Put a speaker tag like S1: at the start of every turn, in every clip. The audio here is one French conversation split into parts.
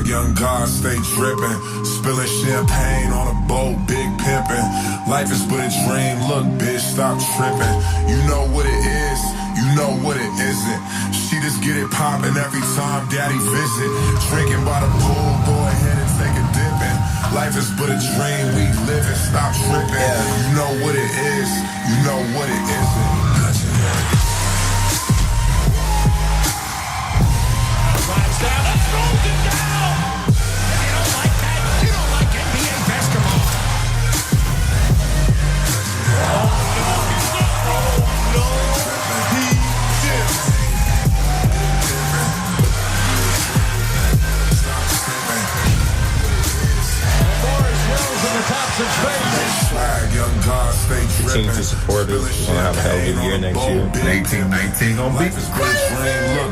S1: Swag, young God, stay dripping. Spilling champagne on a boat, big pimping. Life is but a dream, look bitch, stop tripping. You know what it is, you know what it isn't. She just get it poppin' every time daddy visit. Drinking by the pool, go ahead and take a dip in. Life is but a dream, we living, stop tripping. You know what it is, you know what it isn't.
S2: Drives down, let's roll it down! If you don't like that, you don't like NBA basketball. Oh, no, he did. Morris Rose in the Thompson space.
S1: Swag, young God, stay dripping.
S3: Continue to support us. We're gonna have a hell of a year next year.
S4: 18-19 gonna be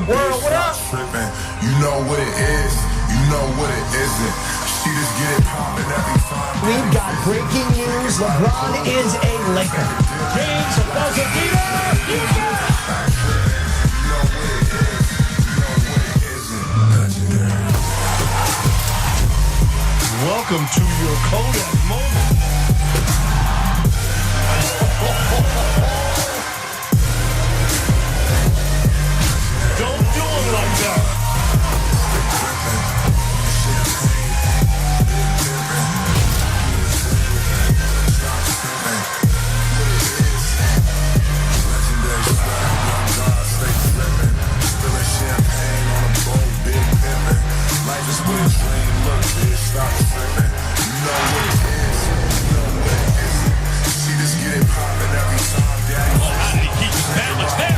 S1: World, what up? Tripping. You know what it is, you know what it isn't. She just get it poppin' every time.
S5: We've got breaking news. LeBron is a Laker.
S2: James a buzzer beater. You got it.
S1: You know what it is, you know what it isn't. Legendary.
S2: Welcome to your Kodak moment. Don't do it like that.
S1: Life is but a dream, look bitch, stop tripping. You know what it is, you know what it isn't. She just get it poppin' every time daddy.
S2: Oh, how did he keep his balance there?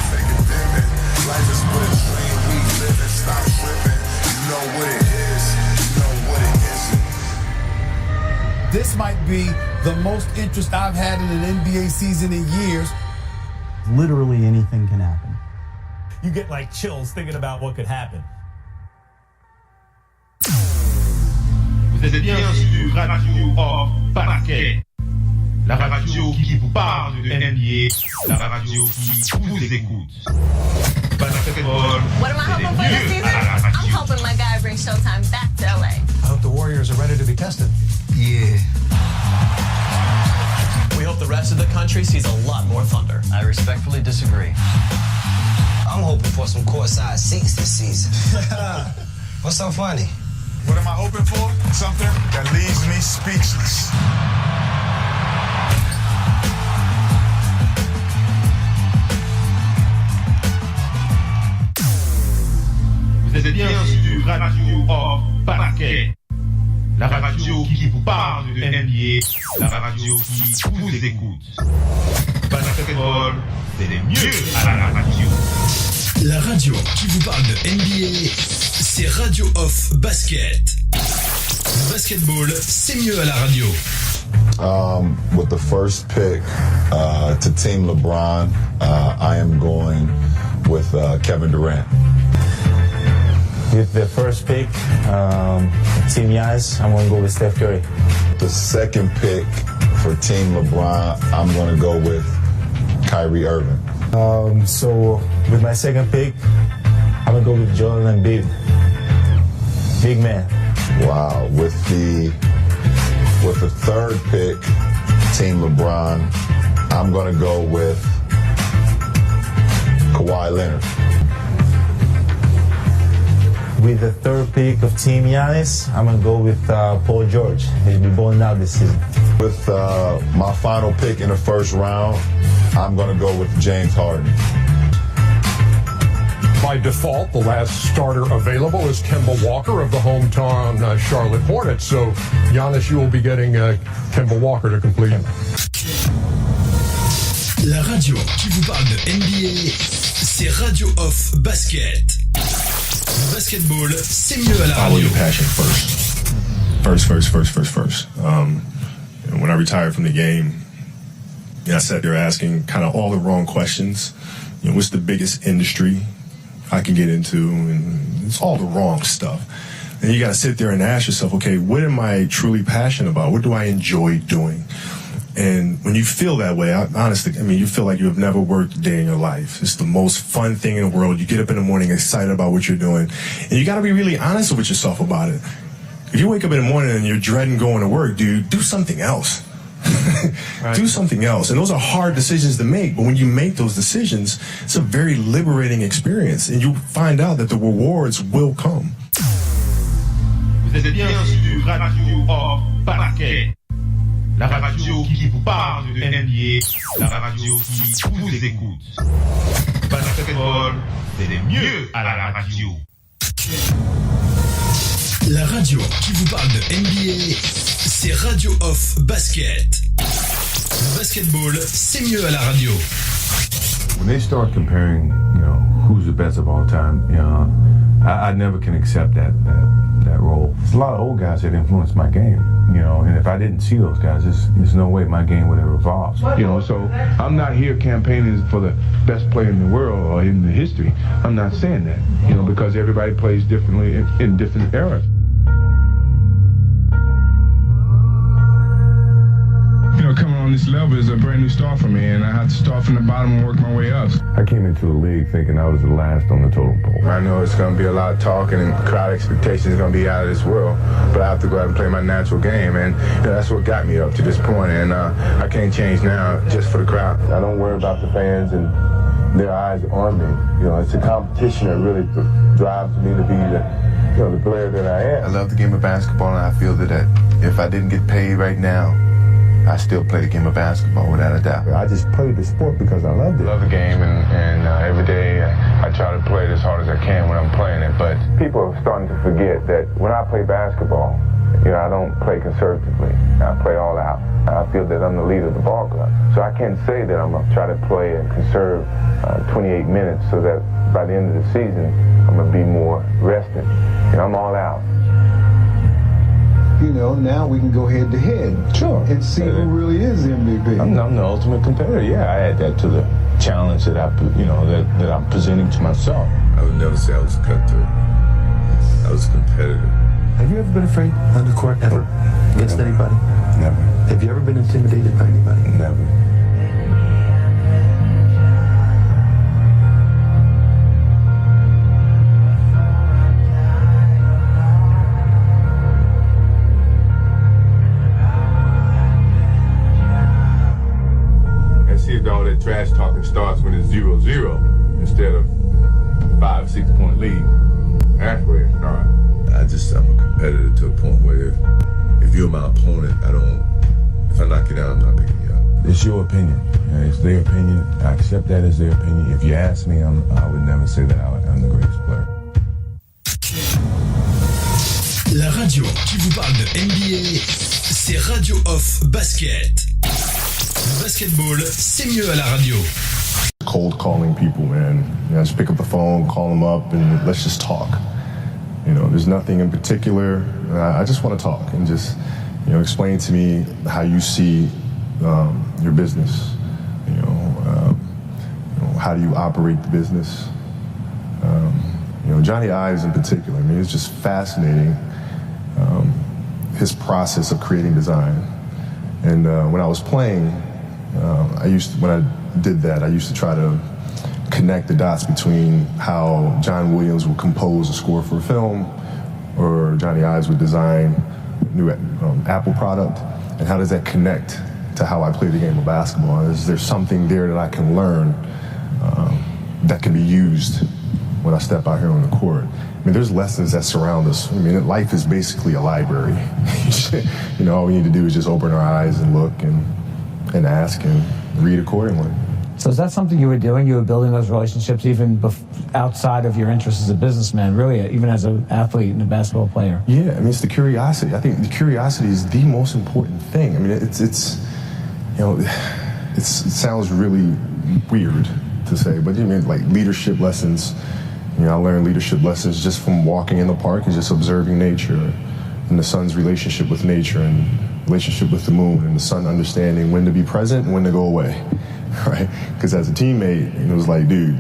S1: Take a dip in. Life is but a dream, we living, stop tripping. You know what it is, you know what it isn't.
S6: This might be the most interest I've had in an NBA season in years.
S7: Literally anything can happen.
S8: You get like chills thinking about what could happen.
S4: Vous êtes bien sur Radio Off Basket, la radio qui vous parle de NBA, la radio qui vous écoute. Basketball,
S9: What am I hoping for this season? I'm hoping my guy brings Showtime back to LA.
S2: I hope the Warriors are ready to be tested.
S5: Yeah.
S8: We hope the rest of the country sees a lot more Thunder.
S5: I respectfully disagree. I'm hoping for some courtside seats this season. What's so funny?
S1: What am I hoping for? Something that leaves me speechless.
S4: vous êtes bien sur Radio Off Basket, la radio qui vous parle de NBA, la radio qui vous écoute. Basketball, c'est les mieux à la radio.
S10: La radio qui vous parle de NBA, c'est Radio Off Basket. Le basketball, c'est mieux à la radio.
S11: With the first pick to Team LeBron, I am going with Kevin Durant.
S7: With the first pick, Team Giannis, I'm going to go with Steph Curry.
S11: The second pick for Team LeBron, I'm going to go with Kyrie Irving.
S7: So with my second pick, I'm going to go with Joel Embiid. Big man.
S11: Wow. With the third pick, Team LeBron, I'm going to go with Kawhi Leonard.
S7: With the third pick of Team Giannis, I'm going to go with Paul George. He'll be balling out this season.
S11: With my final pick in the first round, I'm going to go with James Harden.
S12: By default, the last starter available is Kemba Walker of the hometown Charlotte Hornets. So, Giannis, you will be getting Kemba Walker to complete.
S10: La radio qui vous parle de NBA, c'est Radio Off Basket. Le basketball, c'est mieux à la radio.
S13: Follow your passion first. And when I retired from the game, I sat there asking kind of all the wrong questions. You know, what's the biggest industry I can get into? And it's all the wrong stuff. And you got to sit there and ask yourself, okay, what am I truly passionate about? What do I enjoy doing? And when you feel that way, honestly, I mean, you feel like you have never worked a day in your life. It's the most fun thing in the world. You get up in the morning excited about what you're doing. And you got to be really honest with yourself about it. If you wake up in the morning and you're dreading going to work, dude, do something else. Right. Do something else. And those are hard decisions to make. But when you make those decisions, it's a very liberating experience. And you find out that the rewards will come.
S4: Vous êtes bien sur Radio Off Basket. La radio qui vous parle de NBA, la radio qui vous écoute. Basketball, c'est le mieux à la radio.
S10: La radio qui vous parle de NBA, c'est Radio Off Basket. Le basketball, c'est mieux à la radio.
S14: When they start comparing, who's the best of all time, I never can accept that role. There's a lot of old guys that influenced my game, and if I didn't see those guys, there's no way my game would have evolved. So I'm not here campaigning for the best player in the world or in the history. I'm not saying that, because everybody plays differently in different eras.
S15: Coming on this level is a brand new start for me, and I had to start from the bottom and work my way up.
S14: I came into the league thinking I was the last on the totem pole.
S16: I know it's going to be a lot of talking and crowd expectations is going to be out of this world, but I have to go out and play my natural game, and that's what got me up to this point, and I can't change now just for the crowd.
S14: I don't worry about the fans and their eyes on me. It's a competition that really drives me to be the player that I am.
S16: I love the game of basketball, and I feel that if I didn't get paid right now, I still play the game of basketball without a doubt.
S14: I just played the sport because I loved it. I love the game, and every day I try to play it as hard as I can when I'm playing it. But people are starting to forget that when I play basketball, I don't play conservatively. I play all out. I feel that I'm the leader of the ball club. So I can't say that I'm going to try to play and conserve 28 minutes so that by the end of the season, I'm going to be more rested. I'm all out.
S6: Now we can go head to head.
S14: Sure.
S6: And see who really is the MVP.
S14: I'm the ultimate competitor. Yeah, I add that to the challenge that that I'm presenting to myself. I would never say I was cutthroat. I was competitive.
S17: Have you ever been afraid on the court ever? Against anybody?
S14: Never.
S17: Have you ever been intimidated by anybody?
S14: Never. All that trash talking starts when it's 0-0 instead of 5-6 point lead. That's where it starts. I'm a competitor to a point where if you're my opponent, if I knock you down, I'm not picking you up. It's your opinion. It's their opinion. I accept that as their opinion. If you ask me, I would never say that I'm the greatest player.
S10: La radio qui vous parle de NBA, c'est Radio Off Basket. Le basketball, c'est mieux à la radio.
S13: Cold calling people, man. Just pick up the phone, call them up, and let's just talk. There's nothing in particular. I just want to talk and just, explain to me how you see your business. How do you operate the business? Johnny Ives in particular. It's just fascinating. His process of creating design. And when I was playing, when I did that, I used to try to connect the dots between how John Williams would compose a score for a film, or Johnny Ives would design a new Apple product, and how does that connect to how I play the game of basketball? Is there something there that I can learn that can be used when I step out here on the court? There's lessons that surround us. Life is basically a library. All we need to do is just open our eyes and look and ask and read accordingly.
S18: So is that something you were doing? You were building those relationships even outside of your interests as a businessman, really, even as an athlete and a basketball player?
S13: Yeah, it's the curiosity. I think the curiosity is the most important thing. It sounds really weird to say, but like leadership lessons. I learned leadership lessons just from walking in the park and just observing nature and the sun's relationship with nature and relationship with the moon and the sun understanding when to be present and when to go away, right? Because as a teammate, it was like, dude,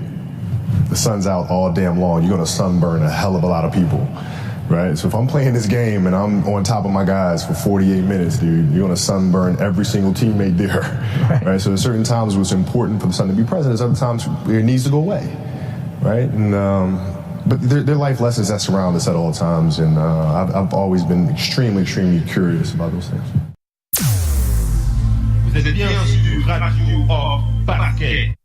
S13: the sun's out all damn long. You're going to sunburn a hell of a lot of people, right? So if I'm playing this game and I'm on top of my guys for 48 minutes, dude, you're gonna sunburn every single teammate there, right? So there's certain times where it's important for the sun to be present. There's other times where it needs to go away, right? And but they're life lessons that surround us at all times, and I've always been extremely curious about those things.
S4: Vous êtes bien sur Radio Off Basket,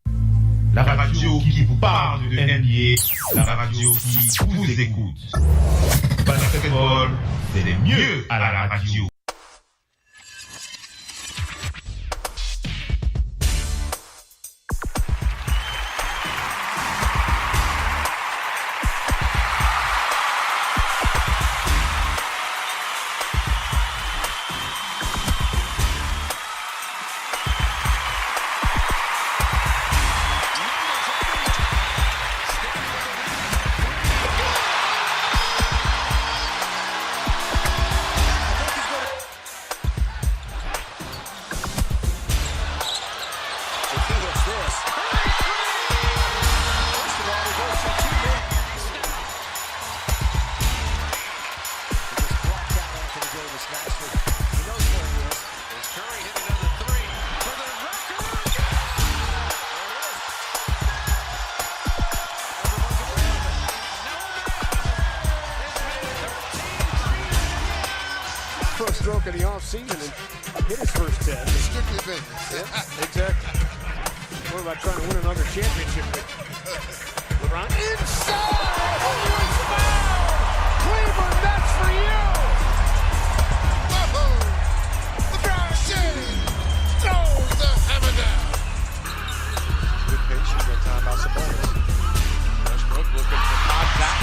S4: la radio qui vous parle de NBA, la radio qui vous écoute. Basketball, c'est le mieux à la radio.
S19: First stroke of the offseason and hit his first 10. It's strictly business. Yeah, exactly. What about trying to win another championship? LeBron inside! Oh, it's foul! Cleveland, that's for you! Whoa! LeBron James throws the hammer down. Good patience that time by Sabonis. Westbrook looking for contact.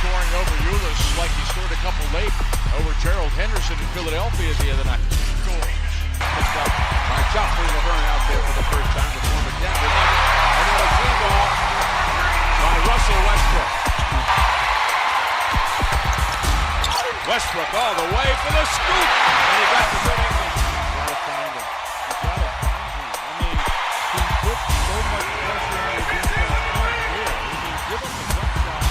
S19: Scoring over Ulis like he scored a couple late over Gerald Henderson in Philadelphia the other night. Picked up by Joffrey Laverne out there for the first time with former Denver Nuggets. Another free ball by Russell Westbrook. Westbrook all the way for the scoop, and he got the good English. You gotta find him. You gotta find him. I mean, he put so much pressure on the defense. Give him the jump shot.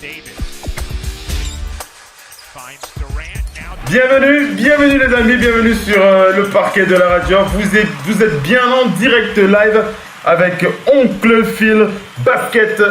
S19: Davis finds Durant now.
S20: Bienvenue les amis, bienvenue sur le parquet de la radio. Vous êtes bien en direct live avec Oncle Phil Basket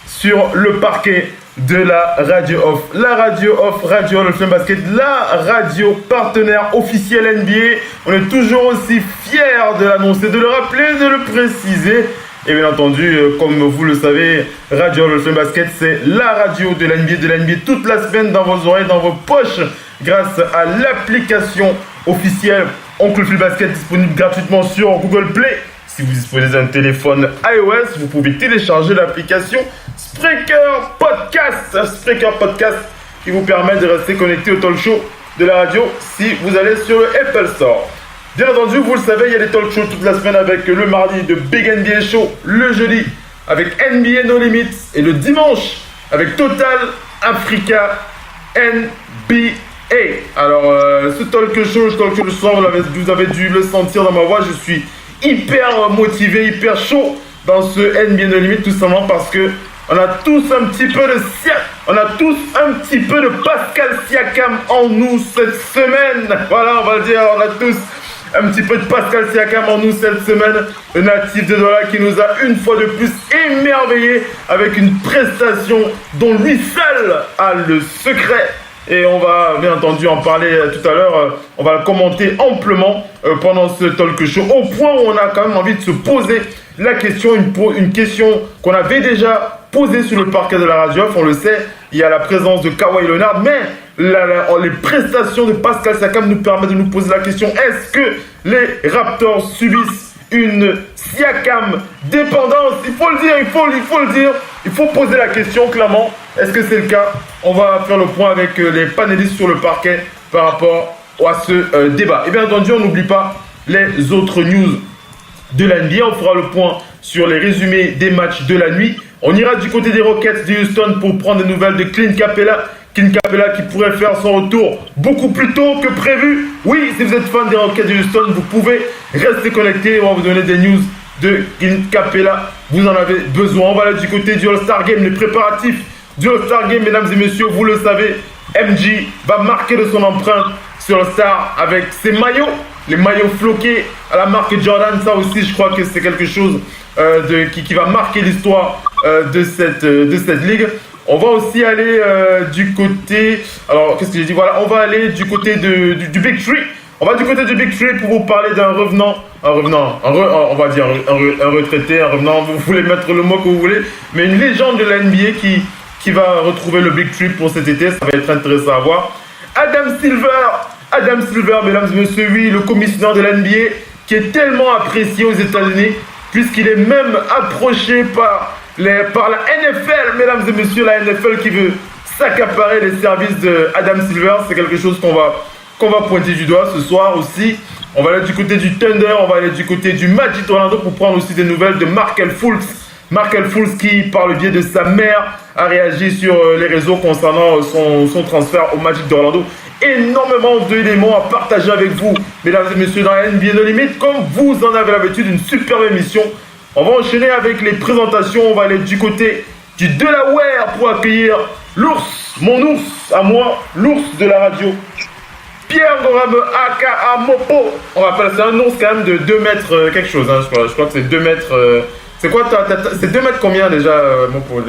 S20: sur le parquet de la radio off. La radio off, Radio Hall of Fame Basket, la radio partenaire officielle NBA. On est toujours aussi fiers de l'annoncer, de le rappeler, de le préciser. Et bien entendu, comme vous le savez, Radio Hall of Fame Basket, c'est la radio de l'NBA toute la semaine dans vos oreilles, dans vos poches, grâce à l'application officielle Oncle Phil Basket, disponible gratuitement sur Google Play. Si vous disposez d'un téléphone iOS, vous pouvez télécharger l'application Spreaker Podcast qui vous permet de rester connecté au talk show de la radio si vous allez sur le Apple Store. Bien entendu, vous le savez, il y a des talk shows toute la semaine avec le mardi de Big NBA Show, le jeudi avec NBA No Limits et le dimanche avec Total Africa NBA. Alors, ce talk show ce soir, vous avez dû le sentir dans ma voix, je suis hyper motivé, hyper chaud dans ce NBA No Limits, tout simplement parce que on a tous un petit peu de Pascal Siakam en nous cette semaine. Voilà, on va le dire, on a tous un petit peu de Pascal Siakam en nous cette semaine. Le natif de Douala qui nous a une fois de plus émerveillé avec une prestation dont lui seul a le secret. Et on va bien entendu en parler tout à l'heure. On va le commenter amplement pendant ce talk show. Au point où on a quand même envie de se poser la question, une question qu'on avait déjà posée sur le parquet de la radio. On le sait, il y a la présence de Kawhi Leonard, mais les prestations de Pascal Siakam nous permettent de nous poser la question, est-ce que les Raptors subissent une Siakam dépendance? Il faut le dire, il faut poser la question clairement. Est-ce que c'est le cas? On va faire le point avec les panélistes sur le parquet par rapport à ce débat. Et bien entendu, on n'oublie pas les autres news de la NBA. On fera le point sur les résumés des matchs de la nuit. On ira du côté des Rockets de Houston pour prendre des nouvelles de Clint Capella. Clint Capella qui pourrait faire son retour beaucoup plus tôt que prévu. Oui, si vous êtes fan des Rockets de Houston, vous pouvez rester connecté. On va vous donner des news de Clint Capella vous en avez besoin. On va aller du côté du All-Star Game, les préparatifs du All-Star Game, mesdames et messieurs, vous le savez, MJ va marquer de son empreinte sur All-Star avec ses maillots, les maillots floqués à la marque Jordan. Ça aussi, je crois que c'est quelque chose qui va marquer l'histoire de cette ligue. On va aussi aller du côté... Alors, qu'est-ce que j'ai dit? Voilà, on va aller du côté du Big Three. On va du côté du Big Three pour vous parler d'un revenant. On va dire un retraité, un revenant. Vous voulez mettre le mot que vous voulez. Mais une légende de la NBA qui va retrouver le Big Three pour cet été. Ça va être intéressant à voir. Adam Silver, mesdames et messieurs, oui, le commissionnaire de la NBA qui est tellement apprécié aux États-Unis puisqu'il est même approché par la NFL, mesdames et messieurs, la NFL qui veut s'accaparer les services de Adam Silver. C'est quelque chose qu'on va pointer du doigt ce soir aussi. On va aller du côté du Thunder, on va aller du côté du Magic d'Orlando pour prendre aussi des nouvelles de Markelle Fultz qui, par le biais de sa mère, a réagi sur les réseaux concernant son transfert au Magic d'Orlando. Énormément d'éléments à partager avec vous, mesdames et messieurs, dans la NBA No Limit, comme vous en avez l'habitude, une superbe émission. On va enchaîner avec les présentations. On va aller du côté du Delaware pour accueillir l'ours, mon ours à moi, l'ours de la radio. Pierre Gorame, aka Mopo. On rappelle, c'est un ours quand même de 2 mètres quelque chose. Hein, je crois que c'est 2 mètres. C'est quoi c'est 2 mètres combien déjà, Mopo?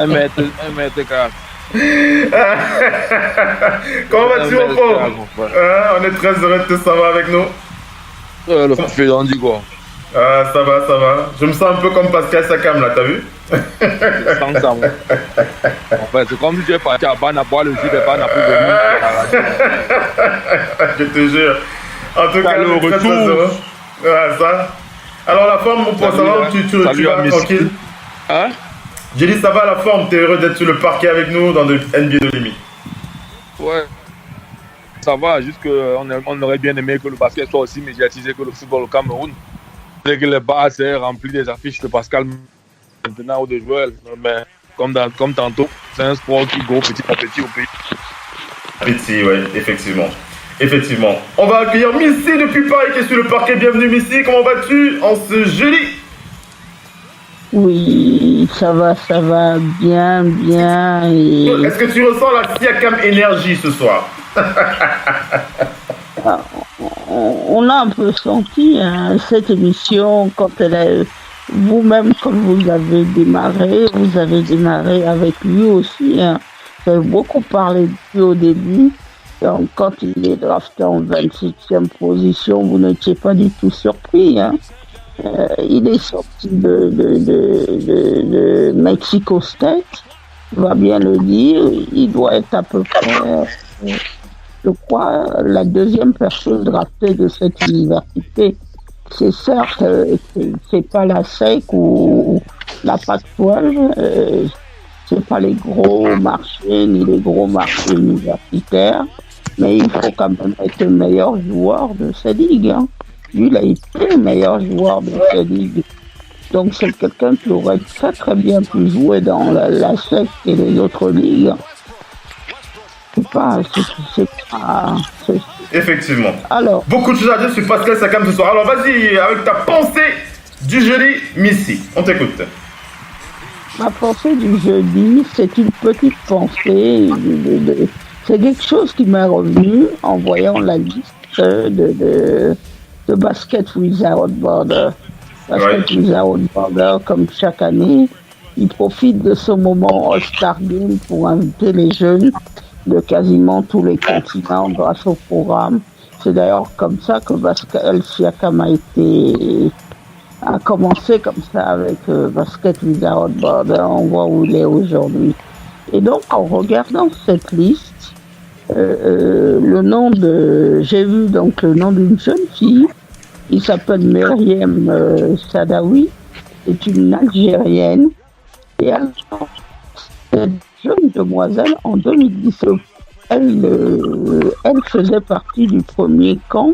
S21: 1 mètre 4.
S20: Comment vas-tu, Mopo? On est très heureux de te savoir avec nous.
S21: Le fait on dit quoi?
S20: Ça va. Je me sens un peu comme Pascal Sakam là, t'as vu?
S21: Je sens ça, moi. En fait, c'est comme si tu es parti à Bana boire le jus de Bana pour venir.
S20: Je te jure. En tout cas,
S21: le
S20: très heureux. Ça. Alors la forme, pour savoir, tu vas tranquille.
S21: Hein?
S20: J'ai dit ça va la forme, t'es heureux d'être sur le parquet avec nous dans le NBA No Limit.
S21: Ouais. Ça va, juste qu'on aurait bien aimé que le basket soit aussi médiatisé que le football au Cameroun. Que les bars c'est rempli des affiches de Pascal maintenant ou de Joël. Mais comme tantôt, c'est un sport qui go petit à petit au pays.
S20: Petit, oui, effectivement. On va accueillir Missy depuis Paris qui est sur le parquet. Bienvenue Missy, comment vas-tu en ce jeudi?
S22: Oui, ça va bien. Et...
S20: Est-ce que tu ressens la Siakam énergie ce soir?
S22: On a un peu senti cette émission quand elle est... Vous-même, quand vous avez démarré avec lui aussi. Vous avez beaucoup parlé de lui au début. Donc, quand il est drafté en 26e position, vous n'étiez pas du tout surpris. Il est sorti de Mexico State, on va bien le dire. Il doit être à peu près, je crois, la 2e personne draftée de cette université. C'est certes, c'est pas la SEC ou la Pac-12, c'est pas les gros marchés ni les gros marchés universitaires, mais il faut quand même être le meilleur joueur de cette ligue. Lui, il a été le meilleur joueur de cette ligue. Donc, c'est quelqu'un qui aurait très bien pu jouer dans la SEC et les autres ligues. C'est pas...
S20: Effectivement.
S22: Alors,
S20: beaucoup de choses à dire sur Pascal Sakam ce soir. Alors, vas-y, avec ta pensée du jeudi, Missy. On t'écoute.
S22: Ma pensée du jeudi, c'est une petite pensée. C'est quelque chose qui m'est revenu en voyant la liste de Basket Without Borders. Without Borders, comme chaque année, il profite de ce moment All-Star Game pour inviter les jeunes de quasiment tous les continents grâce au programme. C'est d'ailleurs comme ça que Pascal Siakam a commencé comme ça avec Basket Without Borders. On voit où il est aujourd'hui. Et donc, en regardant cette liste, j'ai vu donc le nom d'une jeune fille. Il s'appelle Myriam Sadawi. C'est une Algérienne. Et alors, cette jeune demoiselle, en 2017, elle faisait partie du premier camp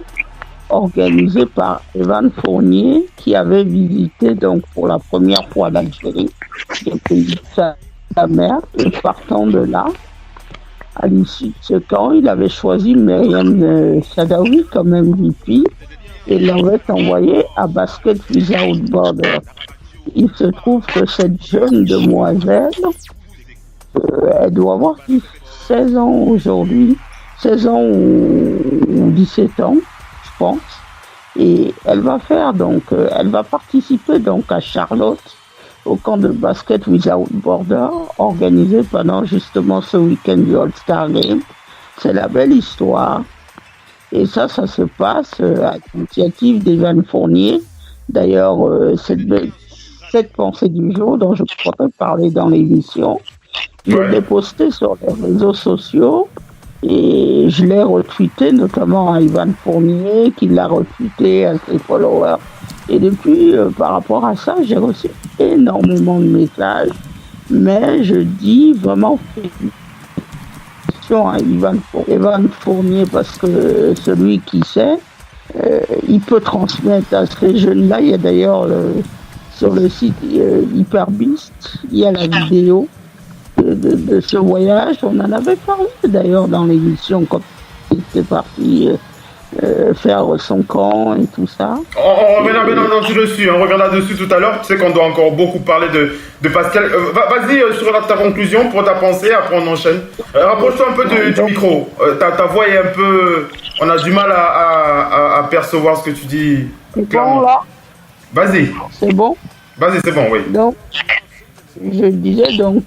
S22: organisé par Evan Fournier, qui avait visité donc pour la première fois l'Algérie, le pays de sa mère. Et partant de là, à l'issue de ce camp, il avait choisi Myriam Sadawi comme MVP. et l'avait envoyé à Basket Without Borders. Il se trouve que cette jeune demoiselle, elle doit avoir 16 ans aujourd'hui, 16 ans ou 17 ans, je pense. Et elle va elle va participer donc à Charlotte, au camp de Basket Without Borders, organisé pendant justement ce week-end du All-Star Game. C'est la belle histoire. Et ça se passe à l'initiative d'Evan Fournier. D'ailleurs, cette pensée du jour dont je pourrais parler dans l'émission, je l'ai postée sur les réseaux sociaux et je l'ai retweeté notamment à Evan Fournier qui l'a retweeté à ses followers. Et depuis, par rapport à ça, j'ai reçu énormément de messages. Mais je dis vraiment félicitations à Evan Fournier parce que celui qui sait, il peut transmettre à ces jeunes-là. Il y a d'ailleurs sur le site Hyperbeast, il y a la vidéo de ce voyage. On en avait parlé d'ailleurs dans l'émission quand il était parti faire son camp et tout ça.
S20: On revient là-dessus dessus, on revient là-dessus tout à l'heure. Tu sais qu'on doit encore beaucoup parler de Pascal. Vas-y sur ta conclusion pour ta pensée, après on enchaîne. Rapproche-toi un peu du micro. Ta voix est un peu... On a du mal à percevoir ce que tu dis.
S22: C'est bon là?
S20: Vas-y.
S22: C'est bon?
S20: Vas-y, c'est bon, oui.
S22: Donc, je disais donc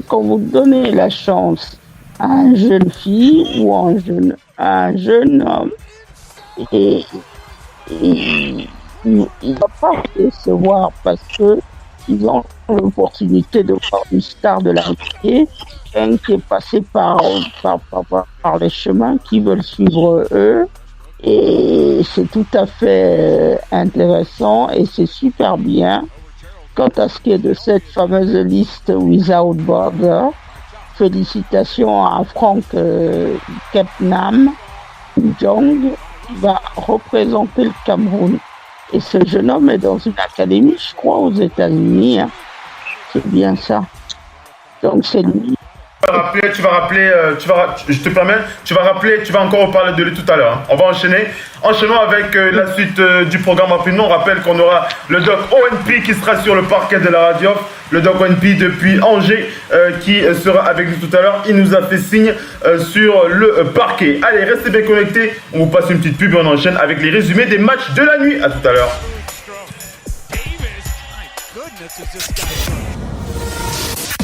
S22: quand vous donnez la chance à une jeune fille ou à un jeune homme, et il ne va pas décevoir parce que ils ont l'opportunité de voir une star de la NBA qui est passée par les chemins qu'ils veulent suivre eux. Et c'est tout à fait intéressant et c'est super bien. Quant à ce qui est de cette fameuse liste Without Borders, félicitations à Frank Kepnam Jong qui va représenter le Cameroun. Et ce jeune homme est dans une académie, je crois, aux États-Unis. Hein. C'est bien ça. Donc c'est lui.
S20: Tu vas rappeler, je te permets, tu vas encore reparler de lui tout à l'heure. Hein. On va enchaînons avec la suite du programme rapidement. On rappelle qu'on aura le doc ONP qui sera sur le parquet de la radio. Le doc ONP depuis Angers qui sera avec nous tout à l'heure. Il nous a fait signe sur le parquet. Allez, restez bien connectés. On vous passe une petite pub et on enchaîne avec les résumés des matchs de la nuit. À tout à l'heure.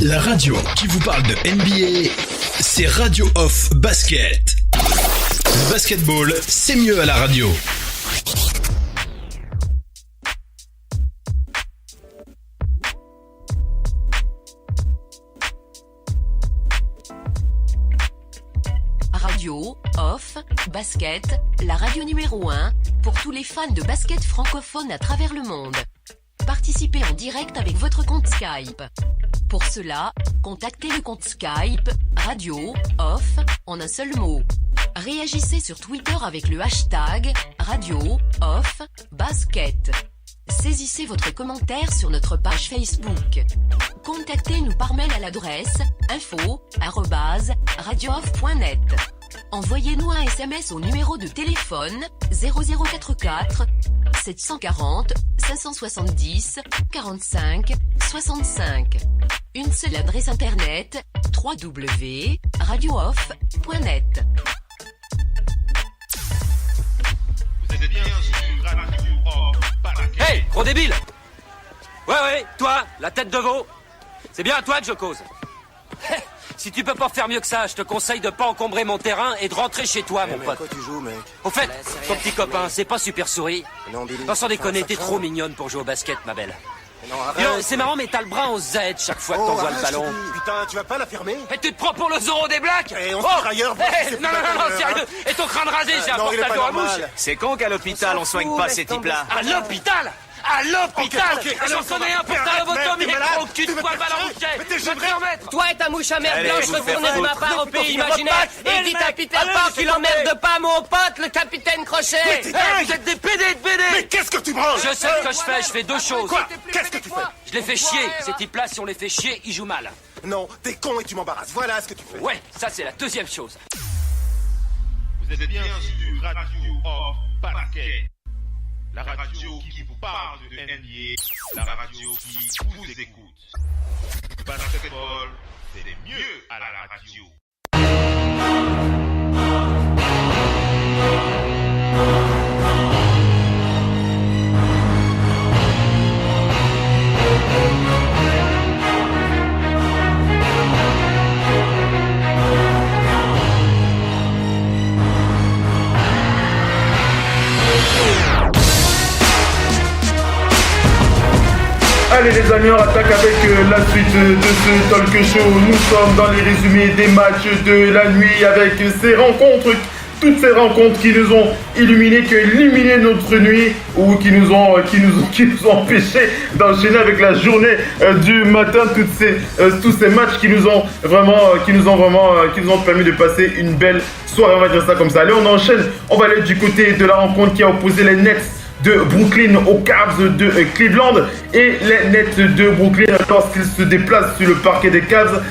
S10: La radio qui vous parle de NBA, c'est Radio Off Basket. Le basketball, c'est mieux à la radio.
S3: Radio Off Basket, la radio numéro 1 pour tous les fans de basket francophone à travers le monde. Participez en direct avec votre compte Skype. Pour cela, contactez le compte Skype Radio Off en un seul mot. Réagissez sur Twitter avec le hashtag Radio Off Basket. Saisissez votre commentaire sur notre page Facebook. Contactez-nous par mail à l'adresse info@radiooff.net. Envoyez-nous un SMS au numéro de téléphone 0044 740 570 45 65. Une seule adresse internet www.radiooff.net.
S2: Vous êtes bien sur Radio Off Basket.
S9: Hey, gros débile! Ouais, toi, la tête de veau. C'est bien à toi que je cause. Si tu peux pas faire mieux que ça, je te conseille de pas encombrer mon terrain et de rentrer chez toi, mon pote.
S23: Quoi tu joues, mec?
S9: Au fait, ton petit copain, c'est pas Super Souris?
S23: Non, Billy.
S9: Non, sans déconner, t'es trop mignonne pour jouer au basket, ma belle.
S23: Non,
S9: C'est marrant, mais t'as le bras en Z chaque fois que t'envoies le ballon.
S23: Putain, tu vas pas la fermer?
S9: Et tu te prends pour le Zorro des Blacks?
S23: Et on se tire ailleurs.
S9: Non, sérieux. Et ton crâne rasé, j'ai un porte-avions à mouche.
S23: C'est con qu'à l'hôpital on soigne pas ces types-là.
S9: À l'hôpital? À l'hôpital! J'en connais un pour ta lobotomie, gros cul de poil ballon-bouché! Je vais te remettre!
S24: Toi et ta mouche à merde blanche retournez de ma part au pays imaginaire et dites à Peter Pan qu'il emmerde pas mon pote, le capitaine Crochet!
S9: Vous êtes des PD de BD!
S23: Mais qu'est-ce que tu branles?
S9: Je sais ce que je fais, je fais deux choses.
S23: Quoi? Qu'est-ce que tu fais?
S9: Je les fais chier, ces types-là, si on les fait chier, ils jouent mal.
S23: Non, t'es con et tu m'embarrasses, voilà ce que tu fais.
S9: Ouais, ça c'est la deuxième chose.
S2: Vous êtes bien sur Radio Off Basket.
S4: la radio qui vous parle de NBA, la radio qui vous écoute. Basketball, c'est mieux à la radio.
S20: Allez les amis, on attaque avec la suite de ce talk show. Nous sommes dans les résumés des matchs de la nuit avec ces rencontres, toutes ces rencontres qui nous ont illuminés, qui ont illuminé notre nuit ou qui nous ont empêchés d'enchaîner avec la journée du matin. Tous ces matchs qui nous ont permis de passer une belle soirée, on va dire ça comme ça. Allez, on enchaîne. On va aller du côté de la rencontre qui a opposé les Nets de Brooklyn aux Cavs de Cleveland, et les Nets de Brooklyn, lorsqu'ils se déplacent sur le parquet des Cavs,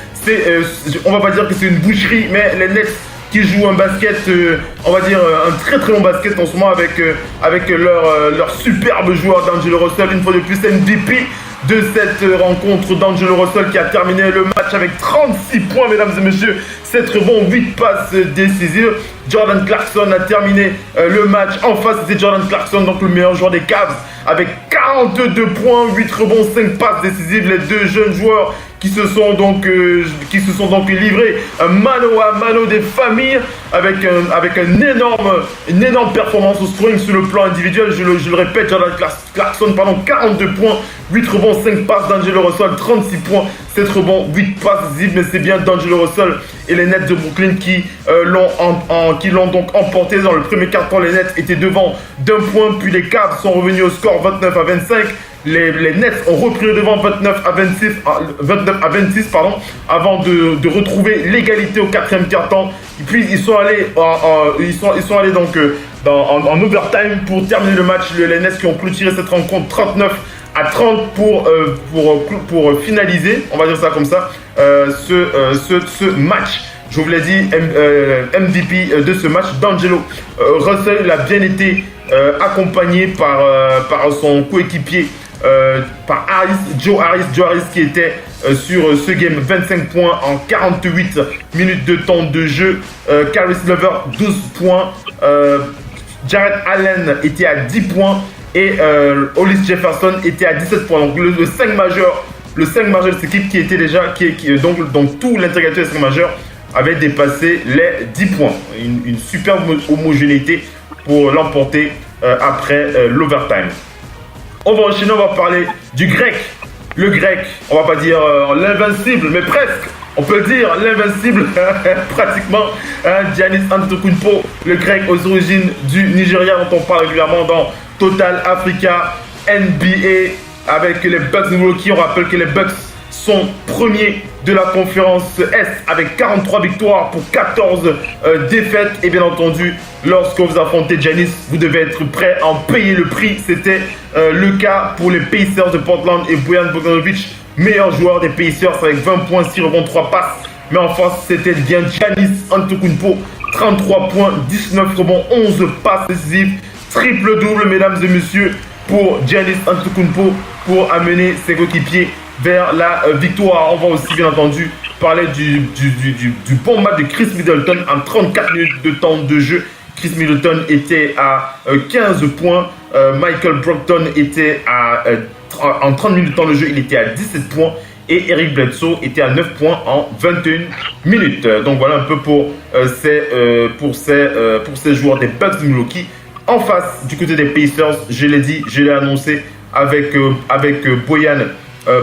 S20: on va pas dire que c'est une boucherie, mais les Nets qui jouent un basket, on va dire un très très bon basket en ce moment avec leur superbe joueur D'Angelo Russell, une fois de plus MVP de cette rencontre. D'Angelo Russell qui a terminé le match avec 36 points, mesdames et messieurs, 7 rebonds, 8 passes décisives. Jordan Clarkson a terminé le match. En face, c'était Jordan Clarkson, donc le meilleur joueur des Cavs, avec 42 points, 8 rebonds, 5 passes décisives. Les deux jeunes joueurs qui se sont donc livrés mano à mano des familles avec une énorme performance au scoring sur le plan individuel. Je le répète, Jordan Clarkson, 42 points, 8 rebonds, 5 passes. D'Angelo Russell, 36 points, 7 rebonds, 8 passes décisives. Mais c'est bien D'Angelo Russell et les Nets de Brooklyn qui l'ont donc emporté. Dans le premier quart-temps, les Nets étaient devant d'un point, puis les Cavs sont revenus au score 29 à 25. Les Nets ont repris le devant 29 à 26 avant de retrouver l'égalité au quatrième quart-temps. Puis ils sont allés donc en overtime pour terminer le match. Les Nets qui ont clôturé cette rencontre 39 à 30 pour finaliser, on va dire ça comme ça, ce match. Je vous l'ai dit, MVP de ce match, D'Angelo Russell. Il a bien été accompagné par son coéquipier, par Joe Harris qui était sur ce game, 25 points en 48 minutes de temps de jeu. Caris LeVert, 12 points. Jared Allen était à 10 points et Hollis Jefferson était à 17 points. Donc le 5 majeur de cette équipe qui était déjà, donc tout l'intégrateur des 5 majeurs avait dépassé les 10 points. Une superbe homogénéité pour l'emporter après l'overtime. On va enchaîner, on va parler du grec. Le grec, on va pas dire l'invincible, mais presque. On peut dire l'invincible, pratiquement. Giannis Antetokounmpo, le grec aux origines du Nigeria, dont on parle régulièrement dans Total Africa NBA avec les Bucks de Milwaukee. On rappelle que les Bucks sont premiers de la conférence Est avec 43 victoires pour 14 défaites. Et bien entendu, lorsque vous affrontez Giannis, vous devez être prêt à en payer le prix. C'était le cas pour les Pacers de Portland et Bojan Bogdanovic, meilleur joueur des Pacers avec 20 points, 6 rebonds, 3 passes. Mais en face, c'était bien Giannis Antetokounmpo, 33 points, 19 rebonds, 11 passes décisives. Triple-double, mesdames et messieurs, pour Giannis Antetokounmpo pour amener ses coéquipiers vers la victoire. On va aussi bien entendu parler du bon match de Chris Middleton en 34 minutes de temps de jeu. Chris Middleton était à 15 points. Michael Brogdon était en 30 minutes de temps de jeu, il était à 17 points. Et Eric Bledsoe était à 9 points en 21 minutes. Donc voilà un peu pour ces joueurs des Bucks de Milwaukee. En face, du côté des Pacers, je l'ai dit, je l'ai annoncé avec Bojan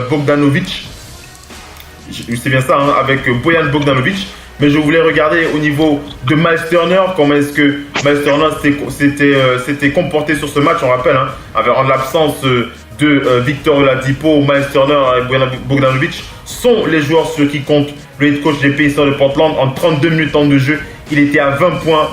S20: Bogdanovic. C'est bien ça, hein, avec Bojan Bogdanovic. Mais je voulais regarder au niveau de Miles Turner, comment est-ce que Miles Turner s'était comporté sur ce match. On rappelle, hein, en l'absence de Victor Oladipo, Miles Turner et Bojan Bogdanovic sont les joueurs sur qui compte le head coach des Pacers de Portland. En 32 minutes de temps de jeu, il était à 20 points.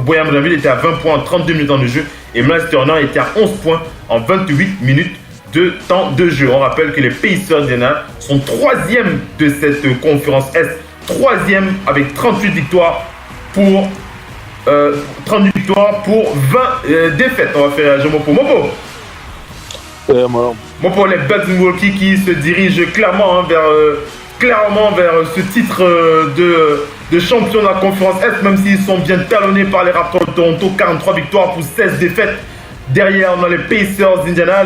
S20: Bojan Bogdanovic était à 20 points en 32 minutes de temps de jeu. Et Miles Turner était à 11 points en 28 minutes de temps de jeu. On rappelle que les Pacers d'Indiana sont 3e de cette conférence Est. 3e avec 38 victoires pour 38 victoires pour 20 défaites. On va faire réagir Mopo. Mopo, les Bucks de Milwaukee qui se dirigent clairement vers ce titre de champion de la conférence Est, même s'ils sont bien talonnés par les Raptors de Toronto, 43 victoires pour 16 défaites. Derrière, on a les Pacers d'Indiana.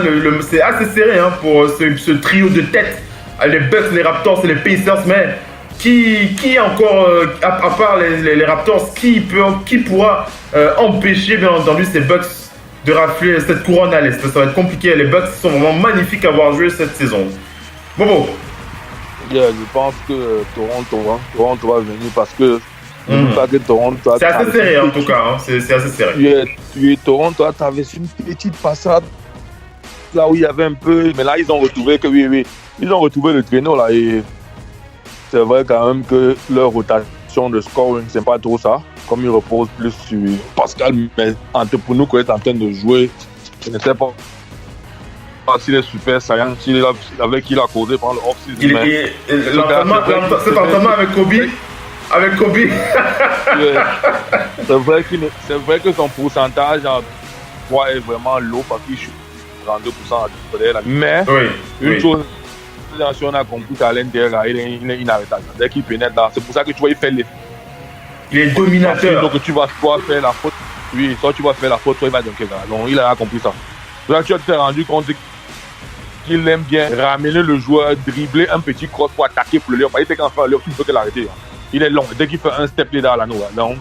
S20: C'est assez serré pour ce trio de tête. Les Bucks, les Raptors et les Pacers. Mais qui encore, à part les Raptors, qui pourra empêcher, bien entendu, ces Bucks de rafler cette couronne à l'Est? Ça va être compliqué. Les Bucks sont vraiment magnifiques à avoir joué cette saison. Bobo.
S21: Je pense que Toronto va venir parce que pas que Toronto.
S20: C'est assez serré en tout cas. C'est assez serré.
S21: Toronto a traversé une petite passade là où il y avait un peu, mais là ils ont retrouvé ils ont retrouvé le traîneau là et c'est vrai quand même que leur rotation de scoring c'est pas trop ça. Comme ils reposent plus sur Pascal, mais pour nous qu'on est en train de jouer, je ne sais pas s'il est super saillant, avec qui il a causé pendant le off-season.
S20: Cet entraînement avec Kobe.
S21: C'est vrai que son pourcentage en 3 est vraiment low parce qu'il chute 32% à derrière. Mais une chose, si on a compris qu'à l'intérieur, il est inarrêtable. Dès qu'il pénètre là, c'est pour ça que tu vois, il fait les.
S20: Il est dominateur.
S21: Donc tu vas soit faire la faute, soit tu vas faire la faute, soit il va dunker. Donc il a compris ça. Là tu t'es rendu compte qu'il aime bien ramener le joueur, dribbler un petit cross pour attaquer pour le leurre. Il fait qu'en fait un leurre, tu ne peux que l'arrêter. Il est long. Dès qu'il fait un step, il est dans l'anneau. Donc,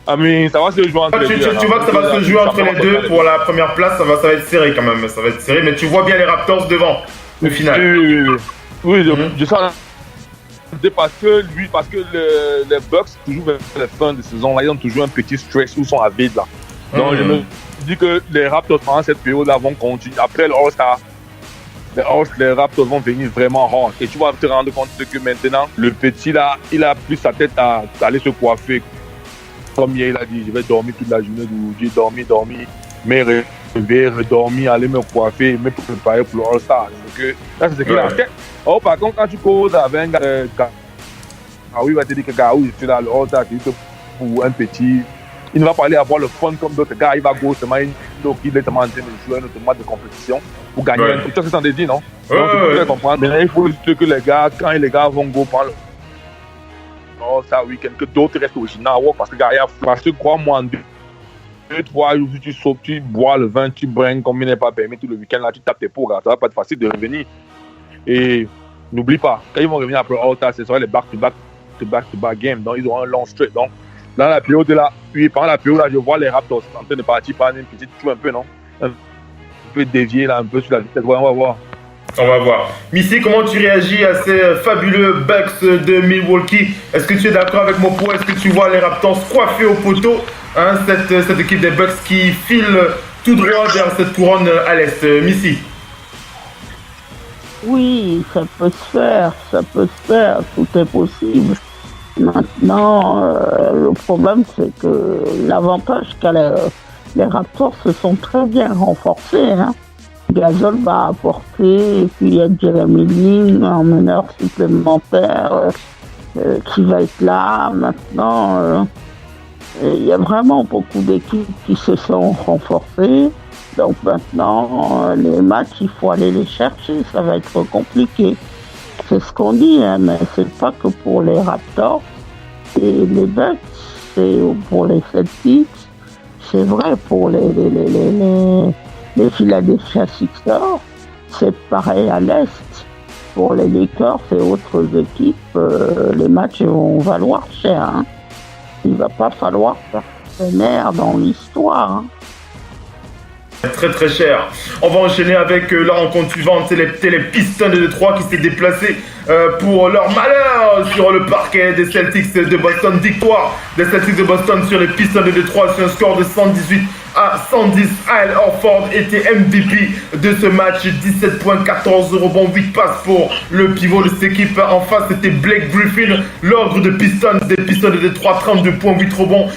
S21: ça va se jouer entre les deux.
S20: Tu vois que ça va se jouer entre les deux pour la première place. Ça va être serré quand même. Ça va être serré, mais tu vois bien les Raptors devant au final.
S21: Oui, je sens. C'est parce que les Bucks, toujours vers la fin de saison, là, ils ont toujours un petit stress où ils sont à vide là. Donc je me dis que les Raptors pendant cette période-là vont continuer. Après le All-Star, les Raptors vont venir vraiment hard. Et tu vas te rendre compte que maintenant, le petit là, il a plus sa tête à aller se coiffer. Comme hier, il a dit, je vais dormir toute la journée, j'ai dormi, mais redormir, aller me coiffer, me préparer pour le All-Star. Donc là, c'est ce qu'il a en tête. Oh, par contre, quand tu causes avec un gars, il va te dire que Gaou, il fait là, le All-Star, pour un petit, il ne va pas aller avoir le fun comme d'autres gars, il va go seulement donc il est en train de jouer un autre match de compétition pour gagner un truc. Ça, c'est sans dédit, non? Donc, tu peux comprendre. Mais il faut juste que les gars, quand les gars vont go prendre le All-Star week-end, que d'autres restent originaux, parce que crois-moi, en 2-3 jours, tu sautes, tu bois le vin, tu bringues, comme il n'est pas permis tout le week-end, là, tu tapes tes pots, ça va pas être facile de revenir. Et n'oublie pas, quand ils vont revenir après All-Star, ce sera les back-to-back games. Donc, ils auront un long straight. Donc, dans la période là, pendant la période là, je vois les Raptors en train de partir par une petite trou un peu, non? Un peu dévié là, un peu sur la vitesse. On va voir.
S20: On va voir. Missy, comment tu réagis à ces fabuleux Bucks de Milwaukee? Est-ce que tu es d'accord avec mon point? Est-ce que tu vois les Raptors coiffés au poteau, cette équipe des Bucks qui file tout droit vers cette couronne à l'Est? Missy?
S22: Oui, ça peut se faire, tout est possible. Maintenant, le problème, c'est que l'avantage qu'a les Raptors se sont très bien renforcés. Gasol va apporter, et puis il y a Jeremy Lin, un meneur supplémentaire qui va être là. Maintenant, il y a vraiment beaucoup d'équipes qui se sont renforcées. Donc maintenant, les matchs, il faut aller les chercher, ça va être compliqué. C'est ce qu'on dit, mais c'est pas que pour les Raptors et les Bucks, c'est pour les Celtics, c'est vrai pour les Philadelphia Sixers, c'est pareil à l'Est. Pour les Lakers et autres équipes, les matchs vont valoir cher. Il va pas falloir faire air dans l'histoire.
S20: Très très cher. On va enchaîner avec la rencontre suivante. C'est les Pistons de Détroit qui s'est déplacé pour leur malheur sur le parquet des Celtics de Boston. Victoire des Celtics de Boston sur les Pistons de Détroit sur un score de 118 à 110. Al Horford était MVP de ce match. 17 points, 14 rebonds, 8 passes pour le pivot de cette équipe. En face, c'était Blake Griffin, l'ordre de Pistons des Pistons de Détroit. 32 points, 8 rebonds,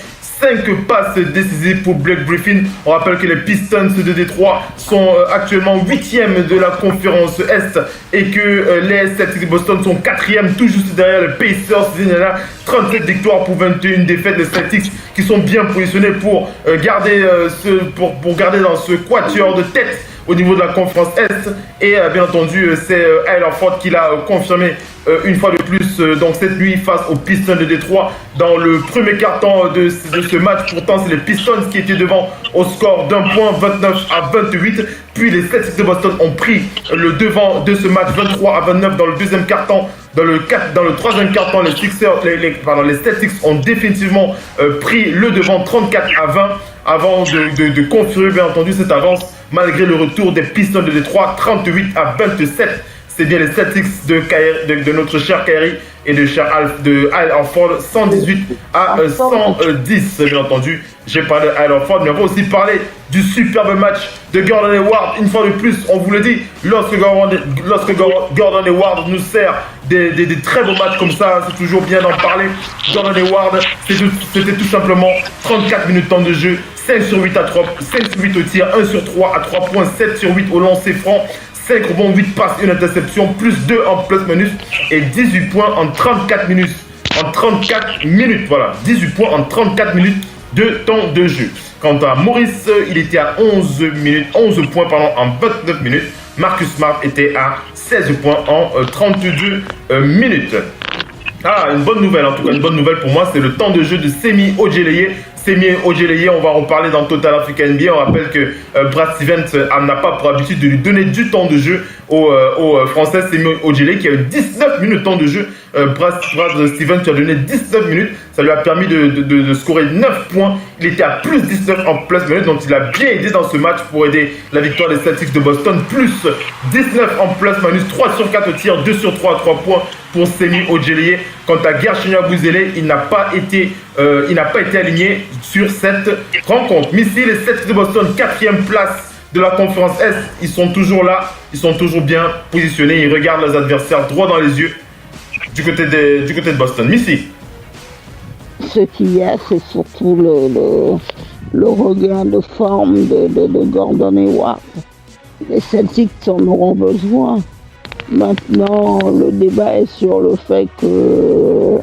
S20: 5 passes décisives pour Blake Griffin. On rappelle que les Pistons de Détroit sont actuellement 8e de la conférence Est et que les Celtics de Boston sont 4e, tout juste derrière les Pacers d'Indiana. 37 victoires pour 21 défaites. Les Celtics qui sont bien positionnés pour garder dans ce quatuor de tête au niveau de la conférence Est. Et bien entendu, c'est Al Horford qui l'a confirmé une fois de plus donc cette nuit face aux Pistons de Détroit dans le premier quart-temps de ce match. Pourtant, c'est les Pistons qui étaient devant au score d'un point, 29-28. Puis les Celtics de Boston ont pris le devant de ce match, 23-29 dans le deuxième quart-temps. Dans le troisième quart-temps, les Celtics ont définitivement pris le devant, 34-20, avant de confirmer bien entendu cette avance malgré le retour des Pistons de Détroit, 38-27. C'est bien les Celtics de notre cher Kyrie et de Al Horford, 118-110, bien entendu. J'ai parlé de Al Horford, mais on va aussi parler du superbe match de Gordon Hayward. Une fois de plus, on vous le dit, lorsque Gordon Hayward nous sert des très beaux matchs comme ça, c'est toujours bien d'en parler. Gordon Hayward, c'était tout simplement 34 minutes de temps de jeu, 5 sur 8 au tir, 1 sur 3 à 3 points, 7 sur 8 au lancer franc, 5 rebonds, 8 passes, une interception, plus 2 en plus-minus et 18 points en 34 minutes. Voilà, 18 points en 34 minutes de temps de jeu. Quant à Maurice, il était à 11 points en 29 minutes. Marcus Smart était à 16 points en 32 minutes. Ah, une bonne nouvelle, en tout cas une bonne nouvelle pour moi, c'est le temps de jeu de Semi Ojeleye. Semi Ojeleye, on va en reparler dans Total Africa NBA. On rappelle que Brad Stevens n'a pas pour habitude de lui donner du temps de jeu au Français Semi Ojeleye qui a eu 19 minutes de temps de jeu. Brad Stevens lui a donné 19 minutes. Ça lui a permis de scorer 9 points. Il était à plus 19 en plus minutes, donc il a bien aidé dans ce match pour aider la victoire des Celtics de Boston. Plus 19 en plus minus, 3 sur 4 au tir, 2 sur 3 à 3 points pour Semi Ojeleye. Quant à Gershinia Bouzele, il n'a pas été aligné sur cette rencontre. Missy, les Celtics de Boston, 4e place de la conférence Est, ils sont toujours là, ils sont toujours bien positionnés, ils regardent leurs adversaires droit dans les yeux du côté de Boston. Missy.
S22: Ce qu'il y a, c'est surtout le regain de forme de Gordon Hayward. Les Celtics en auront besoin. Maintenant, le débat est sur le fait que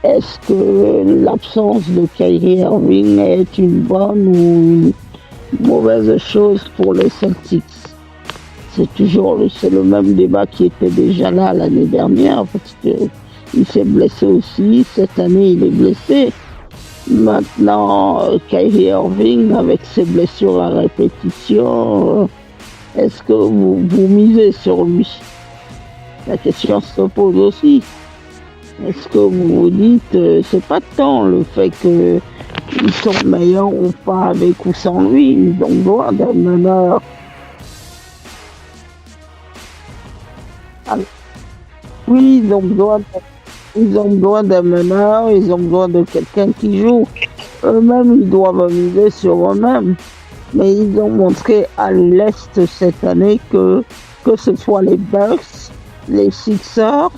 S22: est-ce que l'absence de Kyrie Irving est une bonne ou une mauvaise chose pour les Celtics. C'est le même débat qui était déjà là l'année dernière parce qu'il s'est blessé aussi. Cette année, il est blessé. Maintenant, Kyrie Irving, avec ses blessures à répétition, est-ce que vous misez sur lui? La question se pose aussi. Est-ce que vous vous dites, c'est pas tant le fait qu'ils sont meilleurs ou pas avec ou sans lui, ils ont besoin d'un meneur. Oui, ils ont besoin d'un meneur, ils ont besoin de quelqu'un qui joue. Eux-mêmes, ils doivent miser sur eux-mêmes. Mais ils ont montré à l'Est cette année que ce soit les Bucks, les Sixers,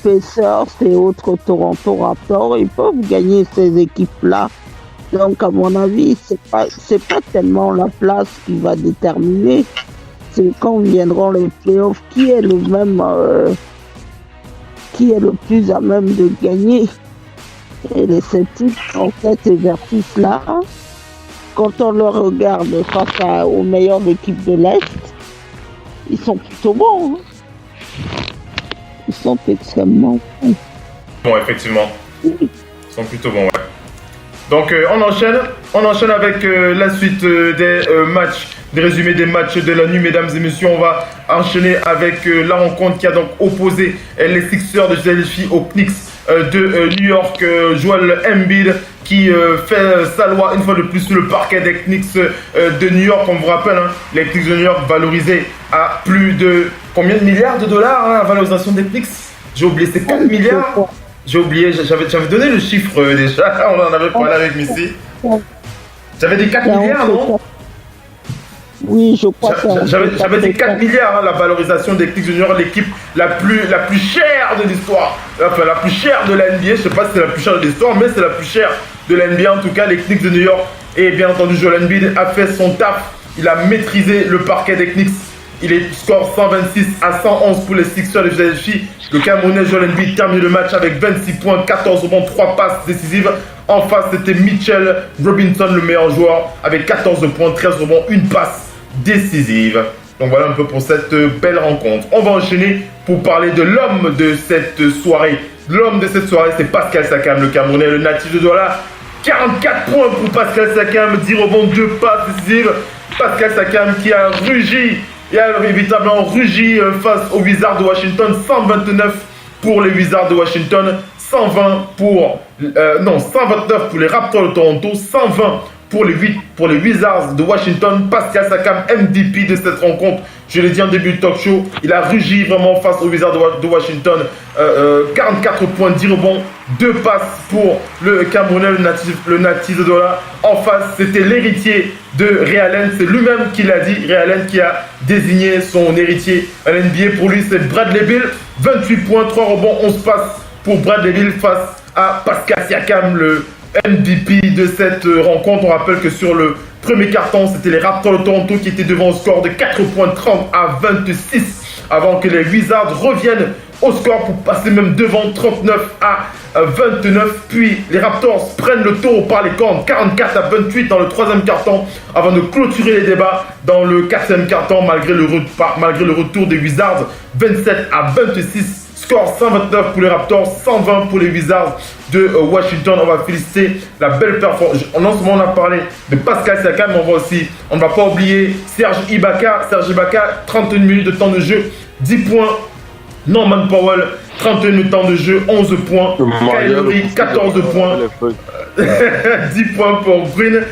S22: Pacers et autres Toronto Raptors, ils peuvent gagner ces équipes-là. Donc à mon avis, c'est pas tellement la place qui va déterminer. C'est quand viendront les playoffs qui est le plus à même de gagner. Et les Celtics ont cet exercice-là. Quand on le regarde face aux meilleures équipes de l'Est, ils sont plutôt bons. Hein. Ils sont extrêmement bons.
S20: Bon, effectivement. Ils sont plutôt bons, ouais. Donc, on enchaîne avec la suite des matchs, des résumés des matchs de la nuit, mesdames et messieurs. On va enchaîner avec la rencontre qui a donc opposé les Sixers de Philadelphie aux Knicks de New York. Joel Embiid qui fait sa loi une fois de plus sur le parquet des Knicks de New York. On vous rappelle, hein, les Knicks de New York valorisés à plus de combien de milliards de dollars, hein, la valorisation des Knicks? J'ai oublié, c'est 4 milliards. J'ai oublié, j'avais donné le chiffre déjà, on en avait parlé avec Missy. J'avais dit 4 milliards, non?
S22: Oui, je crois que
S20: J'avais dit 4 milliards, la valorisation des Knicks Juniors, l'équipe la plus chère de l'histoire. Enfin, la plus chère de la NBA. Je sais pas si c'est la plus chère de l'histoire, mais c'est la plus chère de la NBA. En tout cas, les Knicks de New York. Et bien entendu, Joel Embiid a fait son taf. Il a maîtrisé le parquet des Knicks. Il est score 126 à 111 pour les Sixers de Philadelphie. Le Camerounais Joel Embiid termine le match avec 26 points, 14 rebonds, 3 passes décisives. En face, c'était Mitchell Robinson, le meilleur joueur, avec 14 points, 13 rebonds, 1 passe décisive. Donc voilà un peu pour cette belle rencontre. On va enchaîner pour parler de l'homme de cette soirée. L'homme de cette soirée, c'est Pascal Siakam, le Camerounais, le natif de Douala. 44 points pour Pascal Siakam, 10 rebonds, 2 passes décisives. Pascal Siakam qui a rugi, et a véritablement rugi face aux Wizards de Washington. 129 pour les Wizards de Washington, 129 pour les Raptors de Toronto, 120 pour les Wizards de Washington. Pascal Siakam, MVP de cette rencontre. Je l'ai dit en début de talk show, il a rugi vraiment face aux Wizards de Washington. 44 points, 10 rebonds, 2 passes pour le Camerounais, le natif de Douala. En face, c'était l'héritier de Ray Allen. C'est lui-même qui l'a dit, Ray Allen, qui a désigné son héritier à l'NBA. Pour lui, c'est Bradley Beal. 28 points, 3 rebonds, 11 passes pour Bradley Beal face à Pascal Siakam, le MVP de cette rencontre. On rappelle que sur le premier carton, c'était les Raptors de Toronto qui étaient devant au score de 4 points, 30 à 26, avant que les Wizards reviennent au score pour passer même devant 39 à 29. Puis les Raptors prennent le taureau par les cornes, 44 à 28 dans le troisième carton, avant de clôturer les débats dans le quatrième carton malgré le retour des Wizards. 27 à 26. Score 129 pour les Raptors, 120 pour les Wizards de Washington. On va féliciter la belle performance. Non seulement on a parlé de Pascal Siakam, mais on ne va pas oublier Serge Ibaka. Serge Ibaka, 31 minutes de temps de jeu, 10 points. Norman Powell, 31 minutes de temps de jeu, 11 points. Kyle Lowry, 14 points. 10 points pour Green.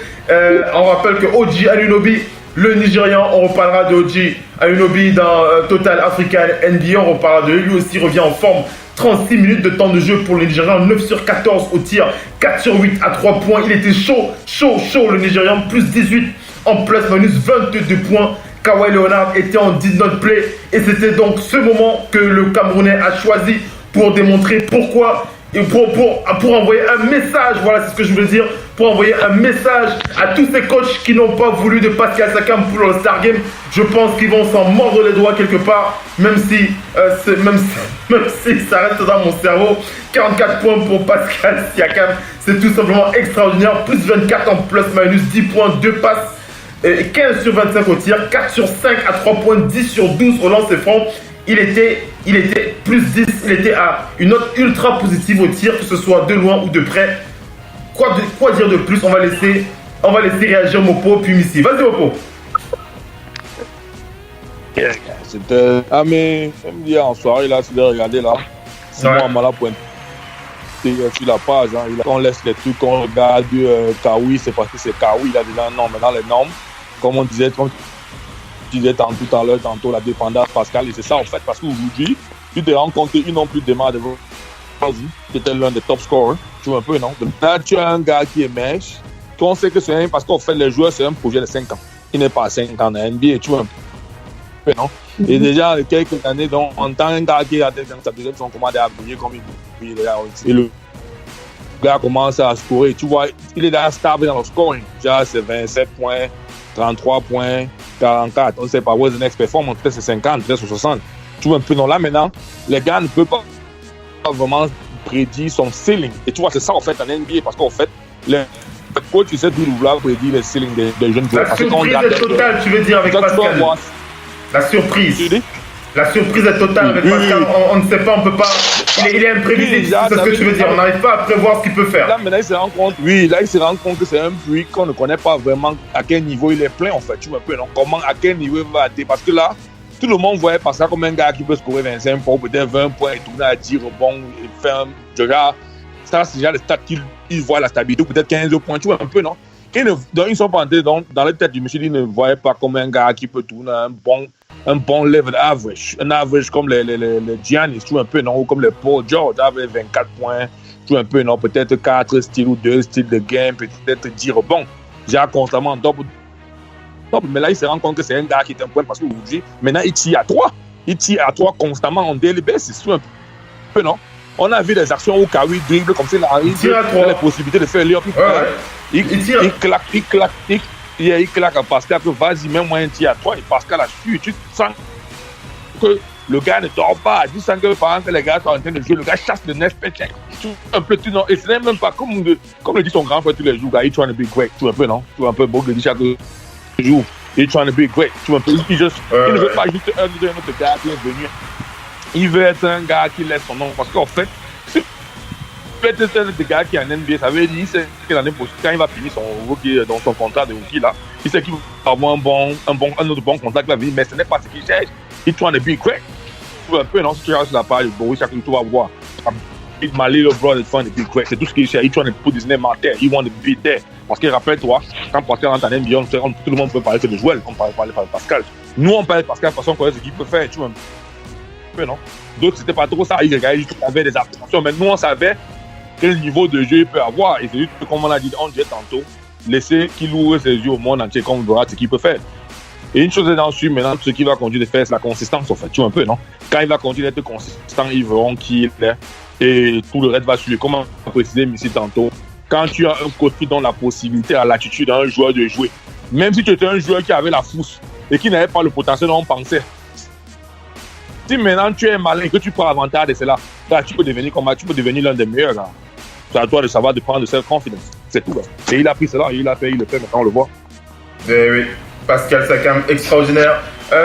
S20: On rappelle que OG Anunoby, le Nigérian, on reparlera de OG Anunoby dans Total Africa NBA, on reparlera de lui aussi, revient en forme. 36 minutes de temps de jeu pour le Nigérian, 9 sur 14 au tir, 4 sur 8 à 3 points. Il était chaud le Nigérian, plus 18 en plus-minus, 22 points. Kawhi Leonard était en 19 play et c'était donc ce moment que le Camerounais a choisi pour démontrer pourquoi et pour envoyer un message, voilà c'est ce que je voulais dire, pour envoyer un message à tous ces coachs qui n'ont pas voulu de Pascal Siakam pour le Star Game. Je pense qu'ils vont s'en mordre les doigts quelque part, même si ça reste dans mon cerveau. 44 points pour Pascal Siakam, c'est tout simplement extraordinaire, plus 24 en plus-minus, 10 points, 2 passes, et 15 sur 25 au tir, 4 sur 5 à 3 points, 10 sur 12 au lancer franc. Il était plus 10, il était à une note ultra positive au tir, que ce soit de loin ou de près. Quoi dire de plus? On va laisser réagir Mopo puis Missy. Vas-y Mopo.
S21: C'était... Ah mais, je me dis en soirée là, tu l'as regardé là. C'est moi mal à pointe. Sur la page, hein, on laisse les trucs, on regarde Kawhi, c'est parce que c'est Kawhi, il a déjà un nom. Maintenant les normes, comme on disait, tout à l'heure, tantôt la dépendance Pascal, et c'est ça en fait, parce qu'aujourd'hui, tu te rends compte qu'ils n'ont plus de mal de vas-y, tu étais l'un des top scorers, tu vois un peu, non? Là, tu as un gars qui émerge, on sait que c'est parce qu'en fait, les joueurs, c'est un projet de 5 ans. Il n'est pas 5 ans dans NBA, tu vois un peu, non? Et déjà, il y a quelques années, donc, en tant qu'un gars qui a sa deuxième son commande à briller comme il brille, et le gars commence à scorer, tu vois, il est déjà stable dans le scoring. Déjà, c'est 27 points, 33 points, 44, on ne sait pas où est le next performance, peut-être c'est 50, peut-être c'est 60. Tu vois un peu, non, là maintenant, les gars ne peuvent pas vraiment prédire son ceiling. Et tu vois, c'est ça en fait en NBA, parce qu'en fait, le coach, tu sais d'où il vouloir prédire le ceiling des jeunes joueurs.
S20: La surprise est totale, tu veux dire, avec Pascal. La surprise. La surprise est totale avec Pascal. On ne sait pas, on peut pas. Il est imprévisible, c'est ce que tu veux dire. On n'arrive pas à prévoir ce qu'il peut faire.
S21: Là, maintenant, il se rend compte. Oui, là, il se rend compte que c'est un bruit qu'on ne connaît pas vraiment à quel niveau il est plein, en fait. Tu vois un peu, non? Comment, à quel niveau il va atteindre? Parce que là, tout le monde voyait Pascal comme un gars qui peut scorer 25 points, peut-être 20 points, et tourner à 10 rebonds, et faire un. Genre, ça, c'est déjà le stade qu'il voit la stabilité, peut-être 15 points, tu vois un peu, non? Donc, ils sont pas entrés dans la tête du monsieur, ils ne voyaient pas comme un gars qui peut tourner un bon level average. Un average comme les Giannis, tu vois un peu, non? Ou comme les Paul George, avec 24 points, tu vois un peu, non? Peut-être 4 styles ou 2 styles de game, peut-être 10 rebonds. Déjà constamment double top, mais là, il se rend compte que c'est un gars qui est un point parce qu'aujourd'hui, maintenant, il tire à 3. Il tire à 3 constamment en DLB, c'est sûr un peu, non? On a vu des actions où Kawhi dribble comme ça, il arrive, il a la possibilité de faire l'heure. Il claque à Pascal que vas-y, même-moi un tir à 3 et Pascal a su. Tu sens que le gars ne dort pas. Tu sens que pendant que les gars sont en train de jouer, le gars chasse le next paycheck. Un peu, tu non, et ce n'est même pas comme le dit son grand frère tous les jours, gars, il trying to be great, tu vois un peu, non? Tu vois un peu, Bob le dit chaque jour, il trying to be great, tu vois un peu, il ne veut pas juste un autre gars qui est venu. Il veut être un gars qui laisse son nom, parce qu'en fait, si tu es un des gars qui est en NBA, ça veut dire que l'année prochaine, quand il va finir son rookie, dans son contrat de rookie là, il sait qu'il va avoir un autre bon contrat que la vie, mais ce n'est pas ce qu'il cherche. Il trying to be great. Tu vois un peu, non? Si tu regardes sur la page, bon, chaque fois tu vas voir. My little brother is trying to be great. C'est tout ce qu'il cherche. He's trying to put his name out there. He want to be there. Parce que rappelle-toi, quand Pascal rentre en NBA, tout le monde peut parler de Joël. On parle de Pascal. Nous, on parle de Pascal parce qu'on connaît ce qu'il peut faire. Tu vois un peu, non? D'autres, c'était pas trop ça. Ils avaient des appréhensions. Mais nous, on savait quel niveau de jeu il peut avoir. Et c'est juste comme on l'a dit, on disait tantôt, laisser qu'il ouvre ses yeux au monde entier comme on verra ce qu'il peut faire. Et une chose est dans le sud, maintenant, ce qu'il va continuer de faire, c'est la consistance, en fait. Tu vois un peu, non? Quand il va continuer d'être consistant, ils verront qui il est. Et tout le reste va suivre. Comme on a précisé ici tantôt, quand tu as un coach qui donne la possibilité à l'attitude d'un joueur de jouer, même si tu étais un joueur qui avait la fousse et qui n'avait pas le potentiel dont on pensait, si maintenant tu es malin et que tu prends avantage de cela, là, tu peux devenir l'un des meilleurs. Là. C'est à toi de savoir de prendre de cette confiance. C'est tout. Là. Et il a pris cela, il l'a fait, il le fait, maintenant on le voit.
S20: Oui, Pascal Siakam, extraordinaire.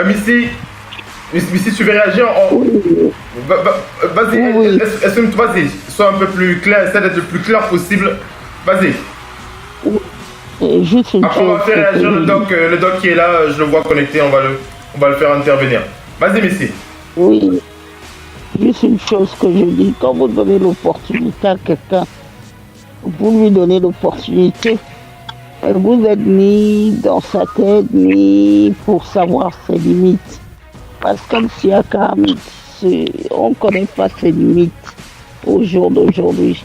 S20: Missy, tu veux réagir Vas-y, vas-y, sois un peu plus clair, essaie d'être le plus clair possible. Vas-y. Après, on va faire réagir le doc qui est là, je le vois connecté, on va le faire intervenir. Vas-y, Missy.
S22: Oui, juste une chose que je dis, quand vous donnez l'opportunité à quelqu'un, vous lui donnez l'opportunité, vous n'êtes ni dans sa tête, ni pour savoir ses limites. Pascal Siakam, on ne connaît pas ses limites au jour d'aujourd'hui.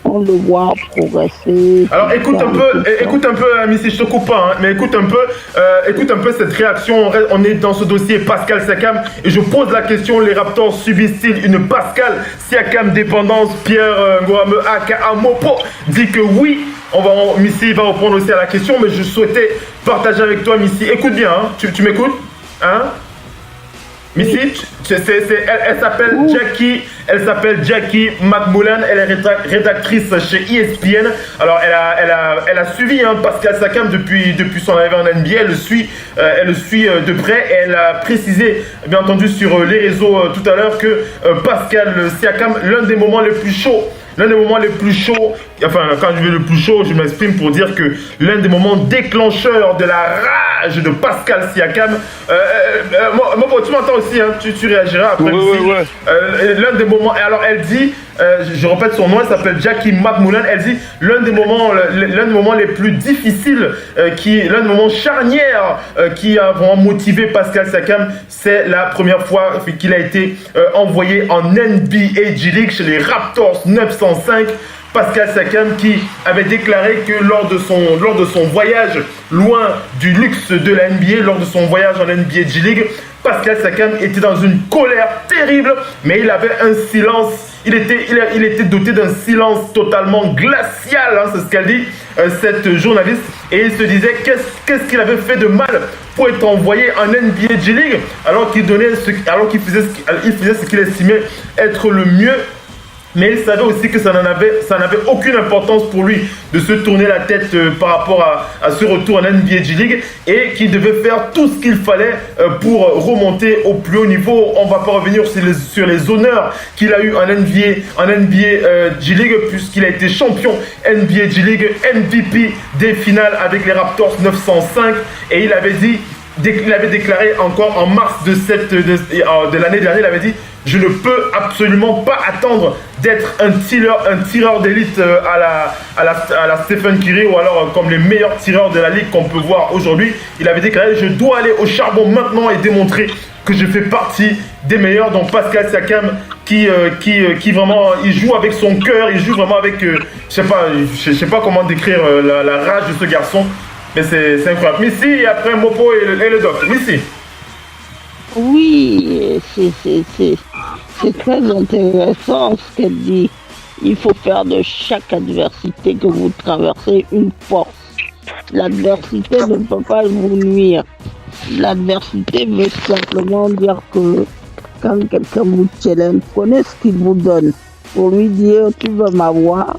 S22: On le voit progresser.
S20: Alors écoute un peu, Missy, je te coupe pas, hein, mais écoute un peu cette réaction. On est dans ce dossier Pascal Siakam et je pose la question, les Raptors subissent-ils une Pascal Siakam dépendance? Pierre Ngouame aka Mopo dit que oui. Missy va répondre aussi à la question, mais je souhaitais partager avec toi, Missy. Écoute bien, hein, tu m'écoutes, hein? Missy, elle s'appelle Jackie McMullen, elle est rédactrice chez ESPN. Alors elle a suivi Pascal Siakam depuis son arrivée en NBA, elle le suit de près et elle a précisé bien entendu sur les réseaux tout à l'heure que Pascal Siakam, l'un des moments les plus chauds, enfin quand je dis le plus chaud, je m'exprime pour dire que l'un des moments déclencheurs de la rage de Pascal Siakam, tu m'entends aussi, hein, tu réagiras après. Oui. L'un des moments, alors elle dit, je répète son nom, elle s'appelle Jackie McMullen, elle dit l'un des moments les plus difficiles, l'un des moments charnières qui a vraiment motivé Pascal Siakam, c'est la première fois qu'il a été envoyé en NBA G-League chez les Raptors 905. Pascal Siakam qui avait déclaré que lors de son voyage loin du luxe de la NBA, lors de son voyage en NBA G-League, Pascal Siakam était dans une colère terrible, mais il avait un silence, il était doté d'un silence totalement glacial, hein, c'est ce qu'elle dit, cette journaliste, et il se disait qu'est-ce qu'il avait fait de mal pour être envoyé en NBA G-League alors qu'il faisait ce qu'il estimait être le mieux. Mais il savait aussi que ça n'avait aucune importance pour lui de se tourner la tête par rapport à ce retour en NBA G-League et qu'il devait faire tout ce qu'il fallait pour remonter au plus haut niveau. On ne va pas revenir sur les honneurs qu'il a eu en NBA G-League puisqu'il a été champion NBA G-League, MVP des finales avec les Raptors 905 et il avait déclaré encore en mars de l'année dernière, il avait dit: je ne peux absolument pas attendre d'être un tireur d'élite à la Stephen Curry ou alors comme les meilleurs tireurs de la ligue qu'on peut voir aujourd'hui. Il avait déclaré: je dois aller au charbon maintenant et démontrer que je fais partie des meilleurs. Donc Pascal Siakam qui vraiment, il joue avec son cœur, il joue vraiment avec, je sais pas comment décrire la rage de ce garçon. Mais c'est incroyable. Missy, et après Mopo et le doc. Missy.
S22: Oui, c'est très intéressant ce qu'elle dit. Il faut faire de chaque adversité que vous traversez une force. L'adversité ne peut pas vous nuire. L'adversité veut simplement dire que quand quelqu'un vous challenge, prenez ce qu'il vous donne. Pour lui dire, tu veux m'avoir,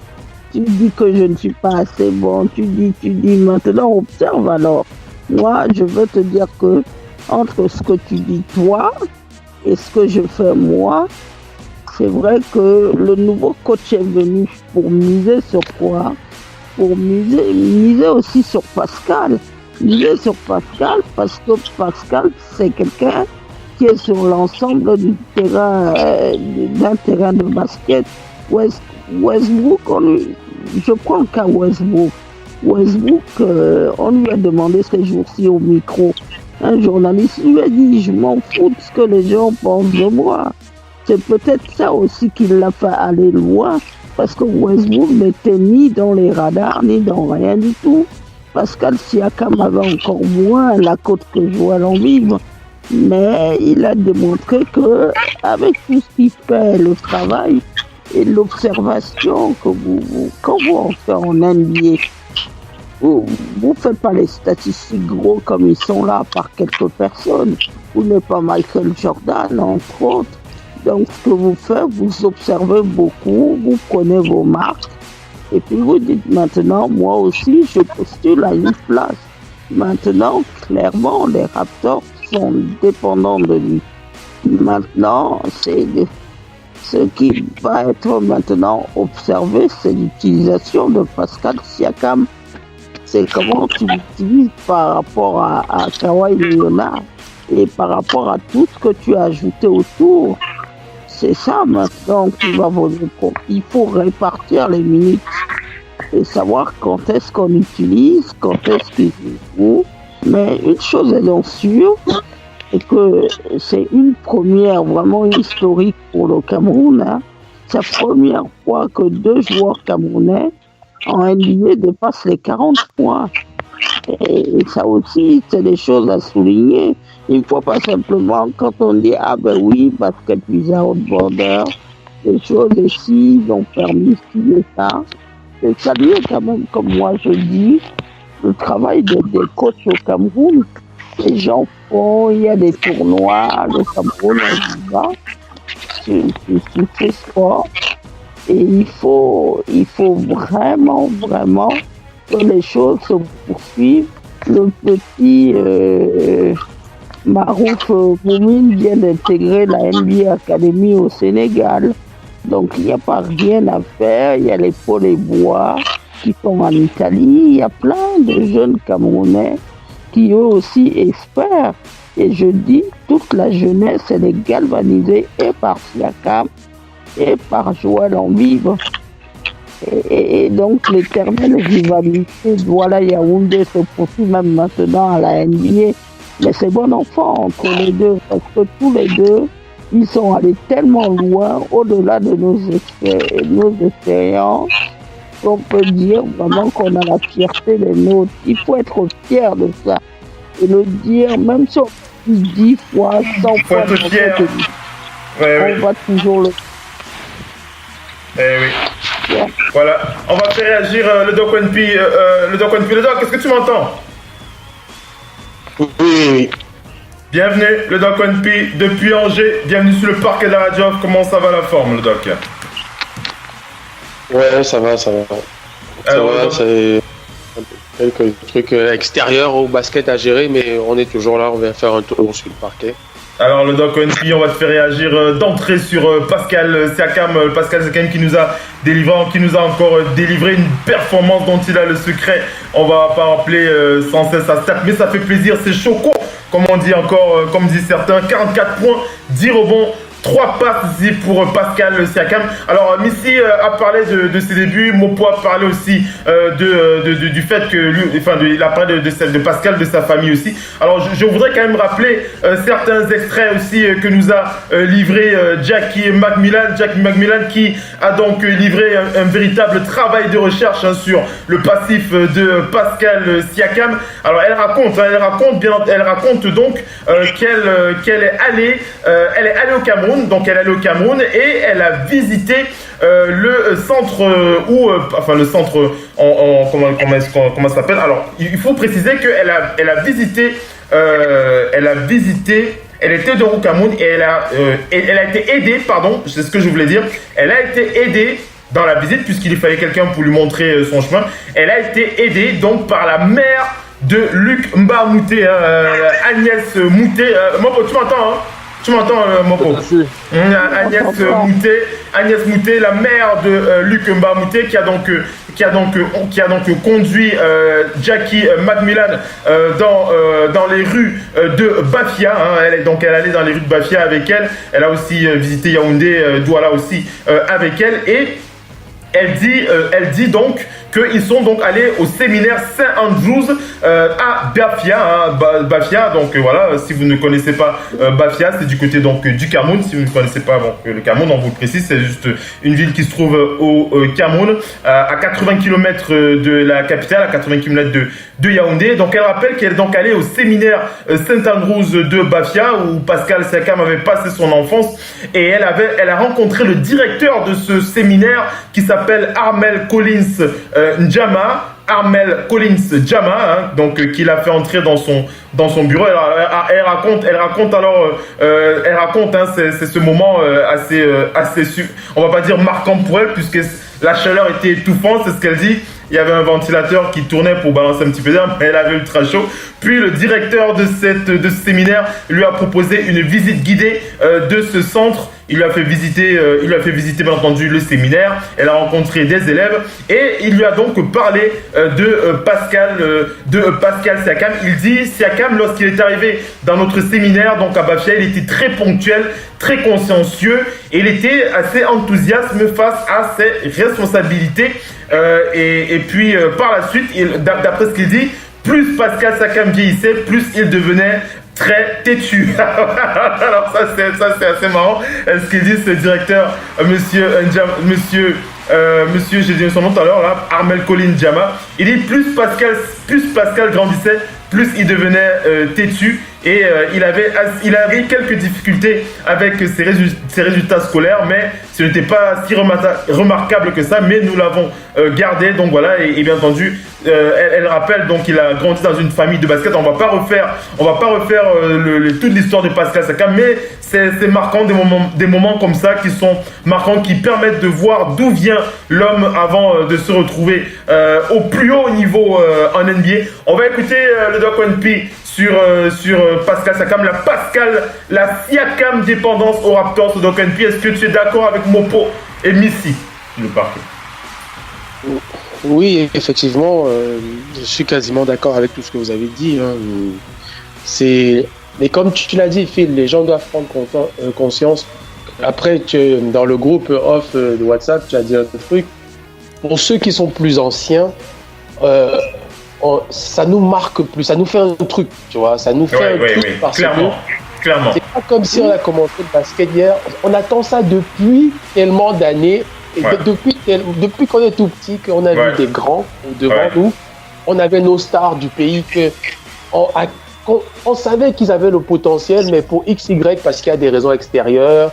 S22: tu dis que je ne suis pas assez bon, tu dis, maintenant observe alors. Moi, je veux te dire que entre ce que tu dis toi et ce que je fais moi, c'est vrai que le nouveau coach est venu pour miser sur quoi? Pour miser aussi sur Pascal. Miser sur Pascal parce que Pascal, c'est quelqu'un qui est sur l'ensemble du terrain, d'un terrain de basket. Westbrook, je prends le cas Westbrook. Westbrook, on lui a demandé ces jours-ci au micro. Un journaliste lui a dit, je m'en fous de ce que les gens pensent de moi. C'est peut-être ça aussi qui l'a fait aller loin, parce que Westbrook n'était ni dans les radars, ni dans rien du tout. Pascal Siakam avait encore moins la cote que Joël Embiid, mais il a démontré que avec tout ce qu'il fait, le travail et l'observation que quand vous en faites en NBA, vous ne faites pas les statistiques gros comme ils sont là par quelques personnes. Vous n'êtes pas Michael Jordan, entre autres. Donc, ce que vous faites, vous observez beaucoup, vous prenez vos marques, et puis vous dites maintenant, moi aussi, je postule à une place. Maintenant, clairement, les Raptors sont dépendants de lui. Maintenant, ce qui va être maintenant observé, c'est l'utilisation de Pascal Siakam. C'est comment tu l'utilises par rapport à Kawhi Leonard et par rapport à tout ce que tu as ajouté autour. C'est ça maintenant qui va vous répondre. Il faut répartir les minutes et savoir quand est-ce qu'on utilise, quand est-ce qu'il joue. Mais une chose est donc sûre, c'est que c'est une première vraiment historique pour le Cameroun. Hein. C'est la première fois que 2 joueurs camerounais en NBA dépassent les 40 points. Et ça aussi, c'est des choses à souligner. Il ne faut pas simplement, quand on dit « Ah ben oui, basket without border », les choses ici ont permis ci et ça. Et saluer quand même, comme moi je dis, le travail des coachs au Cameroun. Les gens font, il y a des tournois, le Cameroun on y va, c'est sport. Et il faut vraiment que les choses se poursuivent. Le petit Marouf Moumine vient d'intégrer la NBA Academy au Sénégal. Donc il n'y a pas rien à faire. Il y a les Paul et Bois qui sont en Italie. Il y a plein de jeunes Camerounais qui eux aussi espèrent. Et je dis, toute la jeunesse, elle est galvanisée et par Siakam et par Joël Embiid. Et donc l'éternelle rivalité Douala Yaoundé se poursuit même maintenant à la NBA. Mais c'est bon enfant entre les deux, parce que tous les deux, ils sont allés tellement loin, au-delà de nos expériences, qu'on peut dire vraiment qu'on a la fierté des nôtres. Il faut être fier de ça. Et le dire, même si on dit 10 fois, 100 fois, on va toujours le...
S20: Eh oui. Yeah. Voilà. On va faire réagir le Doc Wenpi. Le Doc, est-ce que tu m'entends?
S1: Oui.
S20: Bienvenue, le Doc Wenpi depuis Angers. Bienvenue sur le parquet de la radio. Comment ça va la forme, le Doc?
S1: Ouais, ça va. Ça va, c'est quelques trucs extérieurs au basket à gérer, mais on est toujours là. On vient faire un tour sur le parquet.
S20: Alors le Doc Wenpi, on va te faire réagir d'entrée sur Pascal Siakam. Pascal Siakam qui nous a encore délivré une performance dont il a le secret. On va pas rappeler sans cesse sa stat, mais ça fait plaisir, c'est choco. Comme on dit encore, comme disent certains, 44 points, 10 rebonds, 3 passes ici pour Pascal Siakam. Alors Missy a parlé de ses débuts, Mopo a parlé aussi du fait que lui, il a parlé de Pascal, de sa famille aussi. Alors je voudrais quand même rappeler certains extraits aussi que nous a livré Jackie McMillan qui a donc livré un véritable travail de recherche sur le passif de Pascal Siakam. Alors elle raconte donc qu'elle est allée au Cameroun. Donc elle est allée au Cameroun et elle a visité le centre le centre comment ça s'appelle. Alors il faut préciser qu'elle a visité elle était au Cameroun et elle a été aidée, c'est ce que je voulais dire. Elle a été aidée dans la visite puisqu'il fallait quelqu'un pour lui montrer son chemin. Elle a été aidée donc par la mère de Luc Mbamouté, Agnès Mouté. Mopo, tu m'entends, hein? Tu m'entends, Mopo? Agnès Mouté, la mère de Luc Mbamouté, qui a donc conduit Jackie McMillan dans les rues de Bafia. Elle est allée dans les rues de Bafia avec elle. Elle a aussi visité Yaoundé, Douala aussi avec elle. Et elle dit donc qu'ils sont donc allés au séminaire Saint Andrews à Bafia. Bafia, donc voilà, si vous ne connaissez pas Bafia, c'est du côté donc du Cameroun. Si vous ne connaissez pas le Cameroun, on vous le précise, c'est juste une ville qui se trouve au Cameroun, à 80 km de la capitale, à 80 km de Yaoundé. Donc elle rappelle qu'elle est donc allée au séminaire Saint Andrews de Bafia où Pascal Siakam avait passé son enfance et elle a rencontré le directeur de ce séminaire qui s'appelle Armel Collins Njama, donc qui l'a fait entrer dans son bureau. Elle raconte, c'est ce moment assez on va pas dire marquant pour elle puisque la chaleur était étouffante, c'est ce qu'elle dit. Il y avait un ventilateur qui tournait pour balancer un petit peu d'air, mais elle avait ultra chaud. Puis le directeur de ce séminaire lui a proposé une visite guidée de ce centre. Il lui a fait visiter bien entendu le séminaire. Elle a rencontré des élèves et il lui a donc parlé de Pascal Siakam. Il dit Siakam, lorsqu'il est arrivé dans notre séminaire, donc à Bafia, il était très ponctuel, très consciencieux et il était assez enthousiaste face à ses responsabilités. Et puis par la suite, d'après ce qu'il dit, plus Pascal Siakam vieillissait, plus il devenait très têtu. Alors ça c'est assez marrant. Ce qu'il dit, ce directeur, monsieur, j'ai dit son nom tout à l'heure, là, Armel Collins Jama. Il dit plus Pascal grandissait, plus il devenait têtu. Et il avait quelques difficultés avec ses résultats scolaires, mais ce n'était pas si remarquable que ça, mais nous l'avons gardé. Donc voilà, et bien entendu, elle rappelle donc qu'il a grandi dans une famille de basket. On va pas refaire toute l'histoire de Pascal Siakam, mais c'est marquant, des moments comme ça qui sont marquants, qui permettent de voir d'où vient l'homme avant de se retrouver au plus haut niveau en NBA. On va écouter le Doc NP sur Pascal Siakam, la Siakam dépendance aux Raptors, Doc NP. Est-ce que tu es d'accord avec Mopo et Missy le parquet?
S1: Oui, effectivement, je suis quasiment d'accord avec tout ce que vous avez dit. Mais comme tu l'as dit, Phil, les gens doivent prendre conscience. Après, dans le groupe off de WhatsApp, tu as dit un truc. Pour ceux qui sont plus anciens, ça nous marque plus, ça nous fait un truc, tu vois, ça nous fait un truc parce
S20: clairement.
S1: C'est pas comme si on a commencé le basket hier, on attend ça depuis tellement d'années, et depuis qu'on est tout petit, qu'on a vu des grands devant nous, on avait nos stars du pays, on savait qu'ils avaient le potentiel, mais pour XY, parce qu'il y a des raisons extérieures,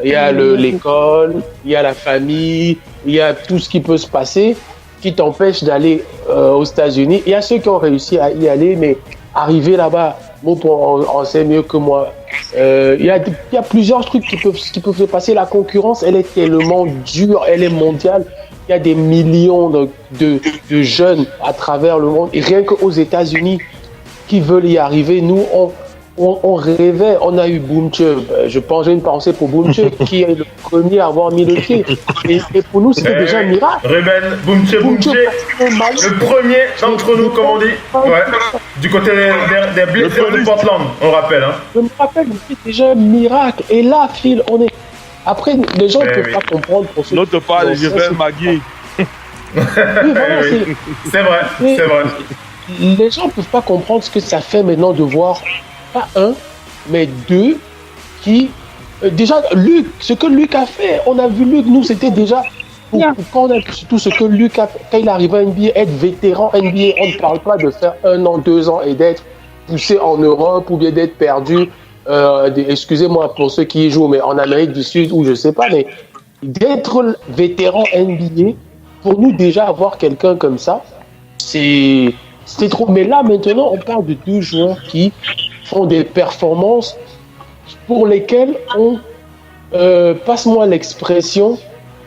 S1: il y a l'école, il y a la famille, il y a tout ce qui peut se passer, qui t'empêche d'aller aux États-Unis. Il y a ceux qui ont réussi à y aller, mais arriver là-bas, on sait mieux que moi. Il y a plusieurs trucs qui peuvent se passer. La concurrence, elle est tellement dure, elle est mondiale. Il y a des millions de jeunes à travers le monde. Et rien qu'aux États-Unis qui veulent y arriver, nous, on rêvait, on a eu Boumtje, je pense j'ai une pensée pour Boumtje qui est le premier à avoir mis le pied. Et pour nous, c'était déjà un miracle.
S20: Ruben, Boumtje, le premier d'entre nous, comme on dit, ouais, du côté des Blazers de Portland, on rappelle. Hein.
S1: Je me rappelle, c'était déjà un miracle. Et là, Phil, on est... Après, les gens ne peuvent pas comprendre. Pour ceux
S21: L'autre part de Joël Magui.
S1: Oui, voilà,
S20: c'est vrai, c'est vrai.
S1: Les gens ne peuvent pas comprendre ce que ça fait maintenant de voir, pas un, mais deux, qui... déjà, Luc, ce que Luc a fait, on a vu Luc, nous, c'était déjà... Quand on a surtout ce que Luc a fait, quand il arrive à NBA, être vétéran NBA, on ne parle pas de faire 1 an, 2 ans et d'être poussé en Europe ou bien d'être perdu, excusez-moi pour ceux qui y jouent, mais en Amérique du Sud ou je sais pas, mais d'être vétéran NBA, pour nous déjà avoir quelqu'un comme ça, c'est trop. Mais là maintenant, on parle de 2 joueurs qui font des performances pour lesquelles on, passe-moi l'expression,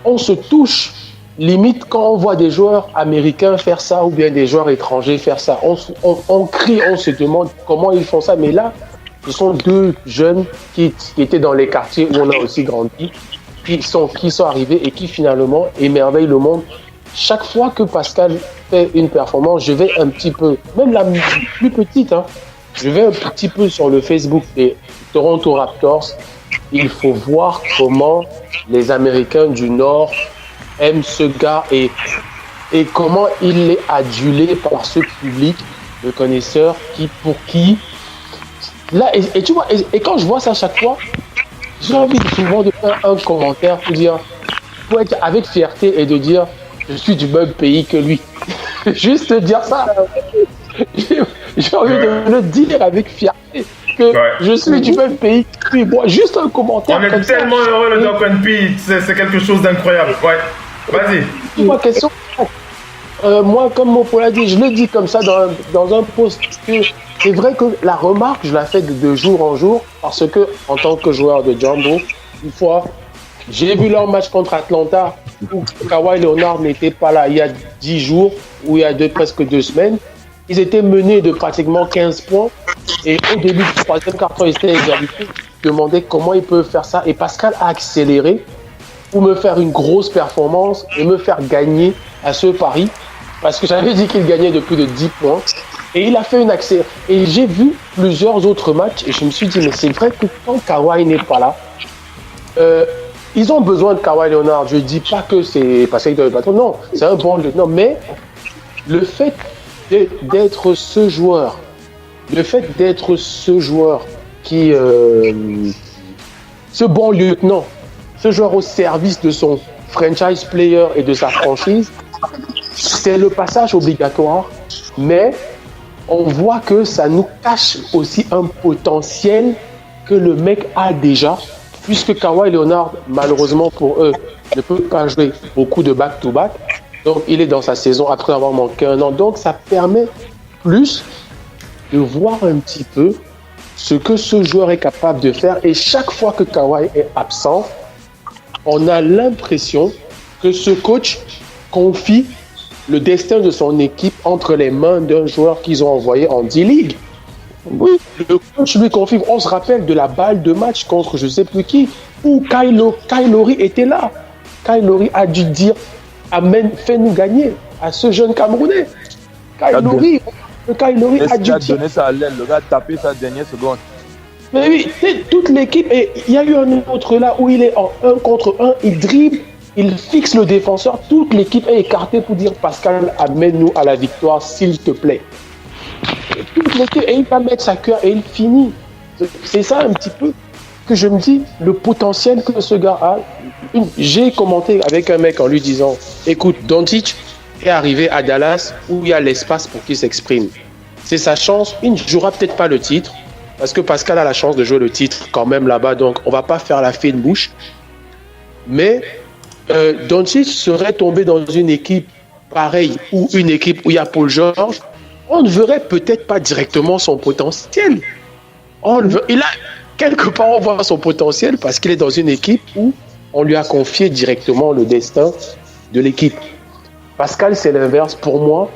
S1: on se touche. Limite, quand on voit des joueurs américains faire ça ou bien des joueurs étrangers faire ça, on crie, on se demande comment ils font ça. Mais là, ce sont 2 jeunes qui étaient dans les quartiers où on a aussi grandi, qui sont arrivés et qui finalement émerveillent le monde. Chaque fois que Pascal fait une performance, je vais un petit peu, même la plus petite, hein, je vais un petit peu sur le Facebook des Toronto Raptors. Il faut voir comment les Américains du Nord aiment ce gars et comment il est adulé par ce public de connaisseurs pour qui... Là, et tu vois, et quand je vois ça chaque fois, j'ai envie souvent de faire un commentaire pour être avec fierté et de dire je suis du même pays que lui. Juste dire ça. J'ai envie de le dire avec fierté que je suis du même pays que lui. Moi, juste un commentaire.
S20: On est tellement heureux le Doc P, c'est quelque chose d'incroyable. Ouais, vas-y.
S1: Ma question. Moi, comme Mopo l'a dit, je le dis comme ça dans un post que c'est vrai que la remarque, je la fais de jour en jour parce que en tant que joueur de Jumbo, une fois, j'ai vu leur match contre Atlanta où Kawhi Leonard n'était pas là il y a 10 jours ou il y a presque 2 semaines. Ils étaient menés de pratiquement 15 points et au début du 3e quart-temps, ils étaient égalité. Je me demandais comment ils peuvent faire ça et Pascal a accéléré pour me faire une grosse performance et me faire gagner à ce pari. Parce que j'avais dit qu'il gagnait de plus de 10 points. Et il a fait une accès. Et j'ai vu plusieurs autres matchs et je me suis dit, mais c'est vrai que quand Kawhi n'est pas là, ils ont besoin de Kawhi Leonard. Je ne dis pas que c'est parce qu'il doit le patron. Non, c'est un bon lieutenant. Mais le fait d'être ce joueur, qui... ce bon lieutenant, ce joueur au service de son franchise player et de sa franchise, c'est le passage obligatoire, mais on voit que ça nous cache aussi un potentiel que le mec a déjà, puisque Kawhi Leonard, malheureusement pour eux, ne peut pas jouer beaucoup de back-to-back, donc il est dans sa saison après avoir manqué 1 an, donc ça permet plus de voir un petit peu ce que ce joueur est capable de faire, et chaque fois que Kawhi est absent, on a l'impression que ce coach confie le destin de son équipe entre les mains d'un joueur qu'ils ont envoyé en D-League. Oui, le coach lui confie. On se rappelle de la balle de match contre je ne sais plus qui, où Kyle Lowry était là. Kyle Lowry a dû dire Amen, fais-nous gagner à ce jeune Camerounais. Kyle Lowry a dû dire.
S21: Donné ça à l'aile, le gars a tapé sa dernière seconde.
S1: Mais oui, c'est toute l'équipe. Et il y a eu un autre là où il est en 1 contre 1, il dribble. Il fixe le défenseur, toute l'équipe est écartée pour dire Pascal, amène-nous à la victoire, s'il te plaît. Toute l'équipe, et il va mettre sa cœur et il finit. C'est ça un petit peu que je me dis, le potentiel que ce gars a. J'ai commenté avec un mec en lui disant, écoute, Doncic est arrivé à Dallas où il y a l'espace pour qu'il s'exprime. C'est sa chance, il ne jouera peut-être pas le titre, parce que Pascal a la chance de jouer le titre quand même là-bas, donc on ne va pas faire la fine bouche. Mais Doncic serait tombé dans une équipe pareille ou une équipe où il y a Paul George, on ne verrait peut-être pas directement son potentiel. Il a quelque part on voit son potentiel parce qu'il est dans une équipe où on lui a confié directement le destin de l'équipe. Pascal, c'est l'inverse pour moi.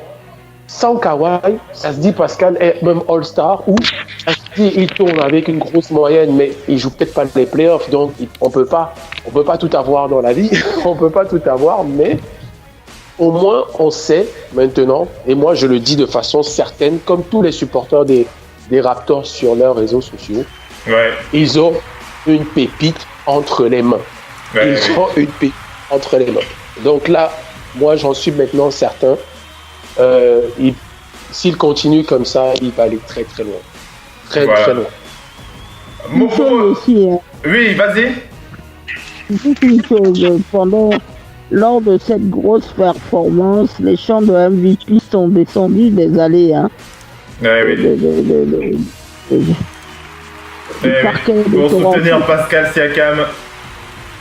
S1: Sans Kawhi, ça se dit Pascal est même All-Star ou Il tourne avec une grosse moyenne, mais il joue peut-être pas les playoffs, donc on peut pas tout avoir dans la vie. On peut pas tout avoir, mais au moins on sait maintenant, et moi je le dis de façon certaine, comme tous les supporters des Raptors sur leurs réseaux sociaux, ils ont une pépite entre les mains. Ils ont une pépite entre les mains. Donc là, moi j'en suis maintenant certain. S'il continue comme ça, il va aller très très loin. Très loin.
S22: Une chose aussi, hein.
S20: Oui, vas-y.
S22: Juste une chose, lors de cette grosse performance, les chants de MVP sont descendus des allées. Hein.
S20: Pour soutenir Pascal Siakam.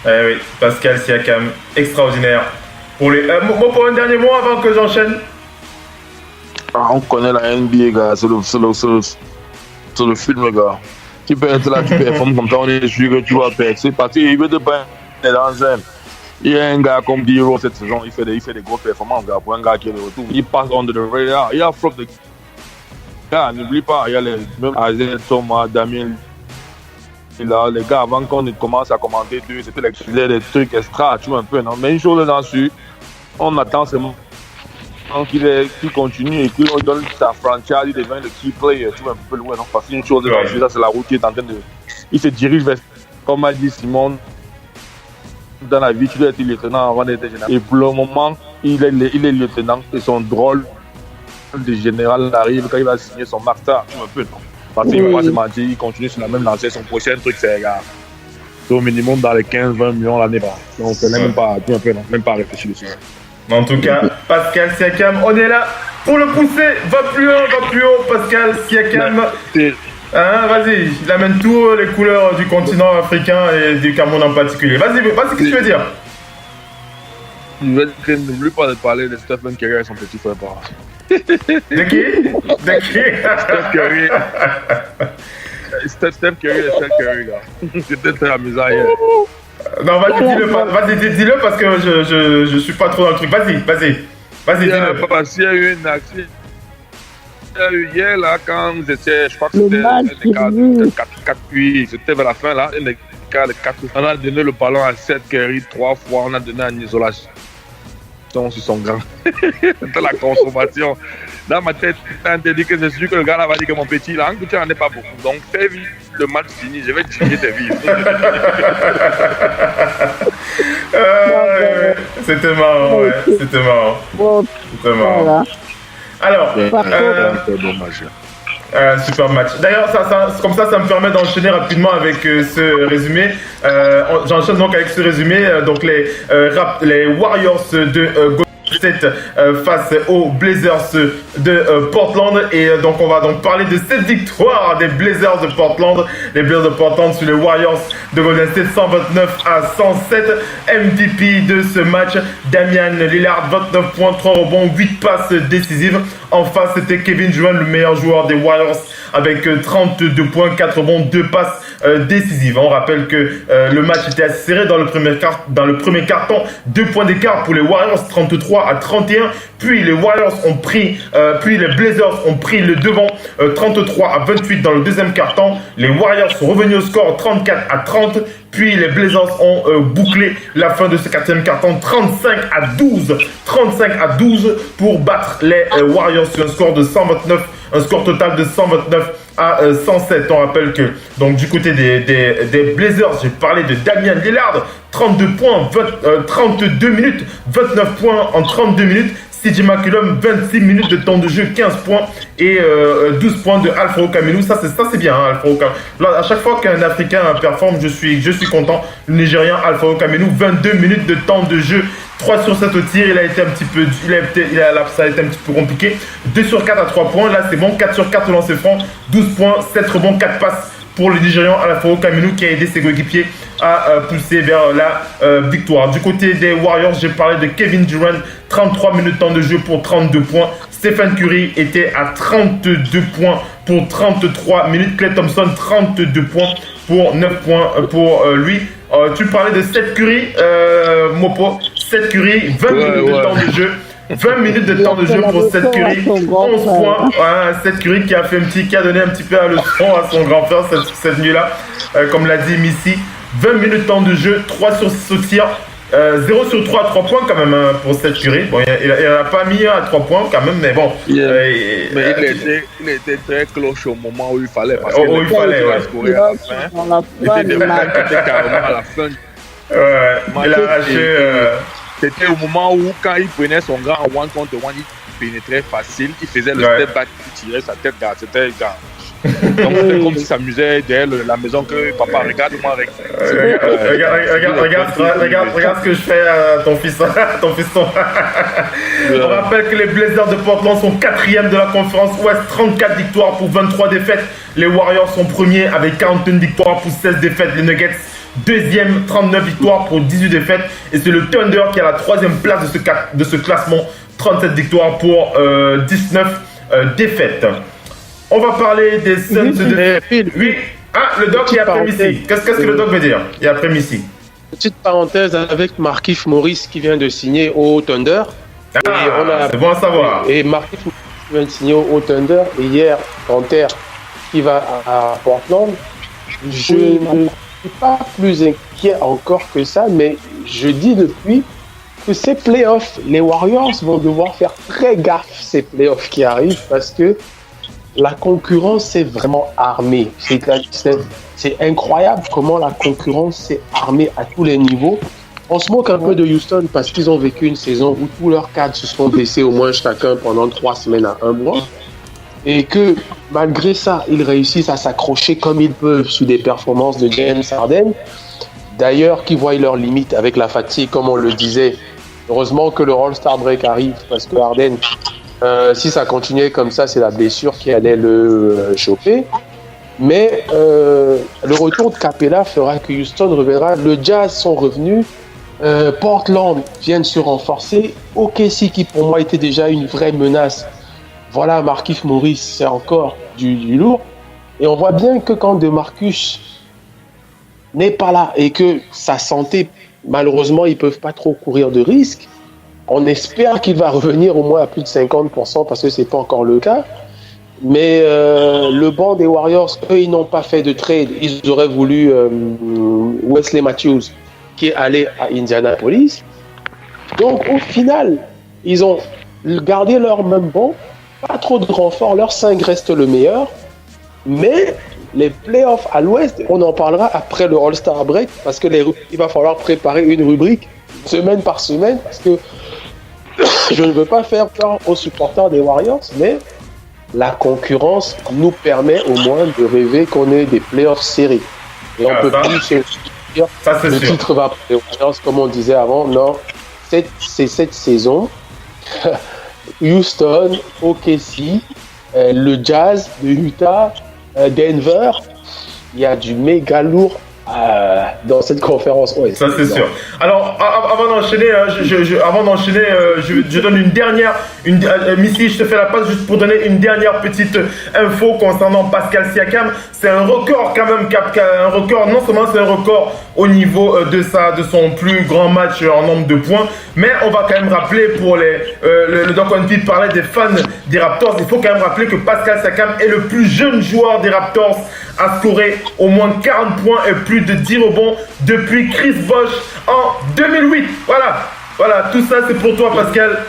S20: Oui, Pascal Siakam, extraordinaire. Pour un dernier mot avant que j'enchaîne.
S21: On connaît la NBA, gars. C'est le film, gars. Tu peux être là, tu performes comme ça, on est sûr que tu vas percer. Parce qu'il veut te prendre dans un. Il y a un gars comme Diro cette saison, il fait des grosses performances, gars. Pour un gars qui est de retour, il passe under the radar. Il y a flop de gars, n'oublie pas, il y a même Azel, Thomas, Damien. Là, les gars, avant qu'on commence à commenter d'eux, c'était des trucs extra, tu vois un peu, non? Mais une chose là-dessus, on attend seulement qu'il continue et qu'il donne sa franchise, il devient le key player, tu vois un peu loin, non? Parce qu'une chose là-dessus, ça c'est la route qui est en train de. Il se dirige vers, comme a dit Simon, dans la vie, tu dois être lieutenant avant d'être général. Et pour le moment, il est lieutenant et son drôle de général arrive quand il va signer son master, tu vois un peu, non? Parce qu'il ne va pas se mentir, il continue sur la même lancée. Son prochain truc, c'est au minimum dans les 15-20 millions l'année. Donc, on n'est même pas réfléchi dessus.
S20: En tout cas, Pascal Siakam, on est là pour le pousser. Va plus haut, Pascal Siakam. Hein, vas-y, il amène tous les couleurs du continent africain et du Cameroun en particulier. Vas-y, qu'est-ce que tu veux dire?
S21: N'oublie pas de parler de Stephen Curry et son petit frère.
S20: De qui?
S21: Steph Curry. Steph Curry et Steph Curry, gars. C'était très amusant hier.
S20: Non, vas-y, dis-le parce que je suis pas trop dans le truc. Vas-y, dis-le.
S21: Parce qu'il y a eu une action. Il y a eu hier, là, quand j'étais, je crois que c'était 4-8, c'était vers la fin, là, les 4. On a donné le ballon à Steph Curry 3 fois, on a donné en isolation sur son grand. C'était la consommation. Dans ma tête, on t'a dit que c'est sûr que le gars là va dire que mon petit, là, tu n'en es pas beaucoup. Donc, fais vite le match fini, je vais tuer tes vies.
S20: C'était marrant, ouais. C'était marrant. Alors, super match. D'ailleurs, comme ça me permet d'enchaîner rapidement avec ce résumé. J'enchaîne donc avec ce résumé. Donc les Warriors de Golden State face aux Blazers de Portland. Et donc on va donc parler de cette victoire des Blazers de Portland. Les Blazers de Portland sur les Warriors de Golden State, 129-107. MVP de ce match, Damian Lillard, 29 points, 3 rebonds, 8 passes décisives. En face, c'était Kevin Durant, le meilleur joueur des Warriors, avec 32 points, 4 rebonds, 2 passes décisives. On rappelle que le match était assez serré dans le premier carton. 2 points d'écart pour les Warriors, 33-31. Puis les Blazers ont pris le devant, 33-28 dans le deuxième carton. Les Warriors sont revenus au score 34-30. Puis les Blazers ont bouclé la fin de ce quatrième carton, 35-12 pour battre les Warriors sur un score de 129, un score total de 129-107. On rappelle que donc du côté des Blazers, j'ai parlé de Damian Lillard, 32 points, 32 minutes, 29 points en 32 minutes. CJ McCollum, 26 minutes de temps de jeu, 15 points et 12 points de Al-Farouq Aminu. Ça c'est bien, hein, Al-Farouq Aminu. Là, à chaque fois qu'un Africain performe, je suis content. Le Nigérian Al-Farouq Aminu, 22 minutes de temps de jeu, 3 sur 7 au tir. Ça a été un petit peu compliqué. 2 sur 4 à 3 points. Là, c'est bon. 4 sur 4 au lancer franc, 12 points, 7 rebonds, 4 passes pour le Nigérian Al-Farouq Aminu qui a aidé ses coéquipiers à pousser vers la victoire. Du côté des Warriors, j'ai parlé de Kevin Durant, 33 minutes de temps de jeu pour 32 points. Stephen Curry était à 32 points pour 33 minutes. Klay Thompson, 32 points pour 9 points pour lui. Tu parlais de Seth Curry, Mopo. Seth Curry, 20 minutes de temps de jeu. 20 minutes de temps de jeu pour Seth Curry. 11 points. Voilà, Seth Curry qui a donné un petit peu la leçon à son grand frère cette nuit-là. Comme l'a dit Missy. 20 minutes de temps de jeu, 3 sur 6 au tir. 0 sur 3 à 3 points quand même pour Seth Curry. Bon, il n'a pas mis à 3 points quand même, mais bon.
S21: Il était très cloche au moment où il fallait. Parce
S20: où il fallait, ouais.
S21: Il était carrément à la fin.
S20: Ouais, il a arraché.
S21: C'était au moment où, quand il prenait son gars en one contre one, il pénétrait facile. Il faisait le step back, il tirait sa tête. C'était grand. Donc c'était comme s'il s'amusait derrière la maison que papa regarde-moi avec.
S20: Regarde ce que je fais à ton fiston. On rappelle que les Blazers de Portland sont 4e de la conférence Ouest, 34 victoires pour 23 défaites. Les Warriors sont premiers avec 41 victoires pour 16 défaites. Les Nuggets deuxième, 39 victoires pour 18 défaites. Et c'est le Thunder qui a la 3e place de ce classement, 37 victoires pour 19 défaites. On va parler des Suns de... Oui. Ah, le doc, il y a après-midi. Qu'est-ce que le doc veut dire? Il y a après-midi.
S1: Petite parenthèse avec Markieff Morris qui vient de signer au Thunder.
S20: C'est bon à savoir.
S1: Et Markieff Morris qui vient de signer au Thunder. Et hier, Panther qui va à Portland. Je ne suis pas plus inquiet encore que ça, mais je dis depuis que ces playoffs, les Warriors vont devoir faire très gaffe ces playoffs qui arrivent parce que la concurrence est vraiment armée. C'est incroyable comment la concurrence s'est armée à tous les niveaux. On se moque un peu de Houston parce qu'ils ont vécu une saison où tous leurs cadres se sont baissés au moins chacun pendant 3 semaines à 1 mois. Et que malgré ça, ils réussissent à s'accrocher comme ils peuvent sous des performances de James Harden. D'ailleurs, qui voient leurs limites avec la fatigue, comme on le disait. Heureusement que le All-Star Break arrive parce que Harden... si ça continuait comme ça, c'est la blessure qui allait le choper. Mais le retour de Capella fera que Houston reviendra. Le Jazz sont revenus. Portland vient de se renforcer. OKC, qui pour moi était déjà une vraie menace. Voilà, Markieff Morris, c'est encore du lourd. Et on voit bien que quand DeMarcus n'est pas là et que sa santé, malheureusement, ils ne peuvent pas trop courir de risques. On espère qu'il va revenir au moins à plus de 50% parce que ce n'est pas encore le cas. Mais le banc des Warriors, eux, ils n'ont pas fait de trade. Ils auraient voulu Wesley Matthews qui est allé à Indianapolis. Donc au final, ils ont gardé leur même banc. Pas trop de renforts. Leur 5 reste le meilleur. Mais les playoffs à l'Ouest, on en parlera après le All-Star Break parce que il va falloir préparer une rubrique semaine par semaine parce que je ne veux pas faire peur aux supporters des Warriors, mais la concurrence nous permet au moins de rêver qu'on ait des playoffs serrés. Et on peut plus se dire le titre va pour les Warriors, comme on disait avant. Non, c'est cette saison. Houston, OKC, le Jazz de Utah, Denver, il y a du méga lourd dans cette conférence. Ouais,
S20: ça c'est sûr. Alors avant d'enchaîner, je donne une dernière, Missy, je te fais la passe juste pour donner une dernière petite info concernant Pascal Siakam. C'est un record quand même, un record. Non seulement c'est un record au niveau de son plus grand match en nombre de points, mais on va quand même rappeler pour le Doc One Pete parlait des fans des Raptors. Il faut quand même rappeler que Pascal Siakam est le plus jeune joueur des Raptors à scorer au moins 40 points et plus de 10 rebonds depuis Chris Bosh en 2008. Voilà, tout ça c'est pour toi Pascal.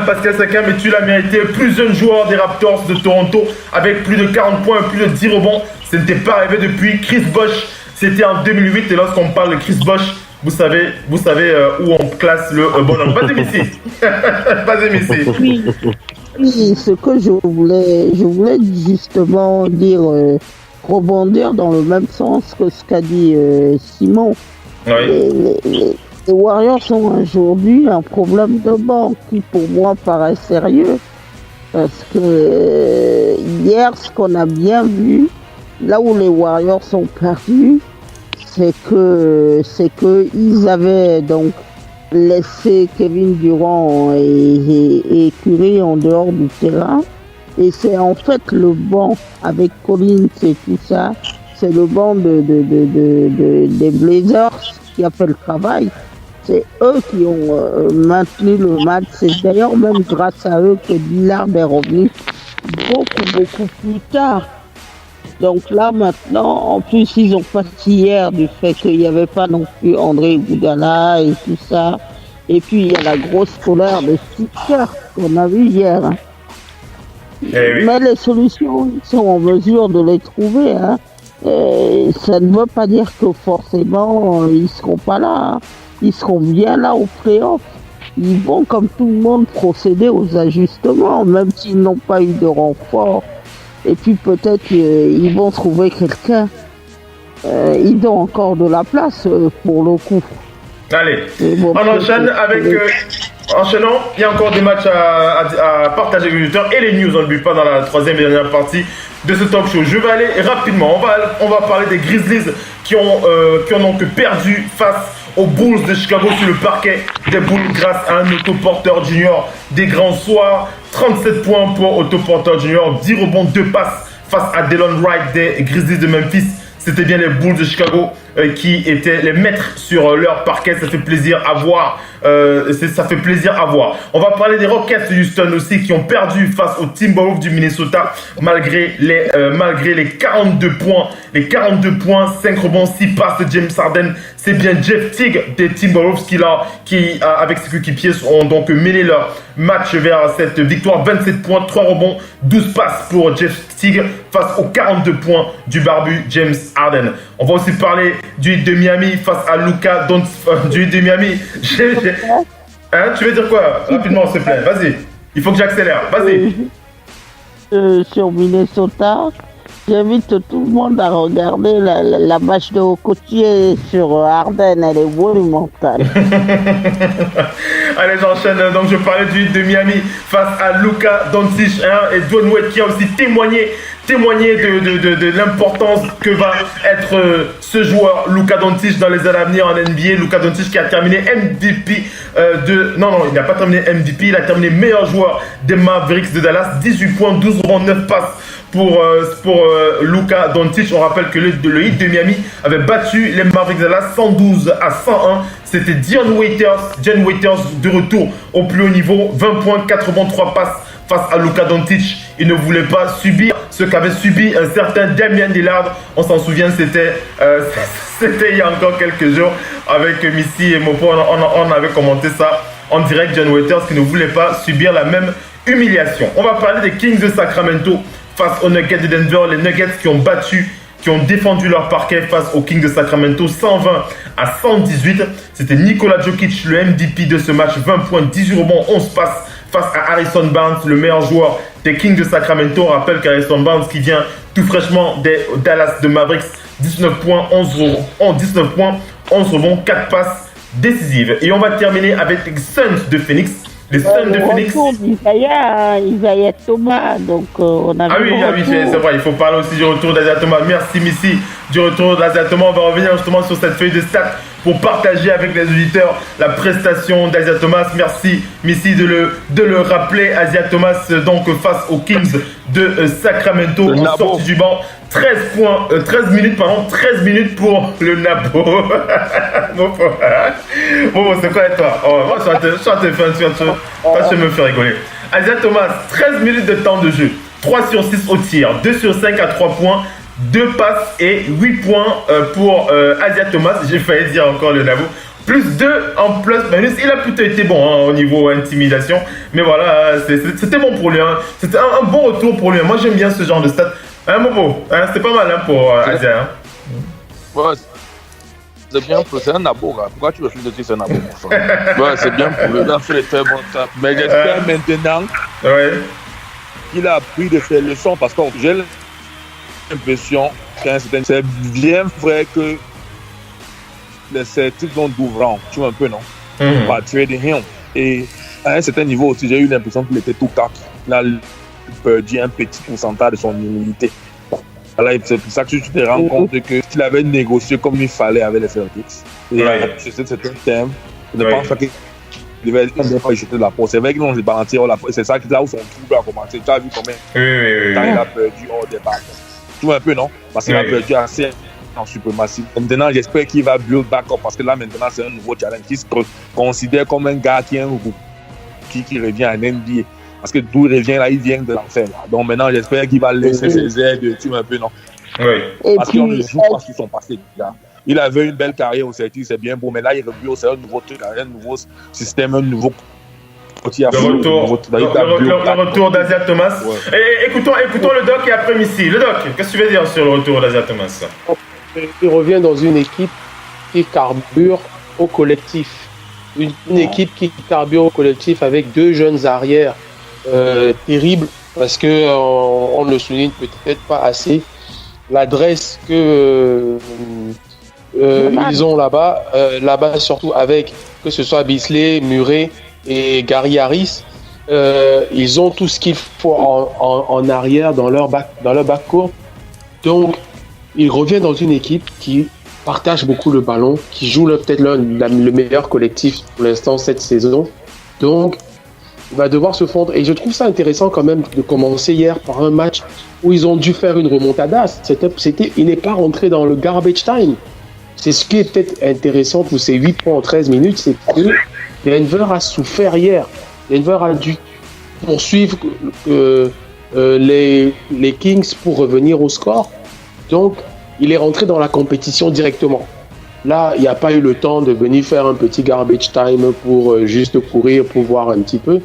S20: Pascal Siakam, et tu l'as mérité, le plus jeune joueur des Raptors de Toronto avec plus de 40 points et plus de 10 rebonds. Ce n'était pas arrivé depuis Chris Bosh. C'était en 2008 et lorsqu'on parle de Chris Bosh, vous savez où on classe le bonhomme. Vas-y Missy.
S22: Oui, ce que je voulais justement dire, rebondir dans le même sens que ce qu'a dit Simon.
S20: Oui.
S22: Les Warriors ont aujourd'hui un problème de banc qui pour moi paraît sérieux. Parce que hier, ce qu'on a bien vu, là où les Warriors sont perdus, c'est que ils avaient donc laissé Kevin Durant et Curry en dehors du terrain. Et c'est en fait le banc avec Collins et tout ça, c'est le banc des Blazers qui a fait le travail. C'est eux qui ont maintenu le match. C'est d'ailleurs même grâce à eux que Lillard est revenu beaucoup plus tard. Donc là, maintenant, en plus, ils ont parti hier du fait qu'il n'y avait pas non plus André Iguodala et tout ça. Et puis, il y a la grosse colère des Sixers qu'on a vu hier. Hein. Mais les solutions, ils sont en mesure de les trouver. Hein. Et ça ne veut pas dire que forcément, ils ne seront pas là. Hein. Ils seront bien là au play-off. Ils vont, comme tout le monde, procéder aux ajustements, même s'ils n'ont pas eu de renfort. Et puis peut-être qu'ils vont trouver quelqu'un. Ils ont encore de la place pour le coup.
S20: Allez, on enchaîne avec... enchaînant, il y a encore des matchs à partager avec les auditeurs et les news, on n'oublie pas dans la troisième et dernière partie de ce talk show. Je vais aller rapidement, on va parler des Grizzlies qui ont donc perdu face aux Bulls de Chicago sur le parquet des Bulls grâce à un Otto Porter Jr. des grands soirs. 37 points pour Otto Porter Jr., 10 rebonds, 2 passes face à Delon Wright des Grizzlies de Memphis. C'était bien les Bulls de Chicago qui étaient les maîtres sur leur parquet. Ça fait plaisir à voir. Ça fait plaisir à voir. On va parler des Rockets de Houston aussi qui ont perdu face aux Timberwolves du Minnesota malgré les 42 points. Les 42 points, 5 rebonds, 6 passes de James Harden. C'est bien Jeff Teague des Timberwolves qui avec ses coéquipiers, ont donc mené leur match vers cette victoire. 27 points, 3 rebonds, 12 passes pour Jeff Teague face aux 42 points du barbu James Harden. On va aussi parler du Heat de Miami face à Luka Doncic. Du Heat de Miami. Hein, tu veux dire quoi? Rapidement, s'il te plaît. Vas-y. Il faut que j'accélère. Vas-y.
S22: Sur Minnesota, j'invite tout le monde à regarder la match de Okotie sur Harden. Elle est monumentale.
S20: Allez, j'enchaîne. Donc, je parlais du Heat de Miami face à Luka Doncic et Dwayne Wade qui a aussi témoigné de l'importance que va être ce joueur Luka Doncic dans les années à venir en NBA. Luka Doncic qui a terminé MVP non, il n'a pas terminé MVP, il a terminé meilleur joueur des Mavericks de Dallas. 18 points, 12 rebonds, 9 passes pour Luka Doncic. On rappelle que le Heat de Miami avait battu les Mavericks de Dallas 112 à 101. C'était Dion Waiters de retour au plus haut niveau. 20 points, 4 rebonds, 3 passes face à Luka Doncic. Il ne voulait pas subir ce qu'avait subi un certain Damian Lillard. On s'en souvient, c'était il y a encore quelques jours avec Missy et Mopo. On avait commenté ça en direct. John Waiters qui ne voulait pas subir la même humiliation. On va parler des Kings de Sacramento face aux Nuggets de Denver. Les Nuggets qui ont défendu leur parquet face aux Kings de Sacramento 120 à 118. C'était Nikola Jokic, le MVP de ce match. 20 points, 18 rebonds, 11 passes face à Harrison Barnes, le meilleur joueur des Kings de Sacramento. On rappelle qu'Harrison Barnes qui vient tout fraîchement des Dallas de Mavericks. 19 points, 11 rebonds, 4 passes décisives. Et on va terminer avec les Suns de Phoenix. Les Suns de Phoenix.
S22: Isaiah Thomas, donc on a
S20: oui, c'est vrai, il faut parler aussi du retour d'Isaiah Thomas. Merci Missy du retour d'Isaiah Thomas. On va revenir justement sur cette feuille de stats pour partager avec les auditeurs la prestation d'Isaiah Thomas. Merci Missy de le rappeler. Isaiah Thomas donc face aux Kings de Sacramento en sortie du banc. 13 minutes pour le Nabo. Bon, c'est quoi toi? Moi, je me fais rigoler. Isaiah Thomas, 13 minutes de temps de jeu, 3 sur 6 au tir, 2 sur 5 à 3 points, 2 passes et 8 points pour Isaiah Thomas. J'ai failli dire encore le Nabo. Plus 2 en plus-minus. Il a plutôt été bon au niveau intimidation. Mais voilà, c'était bon pour lui. C'était un bon retour pour lui. Moi, j'aime bien ce genre de stats. Mobo, c'était pas mal pour Isaiah.
S21: Ouais, c'est bien pour c'est un Nabo. Pourquoi tu refuses de dire c'est un Nabo, mon frère? Ouais, c'est bien pour lui. Il a fait les très bons stats. Mais j'espère maintenant qu'il a appris de ses leçons parce que j'ai l'impression c'est bien vrai que les Celtics vont d'ouvrant, tu vois un peu, non? Par trading him. Et à un certain niveau aussi, j'ai eu l'impression qu'il était tout tac. Il a perdu un petit pourcentage de son immunité. Voilà, c'est pour ça que tu te rends compte que s'il avait négocié comme il fallait avec les Celtics, et c'est un thème, je ne pense pas qu'il devait jeter de la peau. C'est vrai qu'ils ont balancé la peau. C'est ça là où son trouble a commencé. Tu as vu combien quand il a perdu hors des bacs. Tu vois un peu, non? Parce qu'il a perdu assez en suprématie. Maintenant, j'espère qu'il va build back up parce que là, maintenant, c'est un nouveau challenge qui se considère comme un gars qui revient à NBA. Parce que d'où il revient là, il vient de l'enfer. Donc maintenant, j'espère qu'il va laisser ses aides, tu vois un peu, non?
S20: Oui.
S21: Parce qu'on ne joue pas sur son passé, là. Il avait une belle carrière au Celtic, c'est bien beau, mais là, il revient, c'est un nouveau truc, un nouveau système, un nouveau.
S20: Le retour d'Asiah Thomas. Ouais. Et écoutons le doc et après Missy. Le doc, qu'est-ce que tu veux dire sur le retour d'Asiah Thomas?
S1: Il revient dans une équipe qui carbure au collectif. Une équipe qui carbure au collectif avec deux jeunes arrières terribles parce que on ne le souligne peut-être pas assez. L'adresse que ils ont là-bas surtout avec que ce soit Beasley, Murray et Gary Harris, ils ont tout ce qu'il faut en arrière dans leur backcourt. Donc, ils reviennent dans une équipe qui partage beaucoup le ballon, qui joue peut-être le meilleur collectif pour l'instant cette saison. Donc, il va devoir se fondre. Et je trouve ça intéressant quand même de commencer hier par un match où ils ont dû faire une remontada. Il n'est pas rentré dans le garbage time. C'est ce qui est peut-être intéressant pour ces 8 points en 13 minutes, c'est que Denver a souffert hier. Denver a dû poursuivre les Kings pour revenir au score. Donc, il est rentré dans la compétition directement. Là, il n'y a pas eu le temps de venir faire un petit garbage time pour juste courir, pour voir un petit peu.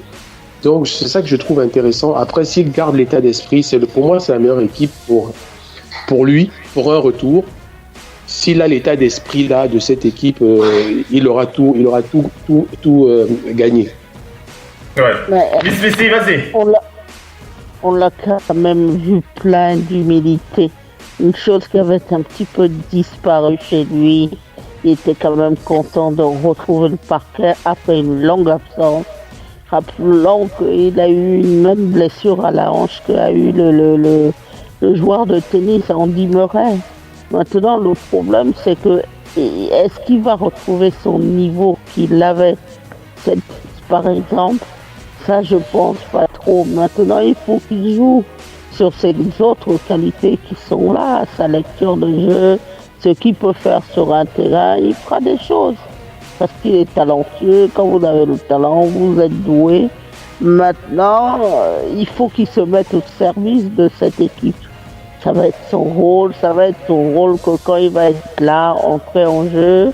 S1: Donc, c'est ça que je trouve intéressant. Après, s'il garde l'état d'esprit, pour moi, c'est la meilleure équipe pour lui, pour un retour. S'il a l'état d'esprit là de cette équipe, il aura tout gagné.
S20: Ouais. Missy, vas-y.
S22: On l'a quand même vu plein d'humilité. Une chose qui avait un petit peu disparu chez lui. Il était quand même content de retrouver le parquet après une longue absence. Rappelons qu'il a eu une même blessure à la hanche qu'a eu le joueur de tennis Andy Murray. Maintenant, le problème, c'est que est-ce qu'il va retrouver son niveau qu'il avait, par exemple? Ça, je pense pas trop. Maintenant, il faut qu'il joue sur ces autres qualités qui sont là, sa lecture de jeu, ce qu'il peut faire sur un terrain. Il fera des choses parce qu'il est talentueux. Quand vous avez le talent, vous êtes doué. Maintenant, il faut qu'il se mette au service de cette équipe. Ça va être son rôle que quand il va être là, entrer en jeu,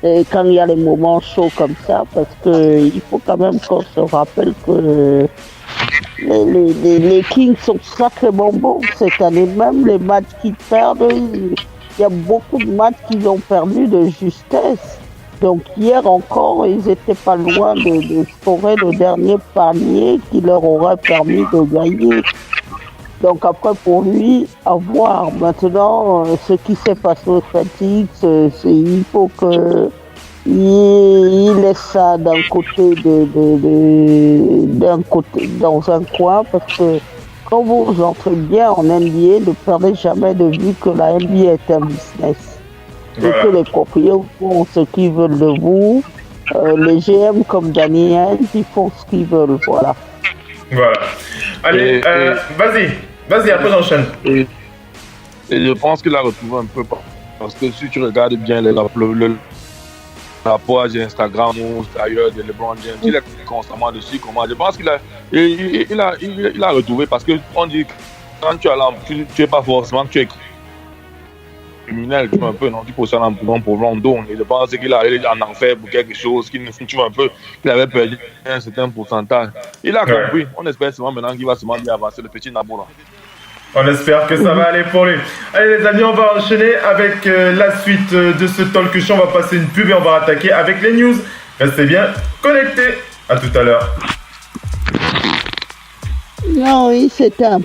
S22: et quand il y a les moments chauds comme ça, parce que il faut quand même qu'on se rappelle que les Kings sont sacrément bons cette année. Même les matchs qu'ils perdent, il y a beaucoup de matchs qu'ils ont perdu de justesse. Donc hier encore, ils n'étaient pas loin de scorer le dernier panier qui leur aurait permis de gagner. Donc après, pour lui, à voir. Maintenant, ce qui s'est passé au Celtics, il faut qu'il laisse ça d'un côté, dans un coin, parce que quand vous entrez bien en NBA, ne perdez jamais de vue que la NBA est un business. Et que les propriétaires font ce qu'ils veulent de vous. Les GM comme Daniel, ils font ce qu'ils veulent, voilà.
S20: Voilà. Allez, Vas-y, après j'enchaîne.
S21: Et je pense qu'il a retrouvé un peu, parce que si tu regardes bien la page Instagram ou ailleurs de LeBron James, il est constamment dessus. Je pense qu'il a retrouvé, parce que on dit quand tu es là, tu n'es pas forcément que tu es criminel, tu vois un peu, non, tu possèdes un pour Rondo. Et je pense qu'il a en enfer pour quelque chose, tu vois un peu, qu'il avait perdu un certain pourcentage. Il a compris. On espère seulement maintenant qu'il va seulement bien avancer le petit Nabo là.
S20: On espère que ça va aller pour lui. Allez les amis, on va enchaîner avec la suite de ce talk show. On va passer une pub et on va attaquer avec les news. Restez bien connectés. À tout à l'heure.
S22: Non, oui, c'est un...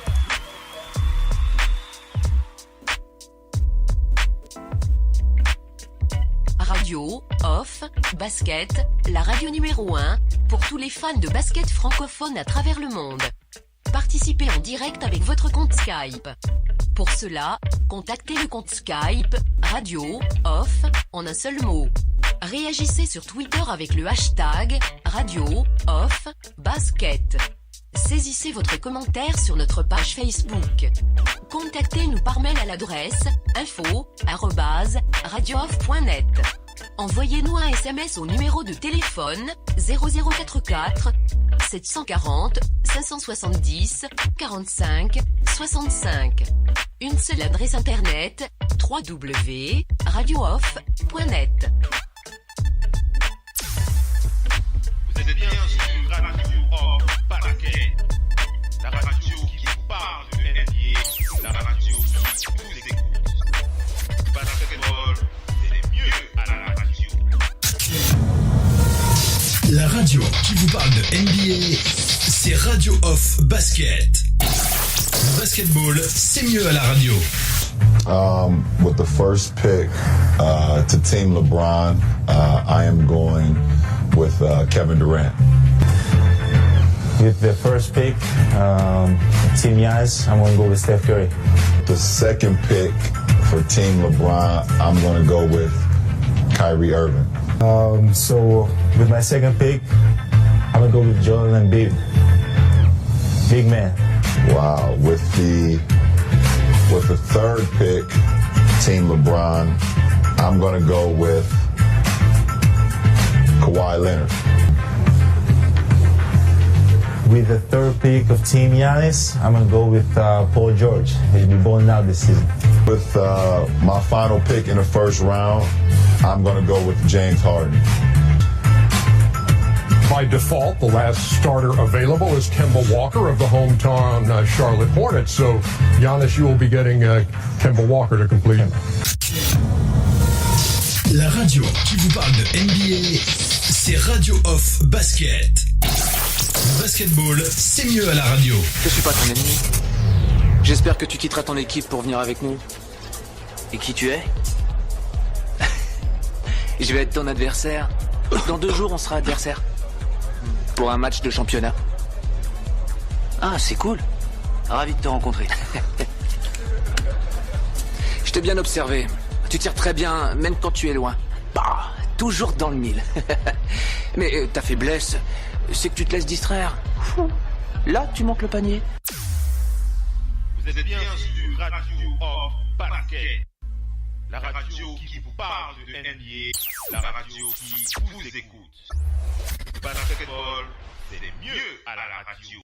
S3: Radio, off, basket, la radio numéro 1 pour tous les fans de basket francophone à travers le monde. Participez en direct avec votre compte Skype. Pour cela, contactez le compte Skype Radio Off en un seul mot. Réagissez sur Twitter avec le hashtag Radio Off Basket. Saisissez votre commentaire sur notre page Facebook. Contactez-nous par mail à l'adresse info@radiooff.net. Envoyez-nous un SMS au numéro de téléphone 0044 740 570 45 65. Une seule adresse internet www.radiooff.net.
S4: Vous êtes bien sur Radio Off Basket, la radio qui vous parle de NBA, la radio qui vous écoute. Basketball, c'est le mieux à la radio.
S10: La radio qui vous parle de NBA, c'est Radio Off Basket. Le basketball, c'est mieux à la radio.
S16: With the first pick to Team LeBron, I am going with Kevin Durant.
S17: With the first pick, Team Giannis, I'm going to go with Steph Curry.
S16: The second pick for Team LeBron, I'm going to go with Kyrie Irving.
S17: So with my second pick, I'm going to go with Joel Embiid. Big man.
S16: Wow. With the third pick, Team LeBron, I'm going to go with Kawhi Leonard.
S17: With the third pick of Team Giannis, I'm going to go with Paul George. He'll be balling out this season.
S16: With my final pick in the first round, I'm going to go with James Harden.
S12: By default, the last starter available is Kemba Walker of the hometown Charlotte Hornets. So, Giannis, you will be getting Kemba Walker to complete.
S10: La radio qui vous parle de NBA, c'est Radio Off Basket. Le basketball, c'est mieux à la radio.
S5: Je suis pas ton ennemi. J'espère que tu quitteras ton équipe pour venir avec nous. Et qui tu es? Je vais être ton adversaire. Dans 2 jours, on sera adversaire. Pour un match de championnat. Ah, c'est cool. Ravi de te rencontrer. Je t'ai bien observé. Tu tires très bien, même quand tu es loin. Bah, toujours dans le mille. Mais ta faiblesse, c'est que tu te laisses distraire. Là, tu manques le panier.
S4: Vous êtes bien sur Radio Off Basket, la radio qui vous parle de NBA, la radio qui vous écoute. Basketball, c'est le mieux à la radio.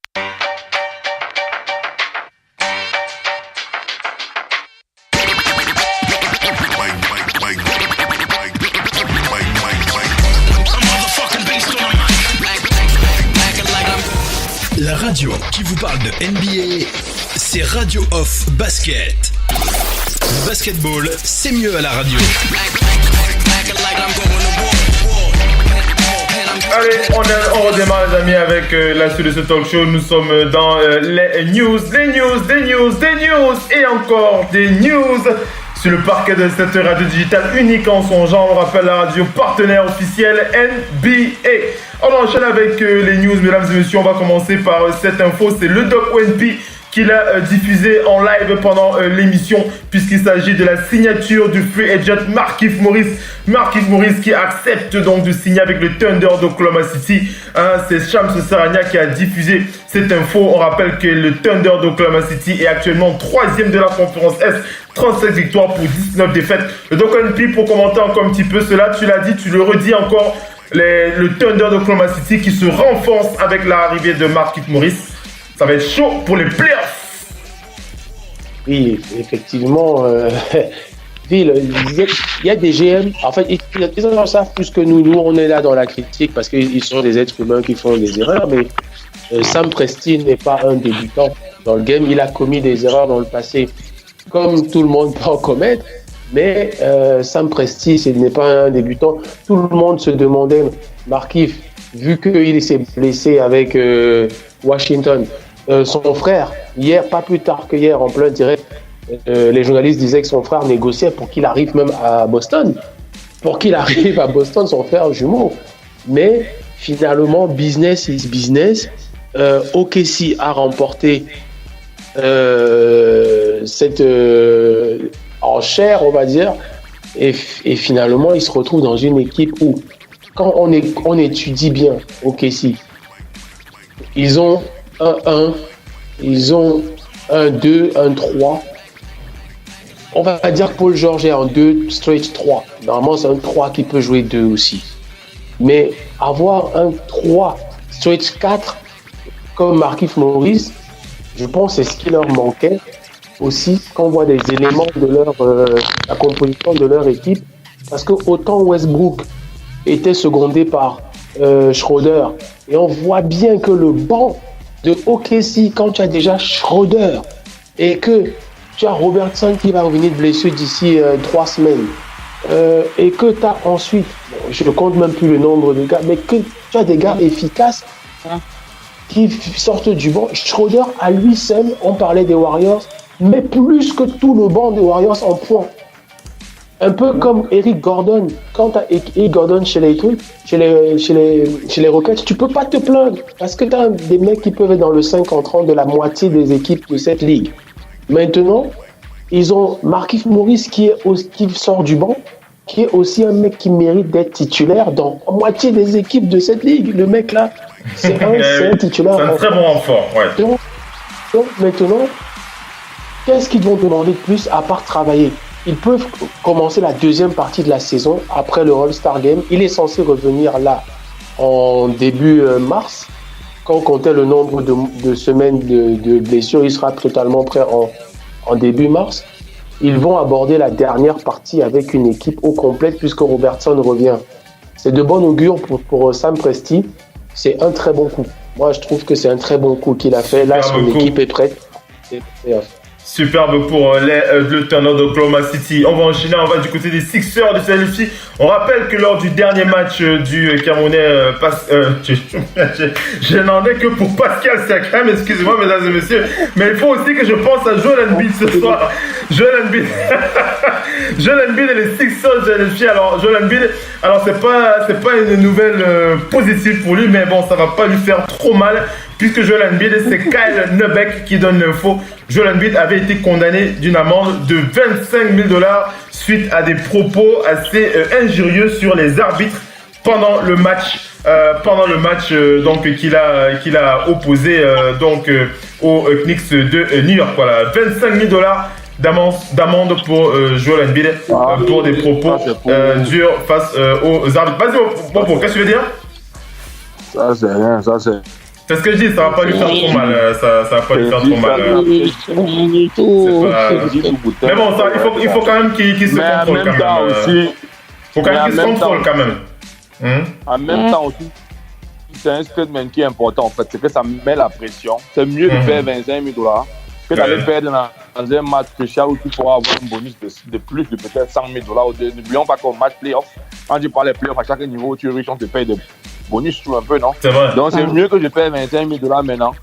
S10: La radio qui vous parle de NBA, c'est Radio Off Basket. Le basketball, c'est mieux à la radio.
S20: Allez, on redémarre les amis avec la suite de ce talk show. Nous sommes dans les news et encore des news sur le parquet de cette radio digitale unique en son genre. On rappelle la radio partenaire officielle NBA. On enchaîne avec les news, mesdames et messieurs. On va commencer par cette info. C'est le Doc ONP qui l'a diffusé en live pendant l'émission, puisqu'il s'agit de la signature du free agent Markieff Morris. Markieff Morris qui accepte donc de signer avec le Thunder d'Oklahoma City. C'est Shams Charania qui a diffusé cette info. On rappelle que le Thunder d'Oklahoma City est actuellement 3e de la conférence Est, 37 victoires pour 19 défaites. Le Doc ONP, pour commenter encore un petit peu cela, tu l'as dit, tu le redis encore, le Thunder d'Oklahoma City qui se renforce avec l'arrivée de Markieff Morris. Ça va être chaud pour les playoffs.
S1: Oui, effectivement. Il y a des GM. En fait, ils en savent plus que nous. Nous, on est là dans la critique parce qu'ils sont des êtres humains qui font des erreurs. Mais Sam Presti n'est pas un débutant dans le game. Il a commis des erreurs dans le passé, comme tout le monde peut en commettre. Mais Sam Presti, ce n'est pas un débutant. Tout le monde se demandait, Markieff, vu qu'il s'est blessé avec Washington, son frère, hier, pas plus tard que hier, en plein direct, les journalistes disaient que son frère négociait pour qu'il arrive même à Boston. Pour qu'il arrive à Boston, son frère jumeau. Mais finalement, business is business. OKC a remporté cette enchère, on va dire. Et finalement, il se retrouve dans une équipe où, quand on étudie bien OKC, ils ont 1-1, ils ont 1-2, 1-3, on va dire que Paul George est en 2, straight 3. Normalement, c'est un 3 qui peut jouer 2 aussi. Mais avoir un 3, straight 4, comme Markieff Morris, je pense que c'est ce qui leur manquait aussi quand on voit des éléments de la composition de leur équipe. Parce que autant Westbrook était secondé par Schroeder, et on voit bien que le banc de OKC, quand tu as déjà Schroeder et que tu as Robertson qui va revenir de blessure d'ici 3 semaines, et que tu as ensuite, je ne compte même plus le nombre de gars, mais que tu as des gars efficaces qui sortent du banc. Schroeder, à lui seul, on parlait des Warriors, mais plus que tout le banc des Warriors en points. Un peu comme Eric Gordon. Quand tu as Eric Gordon chez les trucs, chez les Rockets, tu peux pas te plaindre parce que tu as des mecs qui peuvent être dans le 50-30 de la moitié des équipes de cette ligue. Maintenant, ils ont Markieff Morris qui sort du banc, qui est aussi un mec qui mérite d'être titulaire dans la moitié des équipes de cette ligue. Le mec là, c'est un titulaire.
S20: C'est un très bon renfort, ouais.
S1: Donc maintenant, qu'est-ce qu'ils vont demander de plus à part travailler? Ils peuvent commencer la deuxième partie de la saison après le All-Star Game. Il est censé revenir là en début mars. Quand on comptait le nombre de semaines de blessures, il sera totalement prêt en début mars. Ils vont aborder la dernière partie avec une équipe au complète puisque Robertson revient. C'est de bon augure pour Sam Presti. C'est un très bon coup. Moi, je trouve que c'est un très bon coup qu'il a fait. Là, son équipe est prête.
S20: Superbe pour le Thunder d'Oklahoma City. On va enchaîner, on va du côté des Sixers de Philadelphie. On rappelle que lors du dernier match du Camerounais, je n'en ai que pour Pascal Siakam, excusez-moi mesdames et messieurs, mais il faut aussi que je pense à Joel Embiid ce soir. Joel Embiid et les Sixers de Philadelphie. Alors Joel Embiid, alors c'est pas une nouvelle positive pour lui, mais bon, ça va pas lui faire trop mal. Puisque Joel Embiid, c'est Kyle Neubeck qui donne l'info. Joel Embiid avait été condamné d'une amende de $25 000 suite à des propos assez injurieux sur les arbitres pendant le match donc qu'il a opposé aux Knicks de New York. Voilà, $25 000 d'amende pour Joel Embiid pour des propos durs face aux arbitres. Vas-y, bon, qu'est-ce que tu veux dire?
S21: Ça c'est rien, ça c'est...
S20: C'est ce que je dis, ça va pas lui faire trop mal. Ça va pas lui faire trop mal. Mais bon, ça, il faut quand même qu'il se contrôle quand même. Faut quand même qu'il se contrôle quand même.
S21: En même temps aussi, c'est un statement qui est important en fait, c'est que ça met la pression. C'est mieux de faire $25 000 que d'aller perdre dans un match crucial où tu pourras avoir un bonus de plus de peut-être $100 000. N'oublions pas qu'au match playoff, quand tu parles des playoffs, à chaque niveau, tu riches, on te paye des bonus tout un peu, non?
S20: C'est vrai.
S21: Donc c'est mieux que je paye $25 000 maintenant.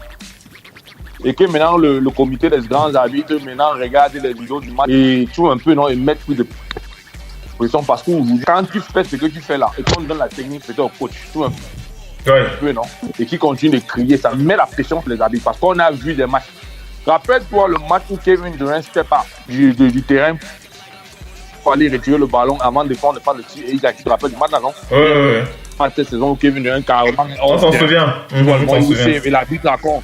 S21: Et que maintenant le comité des grands arbitres maintenant regarde les vidéos du match et tout un peu, non? Et mettre plus de pression parce que quand tu fais ce que tu fais là et qu'on donne la technique, c'est au coach, tout un peu, non? Et qui continue de crier, ça met la pression sur les arbitres parce qu'on a vu des matchs. Rappelle-toi le match où Kevin Durant step up du terrain pour aller retirer le ballon avant de faire le tir. Et tu te rappelles du match là, non?
S20: Ouais.
S21: Cette saison où Kevin Durant carrément.
S20: On s'en souvient.
S21: Et l'arbitre raconte.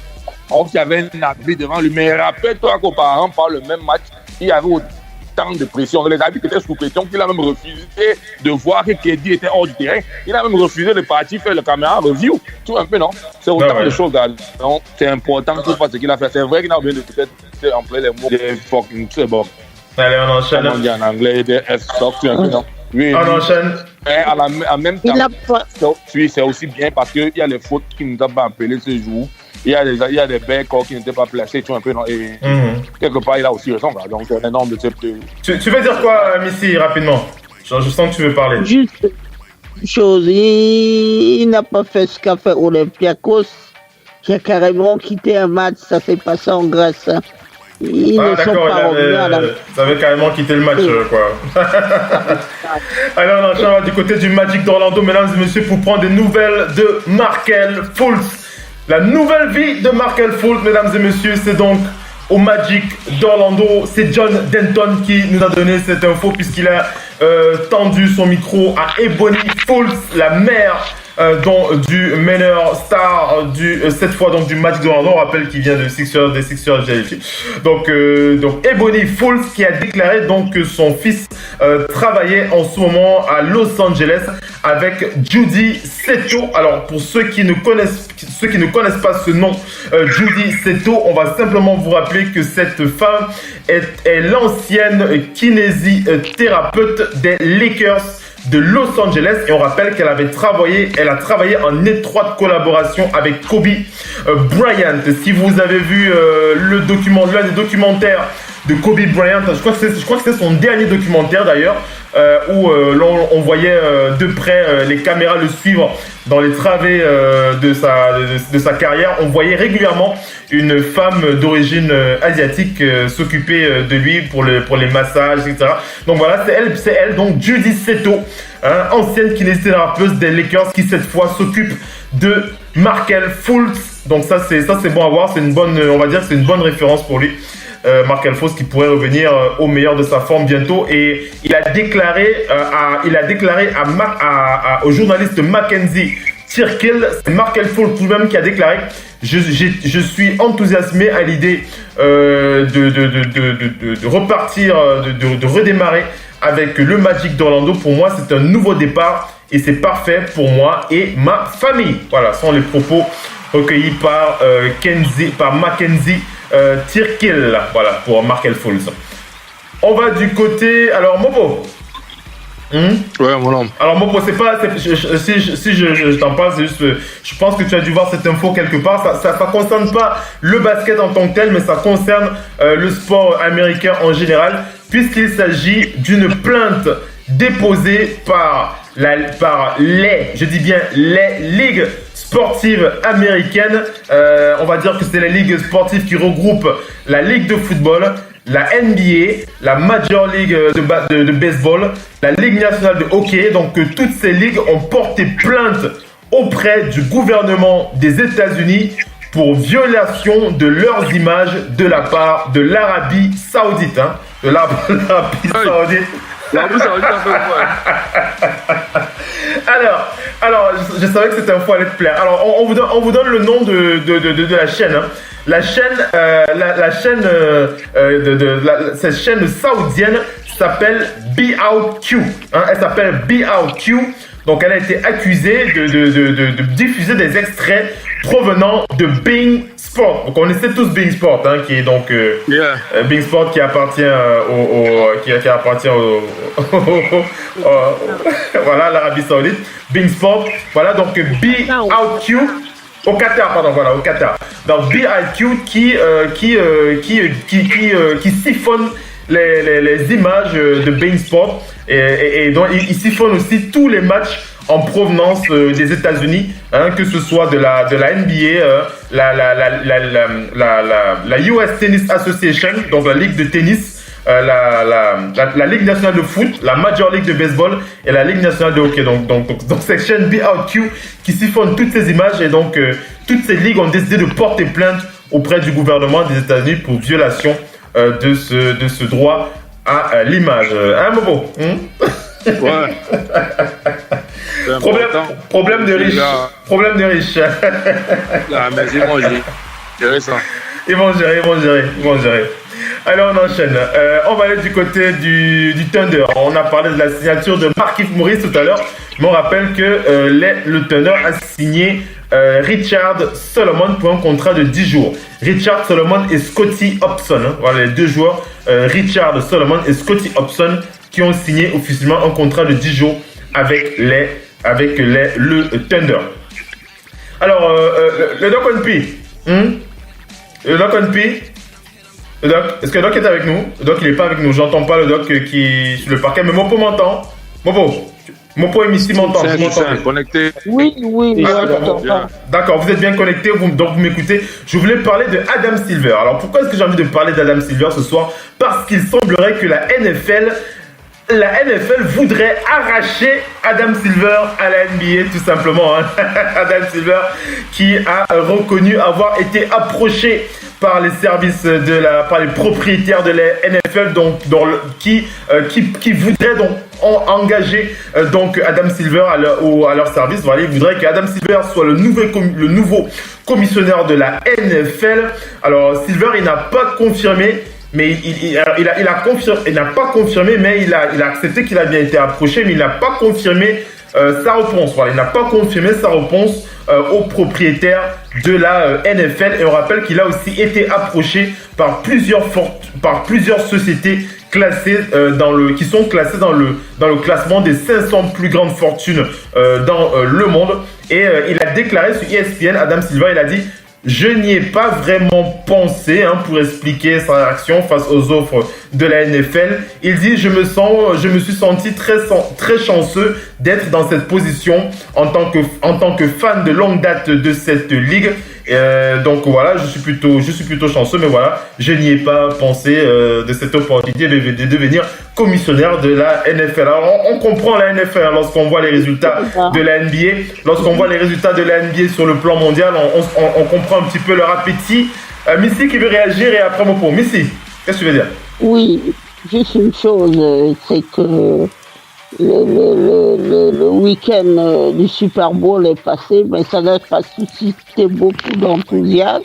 S21: Or, il y avait un arbitre devant lui. Mais rappelle-toi qu'auparavant, par le même match, il y avait autant de pression. Les arbitres étaient sous pression qu'il a même refusé de voir que KD était hors du terrain. Il a même refusé de partir faire le caméra review. Tout un peu, non? C'est autant de choses, gars. Donc, c'est important qu'il fasse ce qu'il a fait. C'est vrai qu'il a oublié de peut-être employer les mots des fucking. C'est bon.
S20: Allez, on enchaîne.
S21: On dit en anglais, des F-stock, tout un peu, non? Oui,
S20: on enchaîne.
S21: En même temps, c'est aussi bien parce qu'il y a les fautes qui nous ont pas appelés ce jour. Il y a des bêtes qui n'étaient pas placés, tout un peu. Et quelque part, il a aussi raison. Donc, c'est un énorme de type de...
S20: Tu veux dire quoi, Missy, rapidement? Je sens que tu veux parler.
S22: Juste une chose. Il n'a pas fait ce qu'a fait Olympiakos, qui a carrément quitté un match. Ça s'est passé en Grèce. Ils ne sont pas revenus
S20: ça avait carrément quitté le match, quoi. Allez, on enchaîne du côté du Magic d'Orlando, mesdames et messieurs, pour prendre des nouvelles de Markelle Fultz. La nouvelle vie de Markelle Fultz, mesdames et messieurs, c'est donc au Magic d'Orlando. C'est John Denton qui nous a donné cette info puisqu'il a tendu son micro à Ebony Fultz, la mère du meneur star cette fois donc du Magic d'Orlando. On rappelle qu'il vient des Sixers Philadelphie. Donc Ebony Fools qui a déclaré donc que son fils travaillait en ce moment à Los Angeles avec Judy Seto. Alors pour ceux qui ne connaissent pas ce nom, Judy Seto, on va simplement vous rappeler que cette femme est l'ancienne kinésithérapeute des Lakers de Los Angeles, et on rappelle qu'elle a travaillé en étroite collaboration avec Kobe Bryant. Si vous avez vu l'un des documentaires de Kobe Bryant, je crois que c'est son dernier documentaire d'ailleurs, où on voyait de près les caméras le suivre dans les travées de sa carrière. On voyait régulièrement une femme d'origine asiatique s'occuper de lui pour les massages, etc. Donc voilà, c'est elle, donc Judy Seto, ancienne kinésithérapeute des Lakers, qui cette fois s'occupe de Markelle Fultz. Donc ça c'est bon à voir, on va dire que c'est une bonne référence pour lui. Markelle Fultz qui pourrait revenir au meilleur de sa forme bientôt, et il a déclaré au journaliste Mackenzie Tierkill, c'est Markelle Fultz lui-même qui a déclaré: je suis enthousiasmé à l'idée de repartir, de redémarrer avec le Magic d'Orlando. Pour moi, c'est un nouveau départ et c'est parfait pour moi et ma famille. Voilà, ce sont les propos recueillis par Mackenzie Tierkill, voilà, pour Markelle Fultz. On va du côté... Alors, Mopo.
S21: Ouais, mon homme.
S20: Alors, Mopo, si je t'en parle, c'est juste... Je pense que tu as dû voir cette info quelque part. Ça concerne pas le basket en tant que tel, mais ça concerne le sport américain en général, puisqu'il s'agit d'une plainte déposée par les ligues sportives américaines. On va dire que c'est les ligues sportives qui regroupent la Ligue de football, la NBA, la Major League de baseball, la Ligue nationale de hockey. Donc toutes ces ligues ont porté plainte auprès du gouvernement des États-Unis pour violation de leurs images de la part de l'Arabie Saoudite. De l'Arabie Saoudite.
S21: L'Arabie Saoudite a fait quoi?
S20: Alors, je savais que cette info allait te plaire. Alors, on vous donne le nom de la chaîne. La chaîne, cette chaîne saoudienne s'appelle BOutQ. Elle s'appelle BOutQ. Donc, elle a été accusée de diffuser des extraits provenant de Bein Sport. Vous connaissez tous Bein Sport, qui est donc Bein Sport qui appartient voilà, l'Arabie Saoudite. Bein Sport, voilà, donc BOutQ au Qatar, pardon, voilà, au Qatar. Donc BOutQ qui siphonne les images de Bein Sport, et donc il siphonne aussi tous les matchs en provenance des États-Unis, que ce soit de la NBA, la US Tennis Association, donc la ligue de tennis, la Ligue nationale de foot, la Major League de baseball et la Ligue nationale de hockey. Donc cette chaîne BOutQ qui siphonne toutes ces images, et donc toutes ces ligues ont décidé de porter plainte auprès du gouvernement des États-Unis pour violation de ce droit à l'image. Mobo?
S21: Ouais.
S20: Problème de riche. Problème de riche.
S21: Là, mais ils vont gérer ça.
S20: Ils vont gérer. Allez, on enchaîne. On va aller du côté du Thunder. On a parlé de la signature de Markieff Morris tout à l'heure. Mais on rappelle que le Thunder a signé Richard Solomon pour un contrat de 10 jours. Richard Solomon et Scottie Hobson. Voilà les deux joueurs, Richard Solomon et Scottie Hobson, qui ont signé officiellement un contrat de 10 jours avec le Thunder. Alors, le Doc Onpi. Le Doc Onpi. Le Doc, est-ce que le Doc est avec nous? Le Doc, il n'est pas avec nous. J'entends pas le Doc qui est sur le parquet. Mais Mopo m'entend. Mopo ici m'entend.
S21: Connecté.
S22: Oui.
S20: D'accord, vous êtes bien connecté, donc vous m'écoutez. Je voulais parler de Adam Silver. Alors pourquoi est-ce que j'ai envie de parler d'Adam Silver ce soir? Parce qu'il semblerait que la NFL voudrait arracher Adam Silver à la NBA, tout simplement. Adam Silver qui a reconnu avoir été approché par les services par les propriétaires de la NFL, donc qui voudraient donc ont engagé donc Adam Silver à leur service. Voilà, ils voudraient qu'Adam Silver soit le nouveau commissionnaire de la NFL. Alors Silver, il n'a pas confirmé, mais il n'a pas confirmé, mais il a accepté qu'il a bien été approché, mais il n'a pas confirmé sa réponse. Voilà, il n'a pas confirmé sa réponse au propriétaire de la NFL. Et on rappelle qu'il a aussi été approché par plusieurs sociétés classées qui sont classées dans le classement des 500 plus grandes fortunes dans le monde. Et il a déclaré sur ESPN, Adam Silver, il a dit: je n'y ai pas vraiment pensé, pour expliquer sa réaction face aux offres de la NFL. Il dit: je me suis senti très chanceux d'être dans cette position en tant que fan de longue date de cette ligue. Donc voilà, je suis plutôt chanceux, mais voilà, je n'y ai pas pensé de cette opportunité de devenir commissionnaire de la NFL. Alors on comprend la NFL lorsqu'on voit les résultats de la NBA. Lorsqu'on voit les résultats de la NBA sur le plan mondial, on comprend un petit peu leur appétit. Missy qui veut réagir et après mon pot. Missy, qu'est-ce que tu veux dire?
S22: Oui, juste une chose, c'est que le week-end du Super Bowl est passé, mais ça n'a pas suscité beaucoup d'enthousiasme.